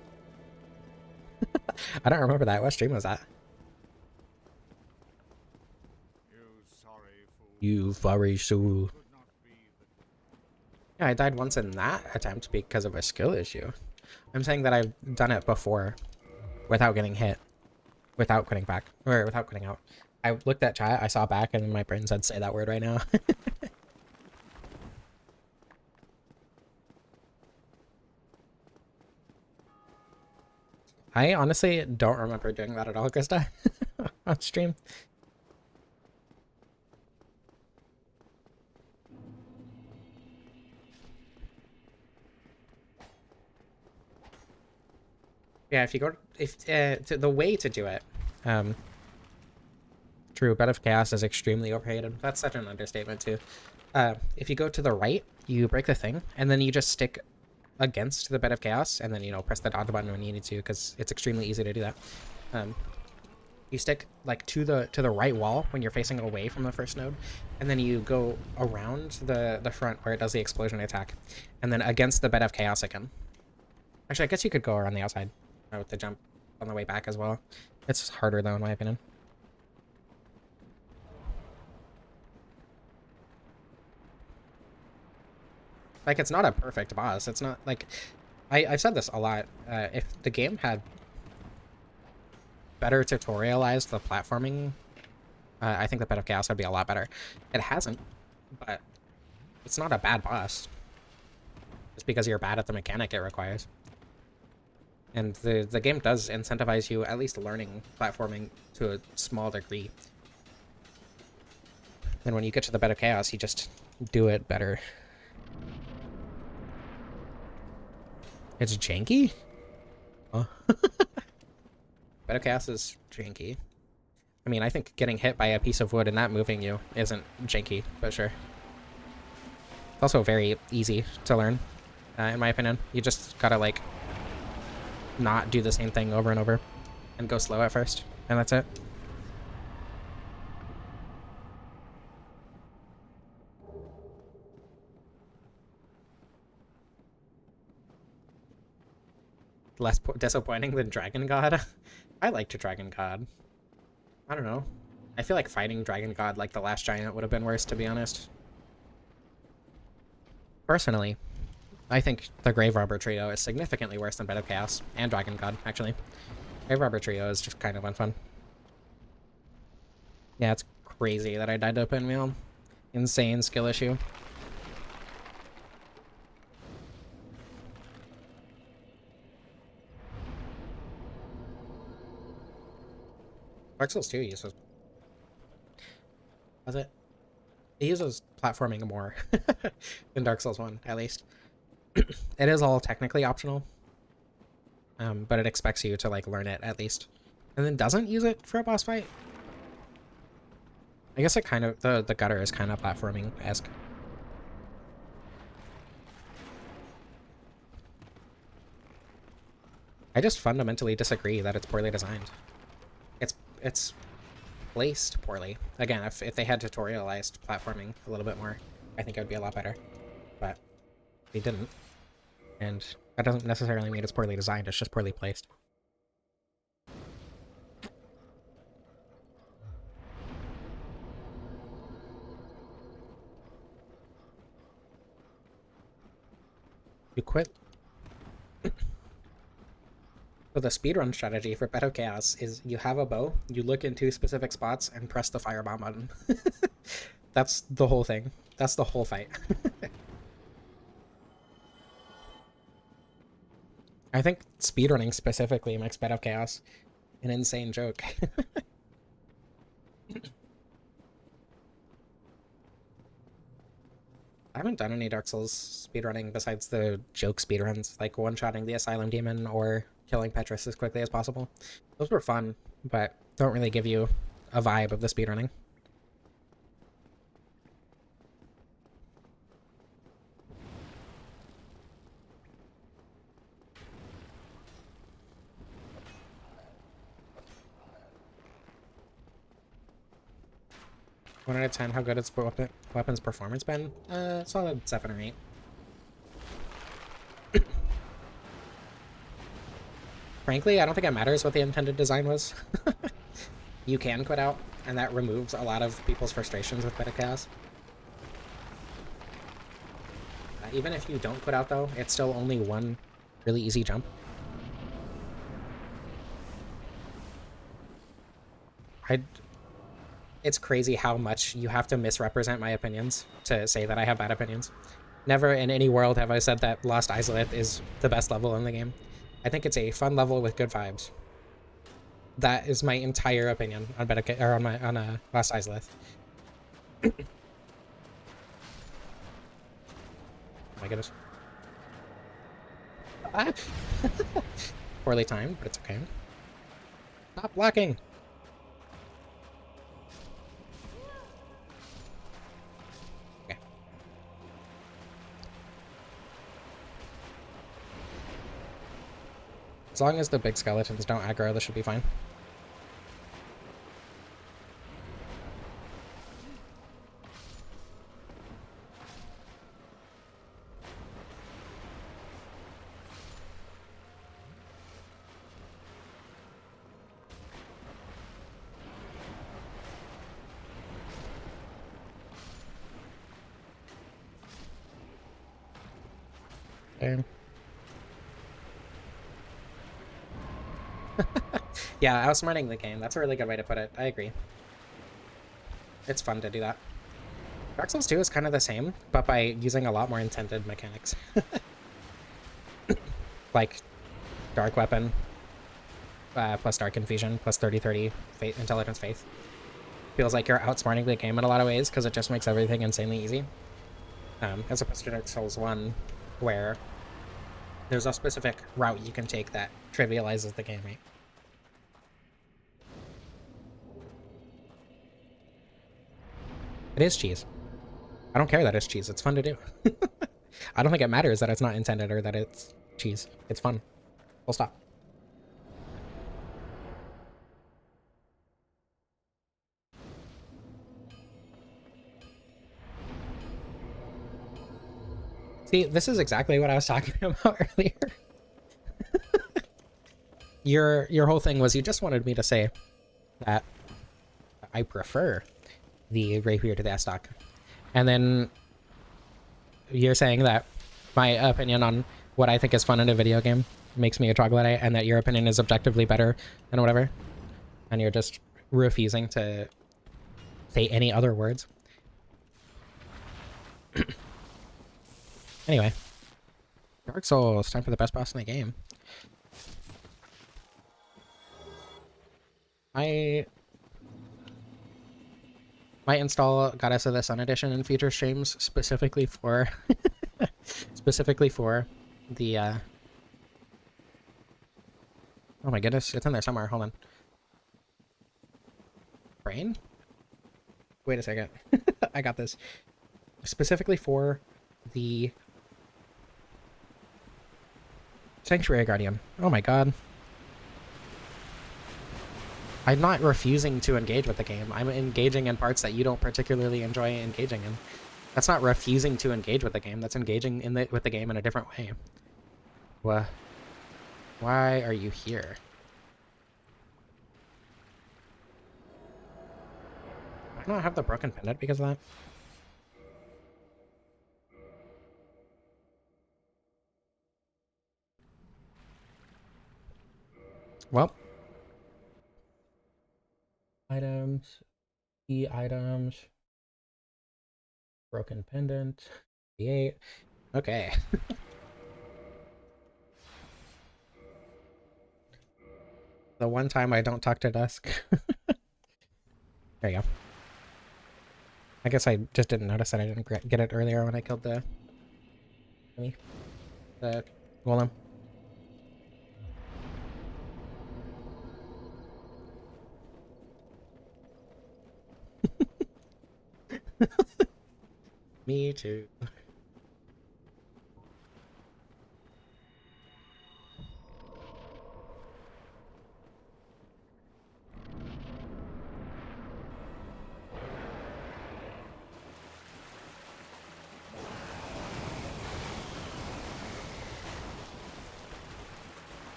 I don't remember that. What stream was that? You furry fool. Yeah, I died once in that attempt because of a skill issue. I'm saying that I've done it before without getting hit, without quitting back, or without quitting out. I looked at chat, I saw back, and my brain said, say that word right now. I honestly don't remember doing that at all, Krista, on stream. Yeah, if you go, the way to do it, true, Bed of Chaos is extremely overrated. That's such an understatement too. If you go to the right, you break the thing, and then you just stick against the Bed of Chaos, and then, you know, press the dodge button when you need to, because it's extremely easy to do that. You stick like to the right wall when you're facing away from the first node, and then you go around the front where it does the explosion attack, and then against the Bed of Chaos again. Actually, I guess you could go around the outside with the jump on the way back as well. It's harder though, in my opinion. Like, it's not a perfect boss. It's not like, I've said this a lot. If the game had better tutorialized the platforming, I think the Bed of Chaos would be a lot better. It hasn't, but it's not a bad boss. just because you're bad at the mechanic it requires. And the game does incentivize you at least learning platforming to a small degree. And when you get to the bed of chaos, you just do it better. It's janky? Huh? Bed of chaos is janky. I mean, I think getting hit by a piece of wood and not moving you isn't janky, but sure. It's also very easy to learn, in my opinion. You just gotta, like, not do the same thing over and over and go slow at first, and that's it. Less disappointing than Dragon God? I liked Dragon God. I don't know. I feel like fighting Dragon God like the last giant would have been worse, to be honest. Personally, I think the Grave Robber trio is significantly worse than Bed of Chaos and Dragon God, actually. Grave Robber trio is just kind of unfun. Yeah, it's crazy that I died to a pinwheel. Insane skill issue. Dark Souls 2 uses... Was it? It uses platforming more than Dark Souls 1, at least. It is all technically optional, but it expects you to, like, learn it, at least. And then doesn't use it for a boss fight? I guess it kind of... The gutter is kind of platforming-esque. I just fundamentally disagree that it's poorly designed. It's placed poorly. Again, if they had tutorialized platforming a little bit more, I think it would be a lot better. But they didn't. And that doesn't necessarily mean it's poorly designed, it's just poorly placed. You quit. So the speedrun strategy for Bed of Chaos is you have a bow, you look in 2 specific spots, and press the firebomb button. That's the whole thing. That's the whole fight. I think speedrunning specifically makes Bed of Chaos an insane joke. I haven't done any Dark Souls speedrunning besides the joke speedruns, like one-shotting the Asylum Demon or killing Petrus as quickly as possible. Those were fun, but don't really give you a vibe of the speedrunning. One out of 10, how good has weapons performance been? Solid 7 or 8. Frankly, I don't think it matters what the intended design was. You can quit out, and that removes a lot of people's frustrations with Bed of Chaos. Even if you don't quit out, though, it's still only one really easy jump. It's crazy how much you have to misrepresent my opinions to say that I have bad opinions. Never in any world have I said that Lost Izalith is the best level in the game. I think it's a fun level with good vibes. That is my entire opinion on Lost Izalith. Oh my goodness. Ah. Poorly timed, but it's okay. Stop blocking. Okay. As long as the big skeletons don't aggro, this should be fine. Okay. Yeah, outsmarting the game. That's a really good way to put it. I agree. It's fun to do that. Dark Souls 2 is kind of the same, but by using a lot more intended mechanics. like dark weapon, plus dark infusion, plus 30/30 intelligence faith. Feels like you're outsmarting the game in a lot of ways because it just makes everything insanely easy. As opposed to Dark Souls 1, where there's a specific route you can take that trivializes the game, right? It is cheese. I don't care that it's cheese. It's fun to do. I don't think it matters that it's not intended or that it's cheese. It's fun. Full stop. See, this is exactly what I was talking about earlier. Your whole thing was you just wanted me to say that I prefer the Rapier to the S-Stock. And then you're saying that my opinion on what I think is fun in a video game makes me a troglodyte, and that your opinion is objectively better and whatever. And you're just refusing to say any other words. Anyway. Dark Souls, time for the best boss in the game. I might install Goddess of the Sun edition in future streams specifically for the oh my goodness, it's in there somewhere. Hold on. Brain? Wait a second. I got this. Specifically for the Sanctuary Guardian. Oh my god. I'm not refusing to engage with the game. I'm engaging in parts that you don't particularly enjoy engaging in. That's not refusing to engage with the game. That's engaging with the game in a different way. What? Why are you here? Do I not have the broken pendant because of that? Well. Items. Key items. Broken pendant. 8. Okay. The one time I don't talk to Dusk. There you go. I guess I just didn't notice that I didn't get it earlier when I killed the golem. Me too.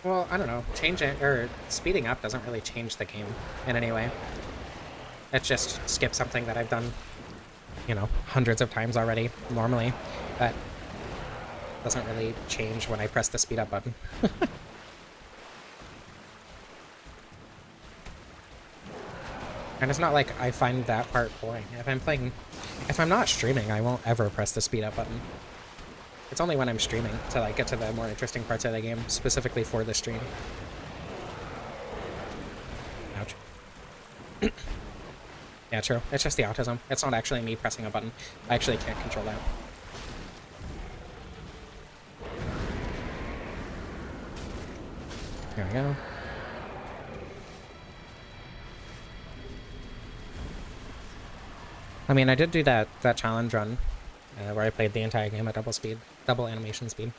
Well, I don't know. Speeding up doesn't really change the game in any way. It just skips something that I've done, you know, hundreds of times already, normally. That doesn't really change when I press the speed up button. And it's not like I find that part boring. If I'm not streaming, I won't ever press the speed up button. It's only when I'm streaming to like get to the more interesting parts of the game, specifically for the stream. Ouch. Yeah, true. It's just the autism. It's not actually me pressing a button. I actually can't control that. There we go. I mean, I did do that challenge run where I played the entire game at double animation speed.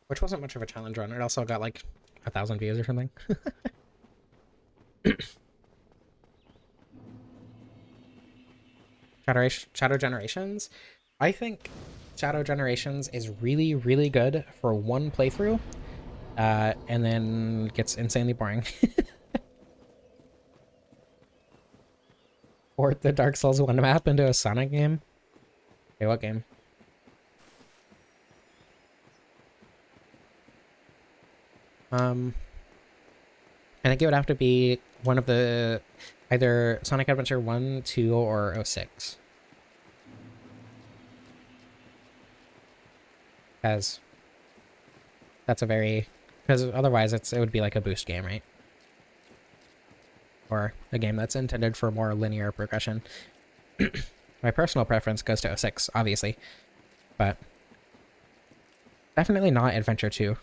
Which wasn't much of a challenge run. It also got like 1,000 views or something. Shadow Generations? I think Shadow Generations is really, really good for one playthrough, and then gets insanely boring. Port the Dark Souls 1 map into a Sonic game? Okay, what game? I think it would have to be one of the either Sonic Adventure 1, 2, or 06. Because that's a very... Because otherwise it would be like a boost game, right? Or a game that's intended for more linear progression. My personal preference goes to 06, obviously. But definitely not Adventure 2.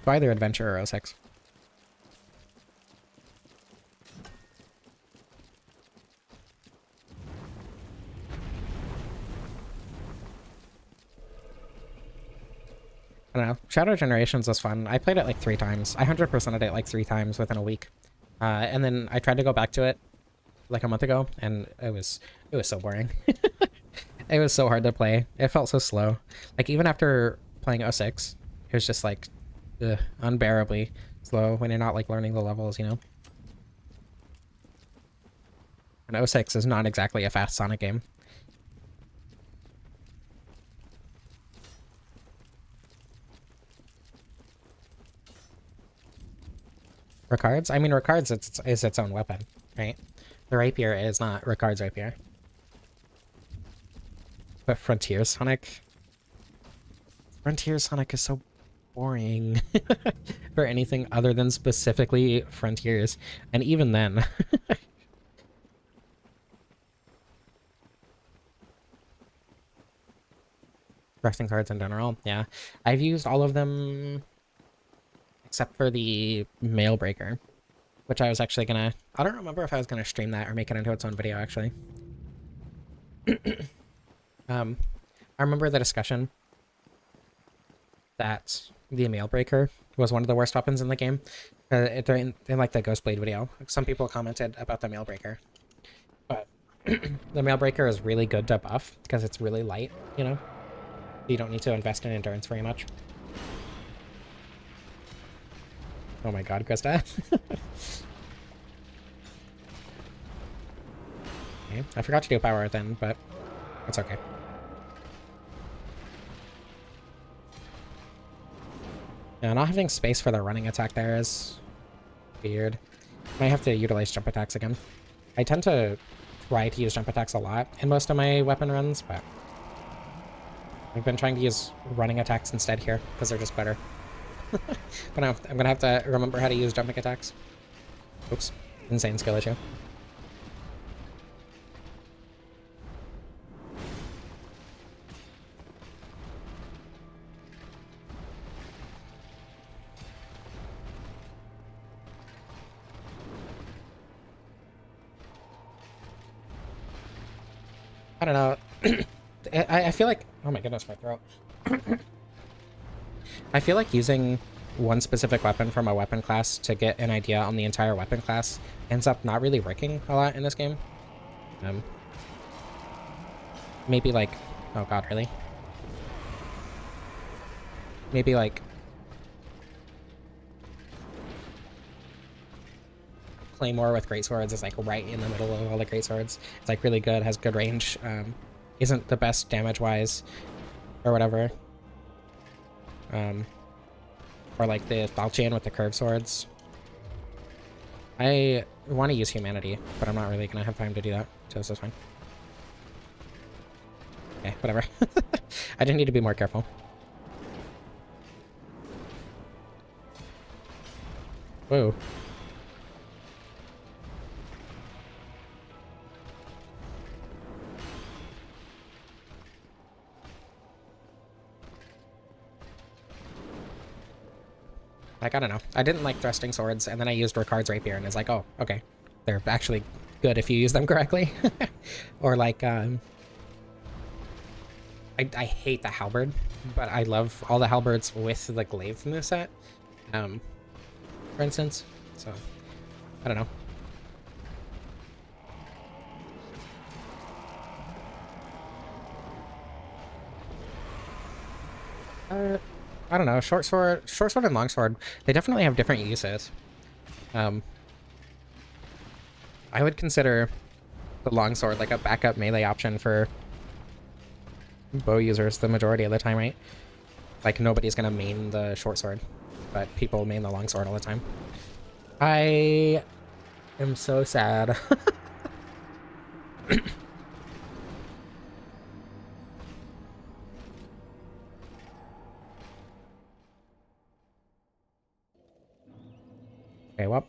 Either Adventure or 06. I don't know. Shadow Generations was fun. I played it like 3 times. I 100%ed it like 3 times within a week. And then I tried to go back to it like a month ago, and it was so boring. It was so hard to play. It felt so slow. Like, even after playing 06, it was just like unbearably slow when you're not like learning the levels, you know? And 06 is not exactly a fast Sonic game. Ricard's? I mean, Ricard's is its own weapon, right? The Rapier is not Ricard's Rapier. But Frontier Sonic is so boring for anything other than specifically Frontiers. And even then... Resting cards in general, yeah. I've used all of them except for the Mail Breaker, which I was actually gonna... I don't remember if I was gonna stream that or make it into its own video, actually. I remember the discussion that the Mail Breaker was one of the worst weapons in the game. In like the Ghostblade video, some people commented about the Mail Breaker, but the Mail Breaker is really good to buff because it's really light, you know? You don't need to invest in endurance very much. Oh my god, Krista. Okay, I forgot to do power then, but it's okay. Yeah, not having space for the running attack there is weird. Might have to utilize jump attacks again. I tend to try to use jump attacks a lot in most of my weapon runs, but I've been trying to use running attacks instead here because they're just better. But no, I'm gonna have to remember how to use jumping attacks. Oops, insane skill issue. I don't know. I feel like... Oh my goodness, my throat. I feel like using one specific weapon from a weapon class to get an idea on the entire weapon class ends up not really working a lot in this game. Maybe like... Oh god, really? Maybe like... Claymore with great swords is like right in the middle of all the great swords. It's like really good, has good range, isn't the best damage wise or whatever. Or like the Falchion with the curved swords. I want to use Humanity, but I'm not really gonna have time to do that, so this is fine. Okay, whatever. I just need to be more careful. Whoa. Like, I don't know. I didn't like thrusting swords, and then I used Ricard's Rapier, and it's like, oh, okay. They're actually good if you use them correctly. Or like, I hate the halberd, but I love all the halberds with the glaive moveset, for instance. So, I don't know. I don't know, short sword and long sword, they definitely have different uses. I would consider the long sword like a backup melee option for bow users the majority of the time, right? Like, nobody's gonna main the short sword, but people main the long sword all the time. I am so sad. Okay, well.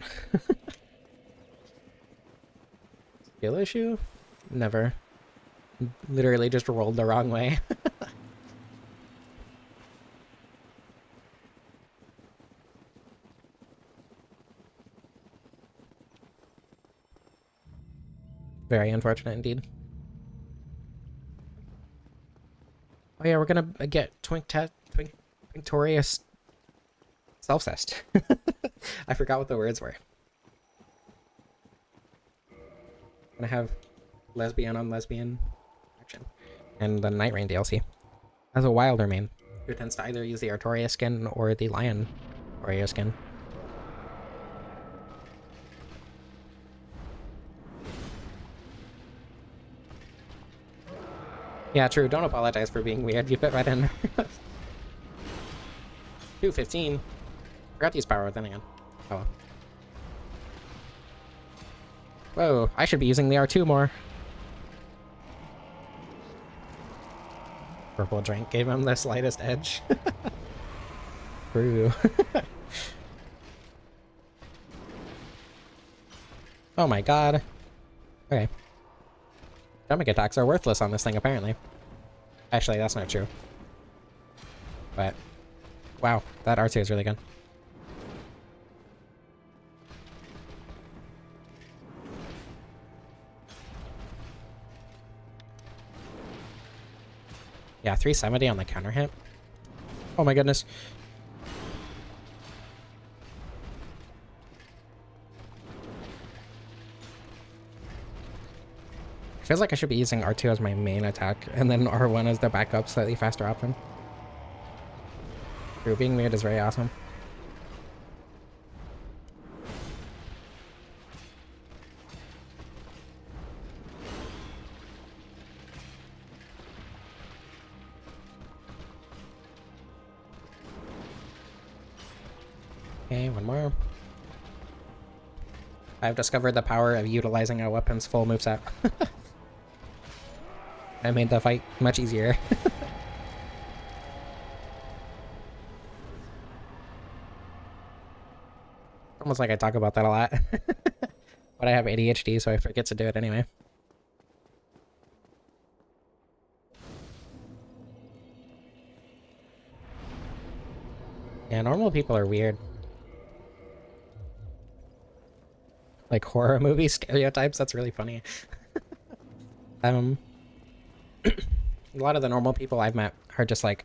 Skill issue? Never. Literally just rolled the wrong way. Very unfortunate indeed. Oh yeah, we're gonna get Twinktorious self-cest. I forgot what the words were. Gonna have lesbian on lesbian action. And the Night Rain DLC. As a Wilder main, who tends to either use the Artoria skin or the Lion Artoria skin. Yeah, true. Don't apologize for being weird. You fit right in. 215. Forgot to use power then again. Oh well. Whoa, I should be using the R2 more. Purple drink gave him the slightest edge. True. Oh my god. Okay. Stomach attacks are worthless on this thing, apparently. Actually, that's not true. But, wow, that R2 is really good. Yeah, 370 on the counter hit. Oh my goodness. Feels like I should be using R2 as my main attack, and then R1 as the backup, slightly faster option. True, being weird is very awesome. Okay, one more. I've discovered the power of utilizing a weapon's full moveset. I made the fight much easier. Almost like I talk about that a lot. But I have ADHD, so I forget to do it anyway. Yeah, normal people are weird. Like horror movie stereotypes, that's really funny. A lot of the normal people I've met are just like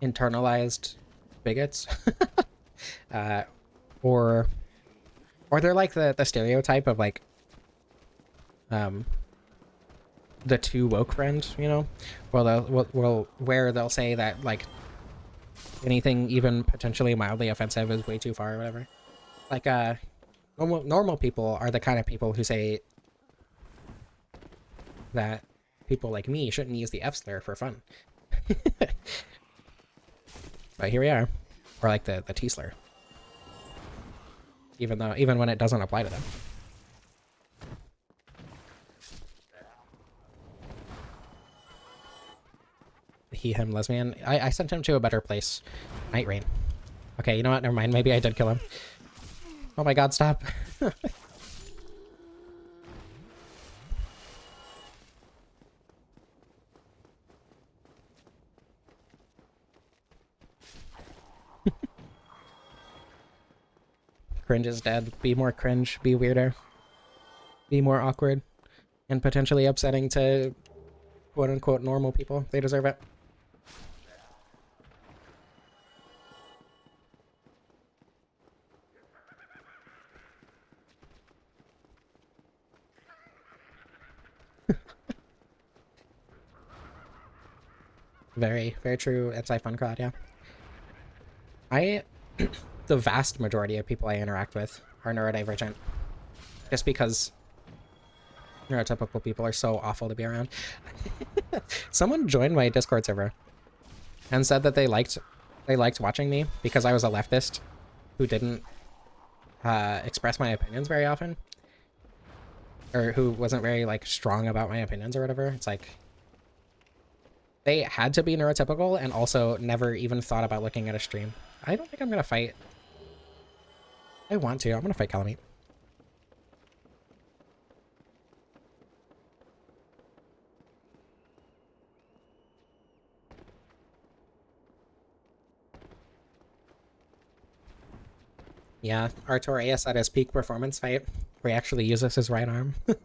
internalized bigots. Or they're like the stereotype of like the too woke friend, you know? Where they'll say that like anything even potentially mildly offensive is way too far or whatever. Like normal people are the kind of people who say that people like me shouldn't use the F slur for fun. But here we are. Or like the T slur. Even when it doesn't apply to them. He, him, lesbian. I sent him to a better place. Night Rain. Okay, you know what? Never mind. Maybe I did kill him. Oh my god, stop. Cringe is dead. Be more cringe. Be weirder. Be more awkward. And potentially upsetting to quote-unquote normal people. They deserve it. Very, very true. It's fun crowd, yeah. The vast majority of people I interact with are neurodivergent. Just because neurotypical people are so awful to be around. Someone joined my Discord server and said that they liked watching me because I was a leftist who didn't express my opinions very often. Or who wasn't very like strong about my opinions or whatever. It's like they had to be neurotypical and also never even thought about looking at a stream. I don't think I'm gonna fight I want to. I'm gonna fight Calamite. Yeah, Artorias at his peak performance fight, where he actually uses his right arm. The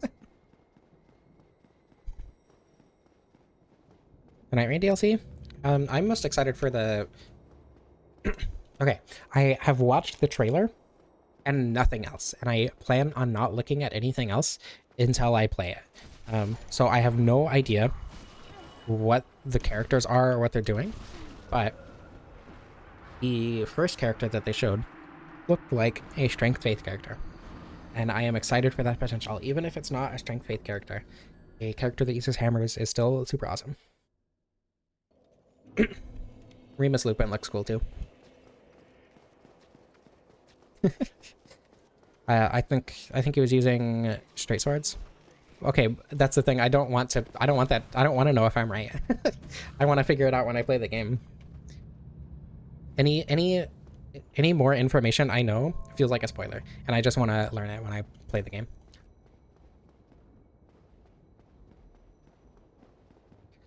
Night Rain DLC? I'm most excited for the... Okay, I have watched the trailer and nothing else, and I plan on not looking at anything else until I play it. So I have no idea what the characters are or what they're doing, but the first character that they showed looked like a Strength Faith character, and I am excited for that potential. Even if it's not a Strength Faith character, a character that uses hammers is still super awesome. Remus Lupin looks cool too. I think he was using straight swords. Okay, that's the thing. I don't want that. I don't want to know if I'm right. I want to figure it out when I play the game. Any more information I know feels like a spoiler, and I just want to learn it when I play the game.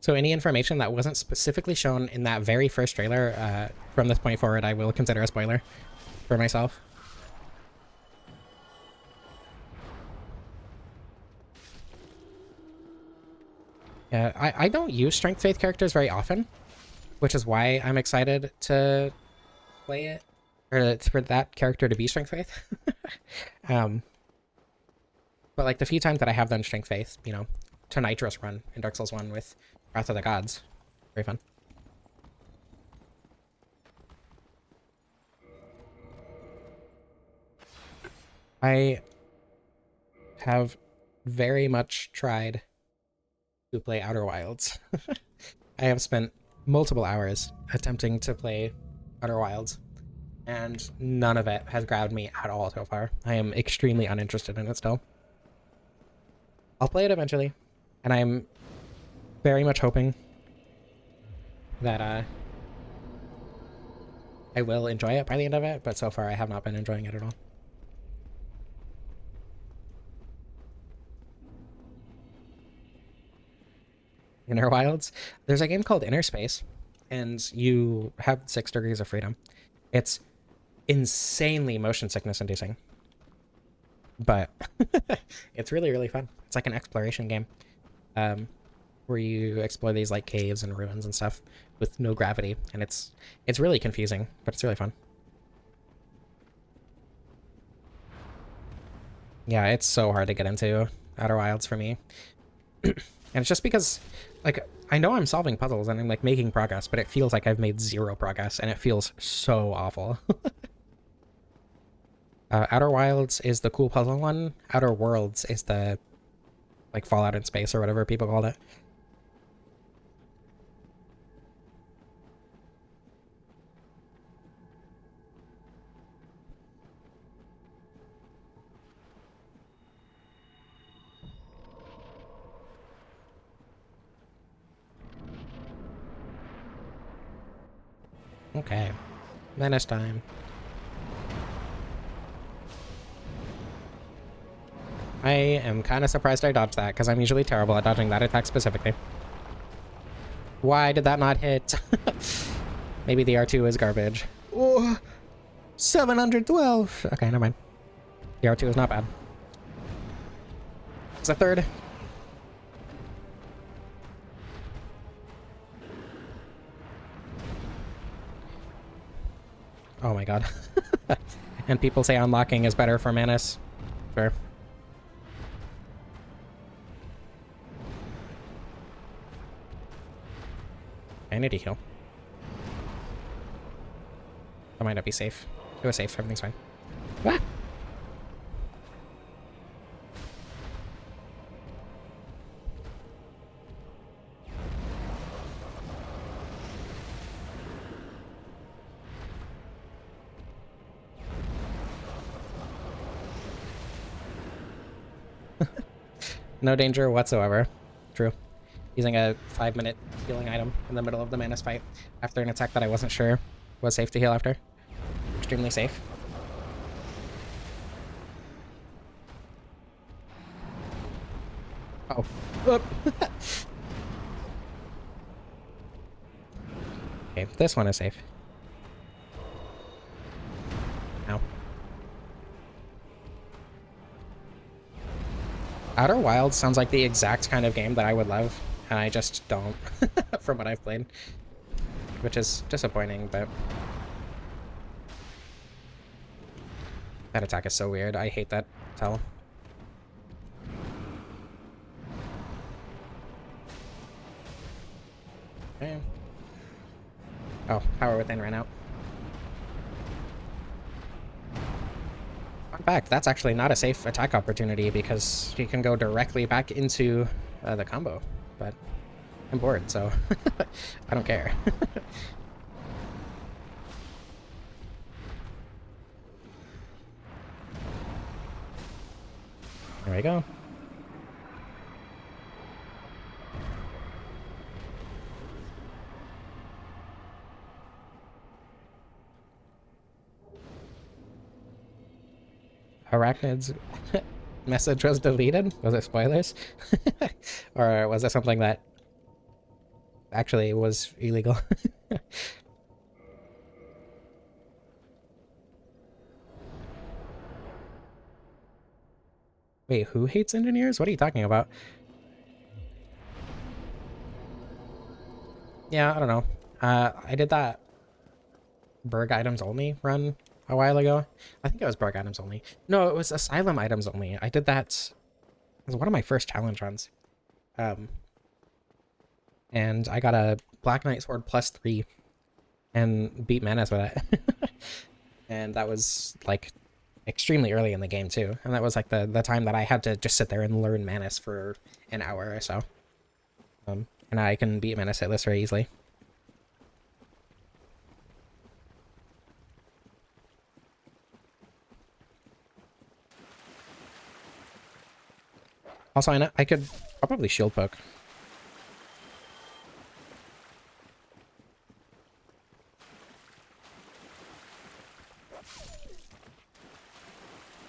So any information that wasn't specifically shown in that very first trailer, from this point forward, I will consider a spoiler for myself. Yeah, I don't use Strength Faith characters very often, which is why I'm excited to play it, or for that character to be Strength Faith. But like the few times that I have done Strength Faith, you know, to Nitrous run in Dark Souls 1 with Wrath of the Gods, very fun. I have very much tried to play Outer Wilds. I have spent multiple hours attempting to play Outer Wilds, and none of it has grabbed me at all so far. I am extremely uninterested in it still. I'll play it eventually, and I'm very much hoping that I will enjoy it by the end of it, but so far I have not been enjoying it at all. Inner Wilds. There's a game called Inner Space, and you have 6 degrees of freedom. It's insanely motion sickness inducing, but it's really, really fun. It's like an exploration game, where you explore these like caves and ruins and stuff with no gravity, and it's really confusing, but it's really fun. Yeah, it's so hard to get into Outer Wilds for me. And it's just because, like, I know I'm solving puzzles and I'm, like, making progress, but it feels like I've made 0 progress, and it feels so awful. Outer Wilds is the cool puzzle one. Outer Worlds is the, like, Fallout in space or whatever people called it. Okay. Menace time. I am kind of surprised I dodged that, because I'm usually terrible at dodging that attack specifically. Why did that not hit? Maybe the R2 is garbage. Oh, 712! Okay, never mind. The R2 is not bad. It's a third. Oh my god. And people say unlocking is better for Manus. Sure. I need to heal. That might not be safe. It was safe, everything's fine. Ah! No danger whatsoever. True. Using a 5-minute healing item in the middle of the Manus fight after an attack that I wasn't sure was safe to heal after. Extremely safe. Oh. Oop. Okay, this one is safe. Ow. Outer Wilds sounds like the exact kind of game that I would love, and I just don't, from what I've played. Which is disappointing, but... That attack is so weird. I hate that tell. Okay. Oh, power within ran out. Fun fact, that's actually not a safe attack opportunity because you can go directly back into the combo, but I'm bored, so I don't care. There we go. Arachnid's message was deleted? Was it spoilers? Or was it something that actually was illegal? Wait, who hates engineers? What are you talking about? Yeah, I don't know. I did that Berg items only run a while ago. I think it was Berg items only. No, it was Asylum items only. I did that. It was one of my first challenge runs. And I got a Black Knight Sword +3 and beat Menace with it. And that was like extremely early in the game too. And that was like the time that I had to just sit there and learn Menace for an hour or so. And I can beat Menace hitless very easily. Also, I could probably shield poke.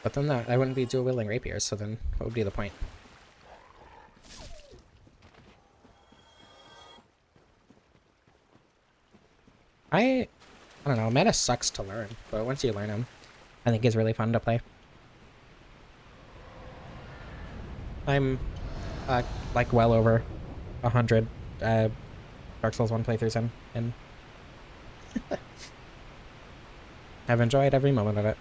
But then I wouldn't be dual wielding rapiers, so then what would be the point? I don't know, meta sucks to learn, but once you learn them, I think it's really fun to play. I'm like well over 100 Dark Souls 1 playthroughs in, and I've enjoyed every moment of it.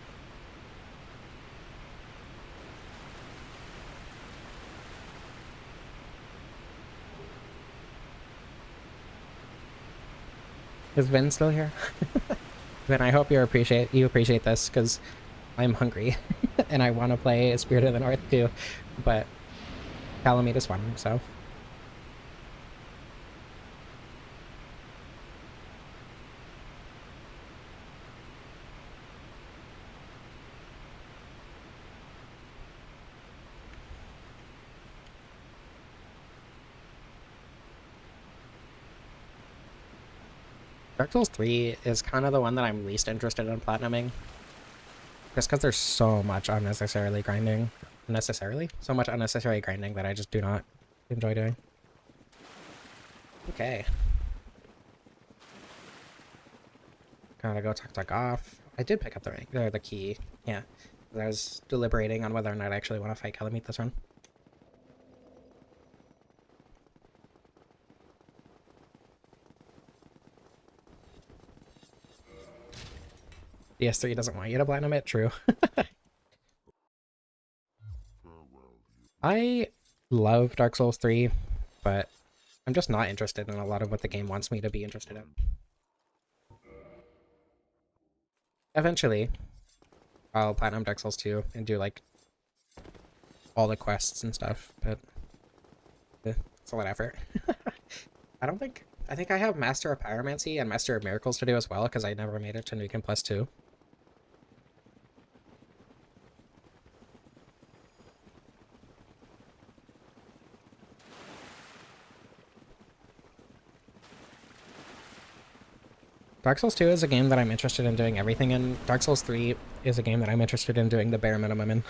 Is Vin still here? Vin, I hope you appreciate this, because I'm hungry and I want to play Spirit of the North too, but Calamite is fun, so. Dark Souls 3 is kind of the one that I'm least interested in platinuming. Just because there's so much unnecessarily grinding. So much unnecessary grinding that I just do not enjoy doing. Okay. Gotta go talk off. I did pick up the rank, or the key. Yeah. I was deliberating on whether or not I actually want to fight Calamite this run. DS3 doesn't want you to platinum it, true. I love Dark Souls 3, but I'm just not interested in a lot of what the game wants me to be interested in. Eventually, I'll platinum Dark Souls 2 and do like all the quests and stuff, but it's a lot of effort. I think I have Master of Pyromancy and Master of Miracles to do as well, because I never made it to Nukem Plus 2. Dark Souls 2 is a game that I'm interested in doing everything in. Dark Souls 3 is a game that I'm interested in doing the bare minimum in.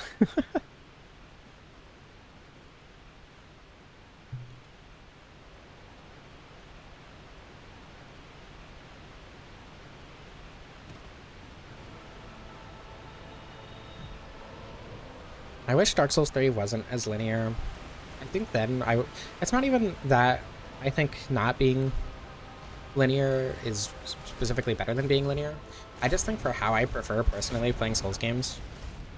I wish Dark Souls 3 wasn't as linear. I think then it's not even that I think not being linear is specifically better than being linear. I just think for how I prefer personally playing Souls games,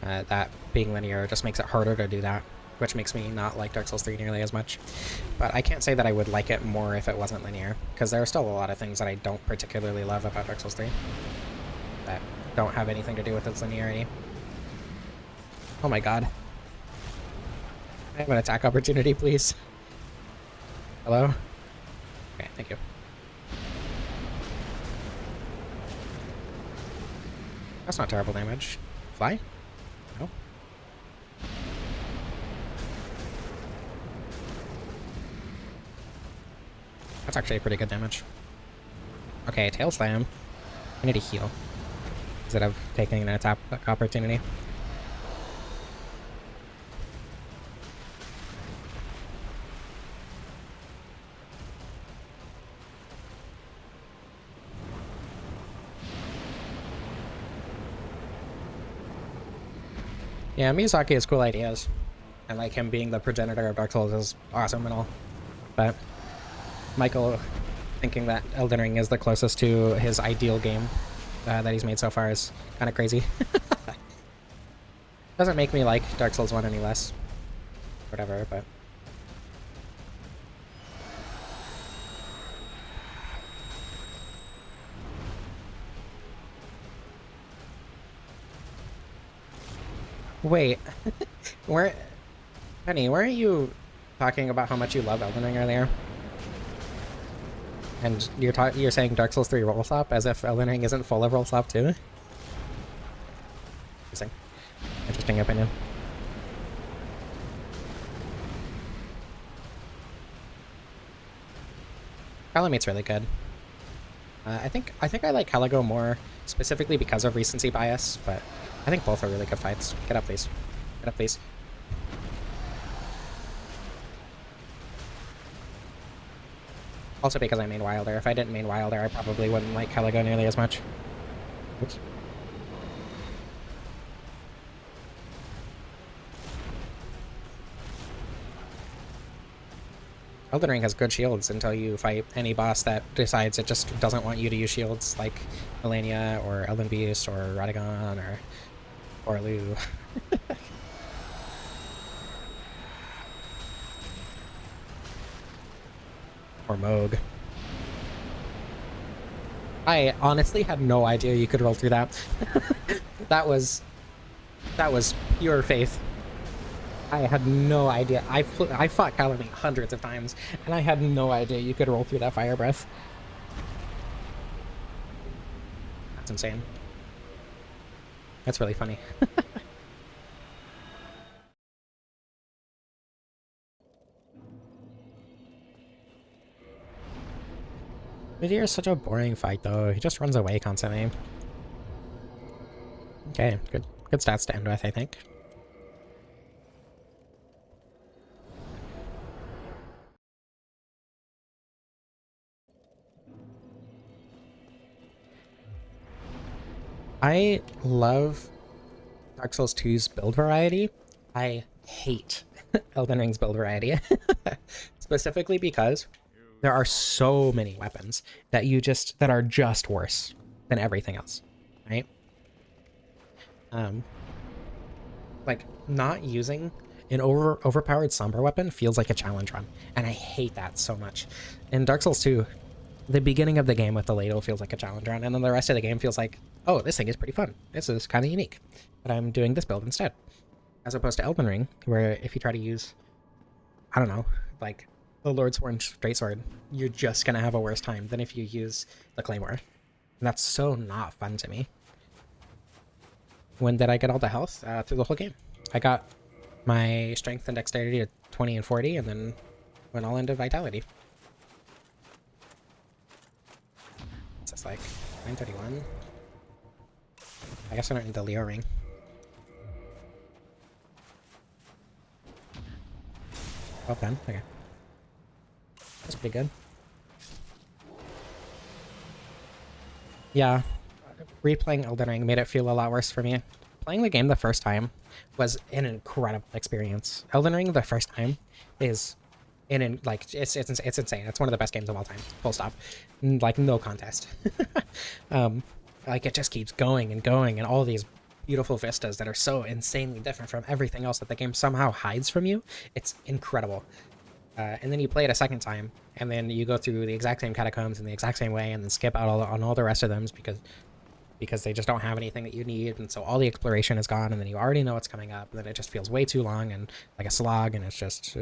that being linear just makes it harder to do that, which makes me not like Dark Souls 3 nearly as much. But I can't say that I would like it more if it wasn't linear, because there are still a lot of things that I don't particularly love about Dark Souls 3 that don't have anything to do with its linearity. Oh my god. I have an attack opportunity, please. Hello? Okay, thank you. That's not terrible damage. Fly? No. That's actually pretty good damage. Okay, tail slam. I need to heal instead of taking an attack opportunity. Yeah, Miyazaki has cool ideas, and like him being the progenitor of Dark Souls is awesome and all, but Michael thinking that Elden Ring is the closest to his ideal game that he's made so far is kind of crazy. Doesn't make me like Dark Souls 1 any less. Whatever, but... Wait, Penny, weren't you talking about how much you love Elden Ring earlier? And you're saying Dark Souls 3 roll swap as if Elden Ring isn't full of roll swap too? Interesting opinion. Calamate's really good. I think I like Caligo more specifically because of recency bias, but I think both are really good fights. Get up, please. Get up, please. Also because I main Wilder. If I didn't main Wilder, I probably wouldn't like Caligo nearly as much. Oops. Elden Ring has good shields until you fight any boss that decides it just doesn't want you to use shields, like Melania or Elden Beast or Radagon or Lu. Or Moog. I honestly had no idea you could roll through that. that was pure faith. I had no idea. I fought Calamite hundreds of times, and I had no idea you could roll through that fire breath. That's insane. That's really funny. Rapier is such a boring fight, though. He just runs away constantly. Okay, good stats to end with, I think. I love Dark Souls 2's build variety. I hate Elden Ring's build variety. Specifically because there are so many weapons that are just worse than everything else, right? Like not using an overpowered somber weapon feels like a challenge run, and I hate that so much. In Dark Souls 2, the beginning of the game with the ladle feels like a challenge run, and then the rest of the game feels like, oh, this thing is pretty fun. This is kind of unique, but I'm doing this build instead. As opposed to Elden Ring, where if you try to use, I don't know, like the Lordsworn Straight-Sword, you're just gonna have a worse time than if you use the Claymore. And that's so not fun to me. When did I get all the health? Through the whole game. I got my strength and dexterity at 20 and 40, and then went all into vitality. It's like 931. I guess I don't need the Leo ring. Well done. Okay. That's pretty good. Yeah. Replaying Elden Ring made it feel a lot worse for me. playing the game the first time was an incredible experience. Elden Ring the first time is like it's insane. It's one of the best games of all time. Full stop. Like no contest. Like it just keeps going and going, and all these beautiful vistas that are so insanely different from everything else that the game somehow hides from you. It's incredible. And then you play it a second time, and then you go through the exact same catacombs in the exact same way, and then skip out on all the rest of them because they just don't have anything that you need, and so all the exploration is gone, and then you already know what's coming up, and then it just feels way too long and like a slog, and it's just...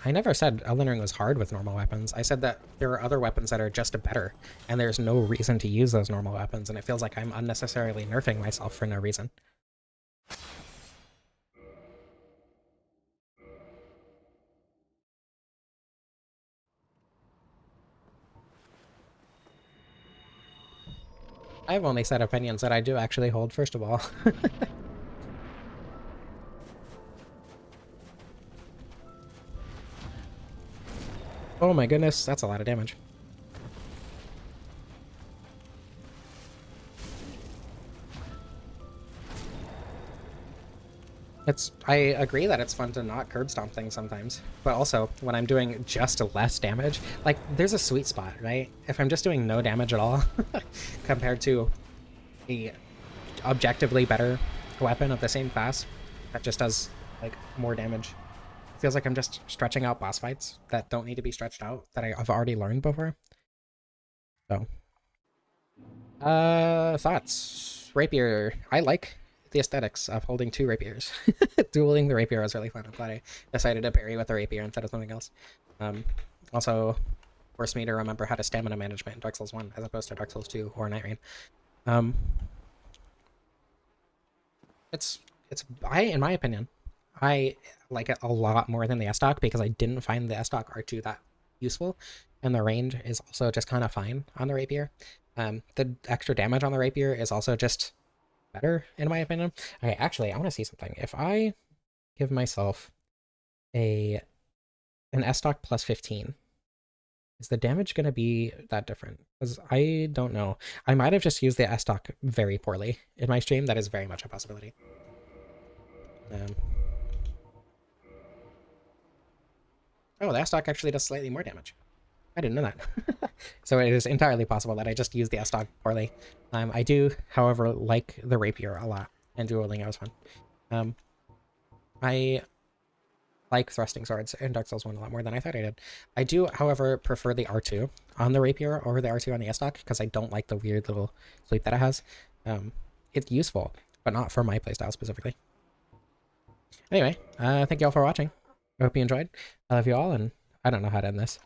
I never said Elden Ring was hard with normal weapons. I said that there are other weapons that are just better, and there's no reason to use those normal weapons, and it feels like I'm unnecessarily nerfing myself for no reason. I've only said opinions that I do actually hold, first of all. Oh my goodness, that's a lot of damage. I agree that it's fun to not curb stomp things sometimes, but also when I'm doing just less damage, like there's a sweet spot, right? If I'm just doing no damage at all compared to a objectively better weapon of the same class that just does like more damage. It feels like I'm just stretching out boss fights that don't need to be stretched out, that I've already learned before. So thoughts. Rapier. I like the aesthetics of holding two rapiers. Dueling the rapier was really fun. I'm glad I decided to parry with the rapier instead of something else. Also forced me to remember how to stamina management in Dark Souls 1 as opposed to Dark Souls 2 or Night Rain. In my opinion, I like it a lot more than the S-Stock because I didn't find the S-Stock R2 that useful, and the range is also just kind of fine on the rapier. The extra damage on the rapier is also just better, in my opinion. Okay, actually, I want to see something. If I give myself an S-Stock plus 15, is the damage going to be that different? Because I don't know. I might have just used the S-Stock very poorly in my stream. That is very much a possibility. Oh, the S-Stock actually does slightly more damage. I didn't know that. So it is entirely possible that I just used the S-Stock poorly. I do, however, like the rapier a lot, and dueling was fun. I like thrusting swords in Dark Souls 1 a lot more than I thought I did. I do, however, prefer the R2 on the rapier over the R2 on the S-Stock because I don't like the weird little sweep that it has. It's useful, but not for my playstyle specifically. Anyway, thank you all for watching. I hope you enjoyed. I love you all, and I don't know how to end this.